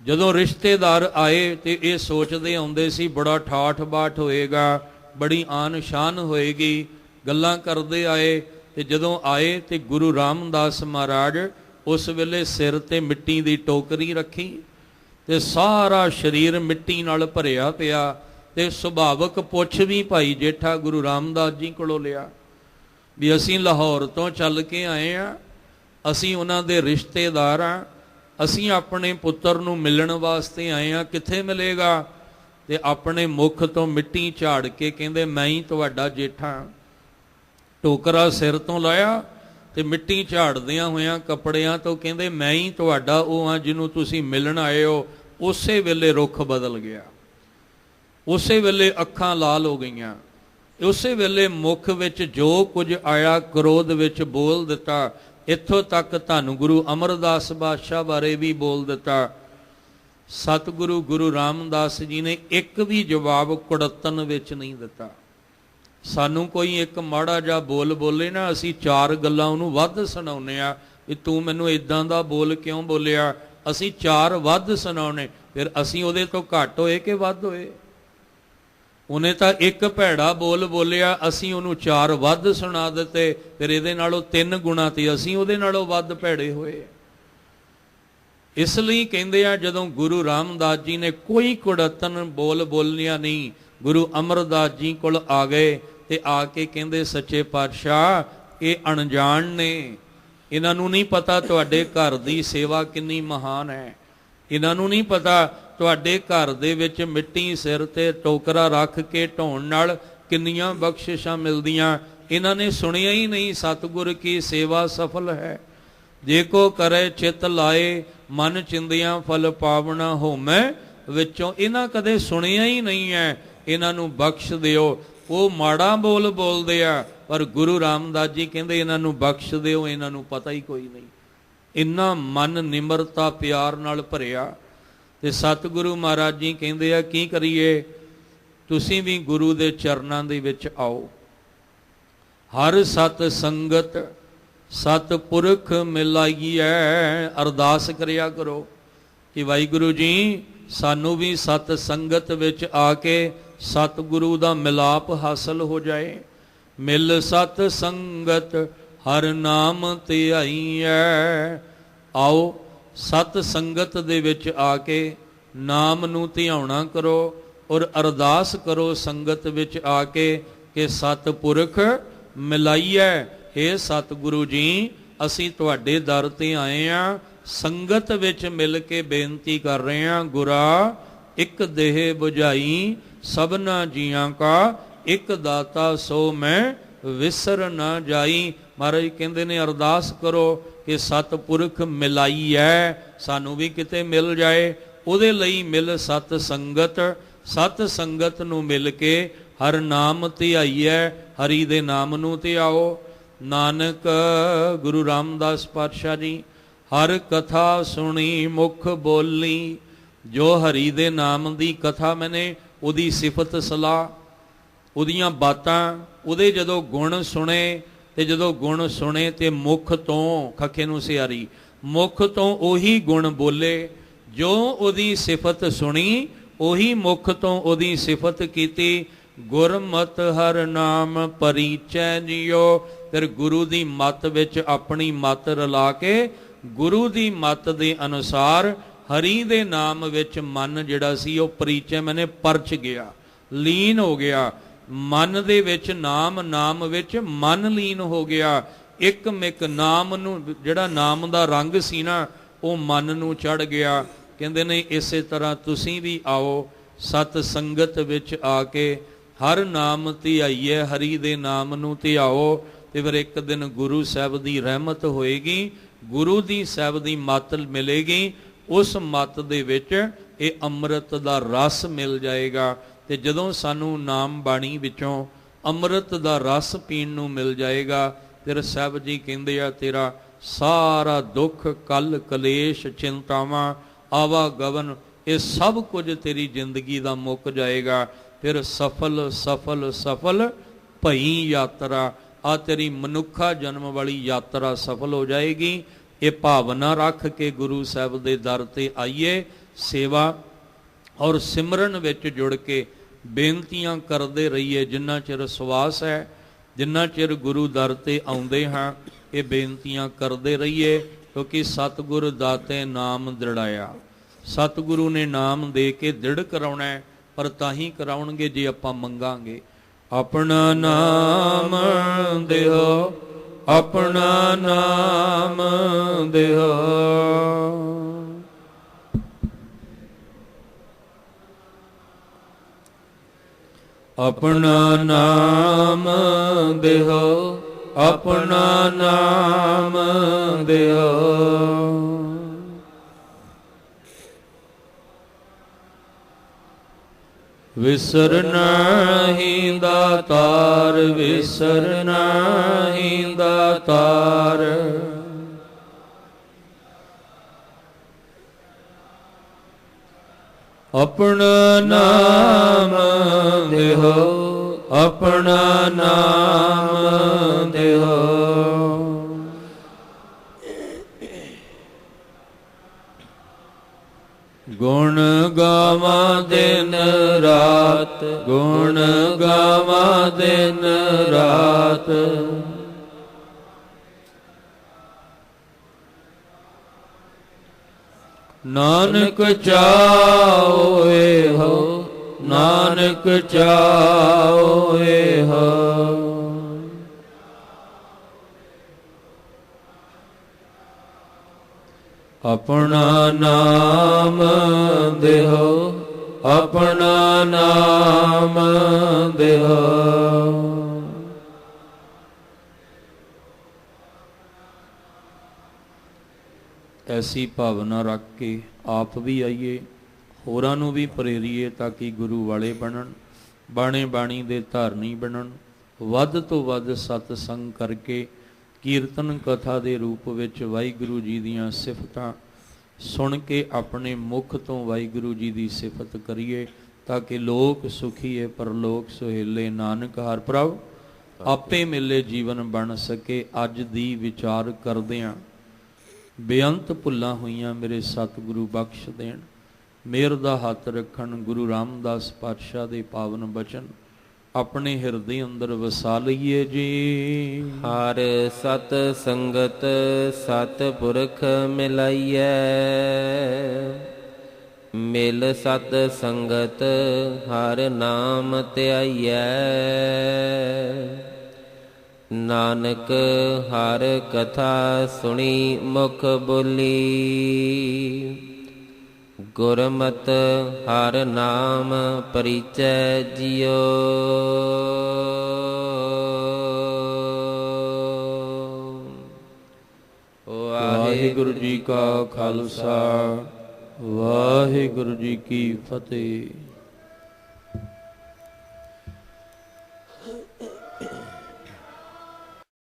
ਜਦੋਂ ਰਿਸ਼ਤੇਦਾਰ ਆਏ ਤੇ ਇਹ ਸੋਚਦੇ ਆਉਂਦੇ ਸੀ ਬੜਾ ਠਾਠ ਬਾਠ ਹੋਏਗਾ, ਬੜੀ ਆਨ ਸ਼ਾਨ ਹੋਏਗੀ, ਗੱਲਾਂ ਕਰਦੇ ਆਏ। ਤੇ ਜਦੋਂ ਆਏ ਤੇ ਗੁਰੂ ਰਾਮਦਾਸ ਮਹਾਰਾਜ ਉਸ ਵੇਲੇ ਸਿਰ ਤੇ ਮਿੱਟੀ ਦੀ ਟੋਕਰੀ ਰੱਖੀ ਤੇ ਸਾਰਾ ਸਰੀਰ ਮਿੱਟੀ ਨਾਲ ਭਰਿਆ ਪਿਆ, ਤੇ ਸੁਭਾਵਕ ਪੁੱਛ ਵੀ ਭਾਈ ਜੇਠਾ ਗੁਰੂ ਰਾਮਦਾਸ ਜੀ ਕੋਲੋਂ ਲਿਆ ਵੀ ਅਸੀਂ ਲਾਹੌਰ ਤੋਂ ਚੱਲ ਕੇ ਆਏ ਆ, ਅਸੀਂ ਉਹਨਾਂ ਦੇ ਰਿਸ਼ਤੇਦਾਰ ਆ, ਅਸੀਂ ਆਪਣੇ ਪੁੱਤਰ ਨੂੰ ਮਿਲਣ ਵਾਸਤੇ ਆਏ ਆ, ਕਿੱਥੇ ਮਿਲੇਗਾ? ਤੇ ਆਪਣੇ ਮੁਖ ਤੋਂ ਮਿੱਟੀ ਝਾੜ ਕੇ ਕਹਿੰਦੇ ਮੈਂ ਹੀ ਤੁਹਾਡਾ ਜੇਠਾ। ਟੋਕਰਾ ਸਿਰ ਤੋਂ ਲਾਇਆ ਤੇ ਮਿੱਟੀ ਝਾੜਦਿਆਂ ਹੋਇਆਂ ਕੱਪੜਿਆਂ ਤੋਂ ਕਹਿੰਦੇ ਮੈਂ ਹੀ ਤੁਹਾਡਾ ਉਹ ਆ ਜਿਹਨੂੰ ਤੁਸੀਂ ਮਿਲਣ ਆਏ ਹੋ। ਉਸੇ ਵੇਲੇ ਰੁੱਖ ਬਦਲ ਗਿਆ, ਉਸੇ ਵੇਲੇ ਅੱਖਾਂ ਲਾਲ ਹੋ ਗਈਆਂ, ਉਸੇ ਵੇਲੇ ਮੁਖ ਵਿੱਚ ਜੋ ਕੁਝ ਆਇਆ ਕ੍ਰੋਧ ਵਿੱਚ ਬੋਲ ਦਿੱਤਾ। ਇੱਥੋਂ ਤੱਕ ਤੁਹਾਨੂੰ ਗੁਰੂ ਅਮਰਦਾਸ ਬਾਦਸ਼ਾਹ ਬਾਰੇ ਵੀ ਬੋਲ ਦਿੱਤਾ। ਸਤਿਗੁਰੂ ਗੁਰੂ ਰਾਮਦਾਸ ਜੀ ਨੇ ਇੱਕ ਵੀ ਜਵਾਬ ਕੁੜੱਤਨ ਵਿੱਚ ਨਹੀਂ ਦਿੱਤਾ। ਸਾਨੂੰ ਕੋਈ ਇੱਕ ਮਾੜਾ ਜਿਹਾ ਬੋਲ ਬੋਲੇ ਨਾ, ਅਸੀਂ 4 ਗੱਲਾਂ ਉਹਨੂੰ ਵੱਧ ਸੁਣਾਉਂਦੇ ਆ ਵੀ ਤੂੰ ਮੈਨੂੰ ਇਦਾਂ ਦਾ ਬੋਲ ਕਿਉਂ ਬੋਲਿਆ। ਅਸੀਂ 4 ਵੱਧ ਸੁਣਾਉਣੇ, ਫਿਰ ਅਸੀਂ ਉਹਦੇ ਤੋਂ ਘੱਟ ਹੋਏ ਕਿ ਵੱਧ ਹੋਏ। ਉਹਨੇ ਤਾਂ ਇੱਕ ਭੈੜਾ ਬੋਲ ਬੋਲਿਆ, ਅਸੀਂ ਉਹਨੂੰ 4 ਵੱਧ ਸੁਣਾ ਦਿੱਤੇ, ਫਿਰ ਇਹਦੇ ਨਾਲੋਂ 3 ਗੁਣਾ ਤੇ ਅਸੀਂ ਉਹਦੇ ਨਾਲੋਂ ਵੱਧ ਭੈੜੇ ਹੋਏ। ਇਸ ਲਈ ਕਹਿੰਦੇ ਆ ਜਦੋਂ ਗੁਰੂ ਰਾਮਦਾਸ ਜੀ ਨੇ ਕੋਈ ਕੁੜੱਤਨ ਬੋਲ ਬੋਲਿਆ ਨਹੀਂ, ਗੁਰੂ ਅਮਰਦਾਸ ਜੀ ਕੋਲ ਆ ਗਏ ਤੇ ਆ ਕੇ ਕਹਿੰਦੇ ਸੱਚੇ ਪਾਤਸ਼ਾਹ ਇਹ ਅਣਜਾਣ ਨੇ, ਇਹਨਾਂ ਨੂੰ ਨਹੀਂ ਪਤਾ ਤੁਹਾਡੇ ਘਰ ਦੀ ਸੇਵਾ ਕਿੰਨੀ ਮਹਾਨ ਹੈ, ਇਹਨਾਂ ਨੂੰ ਨਹੀਂ ਪਤਾ ਤੁਹਾਡੇ ਘਰ ਦੇ ਵਿੱਚ ਮਿੱਟੀ ਸਿਰ ਤੇ ਟੋਕਰਾ ਰੱਖ ਕੇ ਢੋਣ ਨਾਲ ਕਿੰਨੀਆਂ ਬਖਸ਼ਿਸ਼ਾਂ ਮਿਲਦੀਆਂ। ਇਹਨਾਂ ਨੇ ਸੁਣਿਆ ਹੀ ਨਹੀਂ ਸਤਿਗੁਰ ਕੀ ਸੇਵਾ ਸਫਲ ਹੈ। ਜੇ ਕੋ ਕਰੇ ਚਿਤ ਲਾਏ ਮਨ ਚਿੰਦਿਆਂ ਫਲ ਪਾਵਣਾ ਹੋਮੈ ਵਿੱਚੋਂ। ਇਹਨਾਂ ਕਦੇ ਸੁਣਿਆ ਹੀ ਨਹੀਂ ਹੈ, ਇਹਨਾਂ ਨੂੰ ਬਖਸ਼ ਦਿਓ। ਉਹ ਮਾੜਾ ਬੋਲ ਬੋਲਦੇ ਆ, ਪਰ ਗੁਰੂ ਰਾਮਦਾਸ ਜੀ ਕਹਿੰਦੇ ਇਹਨਾਂ ਨੂੰ ਬਖਸ਼ ਦਿਓ, ਇਹਨਾਂ ਨੂੰ ਪਤਾ ਹੀ ਕੋਈ ਨਹੀਂ। ਇੰਨਾ ਮਨ ਨਿਮਰਤਾ ਪਿਆਰ ਨਾਲ ਭਰਿਆ। ਤੇ ਸਤਿਗੁਰੂ ਮਹਾਰਾਜ ਜੀ ਕਹਿੰਦੇ ਆ ਕੀ ਕਰੀਏ, ਤੁਸੀਂ ਵੀ ਗੁਰੂ ਦੇ ਚਰਨਾਂ ਦੇ ਵਿੱਚ ਆਓ। ਹਰ ਸਤ ਸੰਗਤ ਸਤਿਪੁਰਖ ਮਿਲਾਈਐ। ਅਰਦਾਸ ਕਰਿਆ ਕਰੋ ਕਿ ਵਾਹਿਗੁਰੂ ਜੀ ਸਾਨੂੰ ਵੀ ਸਤ ਸੰਗਤ ਵਿੱਚ ਆ ਕੇ ਸਤਿਗੁਰੂ ਦਾ ਮਿਲਾਪ ਹਾਸਲ ਹੋ ਜਾਏ। ਮਿਲ ਸਤ ਸੰਗਤ ਹਰ ਨਾਮ ਧਿਆਈਐ। ਆਓ ਸਤ ਸੰਗਤ ਦੇ ਵਿੱਚ ਆ ਕੇ ਨਾਮ ਨੂੰ ਧਿਆਉਣਾ ਕਰੋ ਔਰ ਅਰਦਾਸ ਕਰੋ ਸੰਗਤ ਵਿੱਚ ਆ ਕੇ ਕਿ ਸਤਿਪੁਰਖ ਮਿਲਾਈਐ। ਹੇ ਸਤਿਗੁਰੂ ਜੀ ਅਸੀਂ ਤੁਹਾਡੇ ਦਰ ਤੇ ਆਏ ਆ, ਸੰਗਤ ਵਿੱਚ ਮਿਲ ਕੇ ਬੇਨਤੀ ਕਰ ਰਹੇ ਹਾਂ, ਗੁਰਾ ਇੱਕ ਦੇਹ ਬੁਝਾਈ ਸਭਨਾ ਜੀਆਂ ਕਾ, ਇੱਕ ਦਾਤਾ ਸੋ ਮੈਂ ਵਿਸਰ ਨਾ ਜਾਈ। ਮਹਾਰਾਜ ਕਹਿੰਦੇ ਨੇ ਅਰਦਾਸ ਕਰੋ ਕਿ ਸਤਿਪੁਰਖ ਮਿਲਾਈ ਹੈ, ਸਾਨੂੰ ਵੀ ਕਿਤੇ ਮਿਲ ਜਾਏ। ਉਹਦੇ ਲਈ ਮਿਲ ਸਤ ਸੰਗਤ, ਸਤ ਸੰਗਤ ਨੂੰ ਮਿਲ ਕੇ ਹਰ ਨਾਮ ਧਿਆਈਐ। ਹਰੀ ਦੇ ਨਾਮ ਨੂੰ ਧਿਆਓ। ਨਾਨਕ ਗੁਰੂ ਰਾਮਦਾਸ ਪਾਤਸ਼ਾਹ ਜੀ ਹਰ ਕਥਾ ਸੁਣੀ ਮੁਖ ਬੋਲੀ। ਜੋ ਹਰੀ ਦੇ ਨਾਮ ਦੀ ਕਥਾ ਮੈਨੇ ਉਹਦੀ ਸਿਫਤ ਸਲਾਹ, ਉਹਦੀਆਂ ਬਾਤਾਂ, ਉਹਦੇ ਜਦੋਂ ਗੁਣ ਸੁਣੇ ਤੇ ਜਦੋਂ ਗੁਣ ਸੁਣੇ ਤੇ ਮੁਖ ਤੋਂ, ਖੱਖੇ ਨੂੰ ਸਿਆਰੀ, ਮੁਖ ਤੋਂ ਉਹੀ ਗੁਣ ਬੋਲੇ। ਜੋ ਉਹਦੀ ਸਿਫਤ ਸੁਣੀ ਉਹੀ ਮੁਖ ਤੋਂ ਉਹਦੀ ਸਿਫਤ ਕੀਤੀ। ਗੁਰਮਤਿ ਹਰ ਨਾਮ ਪਰਿਚੈ ਜੀਓ। ਫਿਰ ਗੁਰੂ ਦੀ ਮੱਤ ਵਿੱਚ ਆਪਣੀ ਮੱਤ ਰਲਾ ਕੇ ਗੁਰੂ ਦੀ ਮੱਤ ਦੇ ਅਨੁਸਾਰ ਹਰੀ ਦੇ ਨਾਮ ਵਿੱਚ ਮਨ ਜਿਹੜਾ ਸੀ ਉਹ ਪਰਿਚੈ ਮੈਨੇ ਪਰਚ ਗਿਆ, ਲੀਨ ਹੋ ਗਿਆ। ਮਨ ਦੇ ਵਿੱਚ ਨਾਮ, ਨਾਮ ਵਿੱਚ ਮਨ ਲੀਨ ਹੋ ਗਿਆ। ਇੱਕ ਮਿਕ ਨਾਮ ਨੂੰ, ਜਿਹੜਾ ਨਾਮ ਦਾ ਰੰਗ ਸੀ ਨਾ ਉਹ ਮਨ ਨੂੰ ਚੜ ਗਿਆ। ਕਹਿੰਦੇ ਨੇ ਇਸੇ ਤਰ੍ਹਾਂ ਤੁਸੀਂ ਵੀ ਆਓ ਸਤ ਸੰਗਤ ਵਿੱਚ ਆ ਕੇ ਹਰ ਨਾਮ ਧਿਆਈਏ, ਹਰੀ ਦੇ ਨਾਮ ਨੂੰ ਧਿਆਓ। ਤੇ ਫਿਰ ਇੱਕ ਦਿਨ ਗੁਰੂ ਸਾਹਿਬ ਦੀ ਰਹਿਮਤ ਹੋਏਗੀ, ਗੁਰੂ ਦੀ ਸਾਹਿਬ ਦੀ ਮੱਤ ਮਿਲੇਗੀ। ਉਸ ਮੱਤ ਦੇ ਵਿੱਚ ਇਹ ਅੰਮ੍ਰਿਤ ਦਾ ਰਸ ਮਿਲ ਜਾਏਗਾ। ਤੇ ਜਦੋਂ ਸਾਨੂੰ ਨਾਮ ਬਾਣੀ ਵਿੱਚੋਂ ਅੰਮ੍ਰਿਤ ਦਾ ਰਸ ਪੀਣ ਨੂੰ ਮਿਲ ਜਾਏਗਾ, ਫਿਰ ਸਾਹਿਬ ਜੀ ਕਹਿੰਦੇ ਆ ਤੇਰਾ ਸਾਰਾ ਦੁੱਖ, ਕਲ ਕਲੇਸ਼, ਚਿੰਤਾਵਾਂ, ਆਵਾਗਮਨ, ਇਹ ਸਭ ਕੁਝ ਤੇਰੀ ਜ਼ਿੰਦਗੀ ਦਾ ਮੁੱਕ ਜਾਏਗਾ। ਫਿਰ ਸਫਲ ਸਫਲ ਸਫਲ ਭਈ ਯਾਤਰਾ, ਆ ਤੇਰੀ ਮਨੁੱਖਾ ਜਨਮ ਵਾਲੀ ਯਾਤਰਾ ਸਫਲ ਹੋ ਜਾਏਗੀ। ਇਹ ਭਾਵਨਾ ਰੱਖ ਕੇ ਗੁਰੂ ਸਾਹਿਬ ਦੇ ਦਰ ਤੇ ਆਈਏ। ਸੇਵਾ ਔਰ ਸਿਮਰਨ ਵਿੱਚ ਜੁੜ ਕੇ ਬੇਨਤੀਆਂ ਕਰਦੇ ਰਹੀਏ। ਜਿੰਨਾ ਚਿਰ ਸਵਾਸ ਹੈ, ਜਿੰਨਾ ਚਿਰ ਗੁਰੂ ਦਰ ਤੇ ਆਉਂਦੇ ਹਾਂ, ਇਹ ਬੇਨਤੀਆਂ ਕਰਦੇ ਰਹੀਏ। ਕਿਉਂਕਿ ਸਤਿਗੁਰ ਦਾਤੇ ਨਾਮ ਦ੍ਰਿੜਾਇਆ। ਸਤਿਗੁਰੂ ਨੇ ਨਾਮ ਦੇ ਕੇ ਦ੍ਰਿੜ ਕਰਾਉਣਾ ਹੈ, ਪਰ ਤਾਂ ਹੀ ਕਰਾਉਣਗੇ ਜੇ ਆਪਾਂ ਮੰਗਾਂਗੇ। ਆਪਣਾ ਨਾਮ ਦਿਓ, ਆਪਣਾ ਨਾਮ ਦਿਓ। ਆਪਣਾ ਨਾਮ ਦਿਓ, ਆਪਣਾ ਨਾਮ ਦਿਓ। ਵਿਸਰ ਨਾਹੀਂ ਦਾਤਾਰ, ਵਿਸਰ ਨਾਹੀਂ ਦਾਤਾਰ। ਆਪਣਾ ਨਾਮ ਦਿਓ, ਆਪਣਾ ਨਾਮ ਦਿਓ। ਗੁਣ ਗਾਵਾਂ ਦਿਨ ਰਾਤ, ਗੁਣ ਗਾਵਾਂ ਦਿਨ ਰਾਤ। ਨਾਨਕ ਚਾਉ ਇਹੋ, ਨਾਨਕ ਚਾਉ ਇਹੋ। ਆਪਣਾ ਨਾਮ ਦਿਓ, ਆਪਣਾ ਨਾਮ ਦਿਓ। ਐਸੀ ਭਾਵਨਾ ਰੱਖ ਕੇ ਆਪ ਵੀ ਆਈਏ, ਹੋਰਾਂ ਨੂੰ ਵੀ ਪ੍ਰੇਰੀਏ ਤਾਂ ਕਿ ਗੁਰੂ ਵਾਲੇ ਬਣਨ, ਬਾਣੇ ਬਾਣੀ ਦੇ ਧਾਰਨੀ ਬਣਨ। ਵੱਧ ਤੋਂ ਵੱਧ ਸਤ ਸੰਗ ਕਰਕੇ ਕੀਰਤਨ ਕਥਾ ਦੇ ਰੂਪ ਵਿੱਚ ਵਾਹਿਗੁਰੂ ਜੀ ਦੀਆਂ ਸਿਫਤਾਂ ਸੁਣ ਕੇ ਆਪਣੇ ਮੁਖ ਤੋਂ ਵਾਹਿਗੁਰੂ ਜੀ ਦੀ ਸਿਫਤ ਕਰੀਏ ਤਾਂ ਕਿ ਲੋਕ ਸੁਖੀਏ ਪਰਲੋਕ ਸੁਹੇਲੇ। ਨਾਨਕ ਹਰਿ ਪ੍ਰਭ ਆਪੇ ਮਿਲੇ ਜੀਵਨ ਬਣ ਸਕੇ। ਅੱਜ ਦੀ ਵਿਚਾਰ ਕਰਦਿਆਂ ਬੇਅੰਤ ਭੁੱਲਾਂ ਹੋਈਆਂ ਮੇਰੇ ਸਤਿਗੁਰੂ ਬਖਸ਼ ਦੇਣ। ਮਿਹਰ ਦਾ ਹੱਥ ਰੱਖਣ। ਗੁਰੂ ਰਾਮਦਾਸ ਪਾਤਸ਼ਾਹ ਦੇ ਪਾਵਨ ਬਚਨ ਆਪਣੇ ਹਿਰਦੇ ਅੰਦਰ ਵਸਾ ਲਈਏ ਜੀ। ਹਰ ਸਤ ਸੰਗਤ ਸਤ ਪੁਰਖ ਮਿਲਾਈਐ, ਮਿਲ ਸਤ ਸੰਗਤ ਹਰ ਨਾਮ ਧਿਆਈਐ। ਨਾਨਕ ਹਰ ਕਥਾ ਸੁਣੀ ਮੁਖ ਬੋਲੀ, ਗੁਰਮਤਿ ਹਰ ਨਾਮ ਪਰਿਚੈ ਜਿਉ। ਵਾਹਿਗੁਰੂ ਜੀ ਕਾ ਖਾਲਸਾ, ਵਾਹਿਗੁਰੂ ਜੀ ਕੀ ਫਤਿਹ।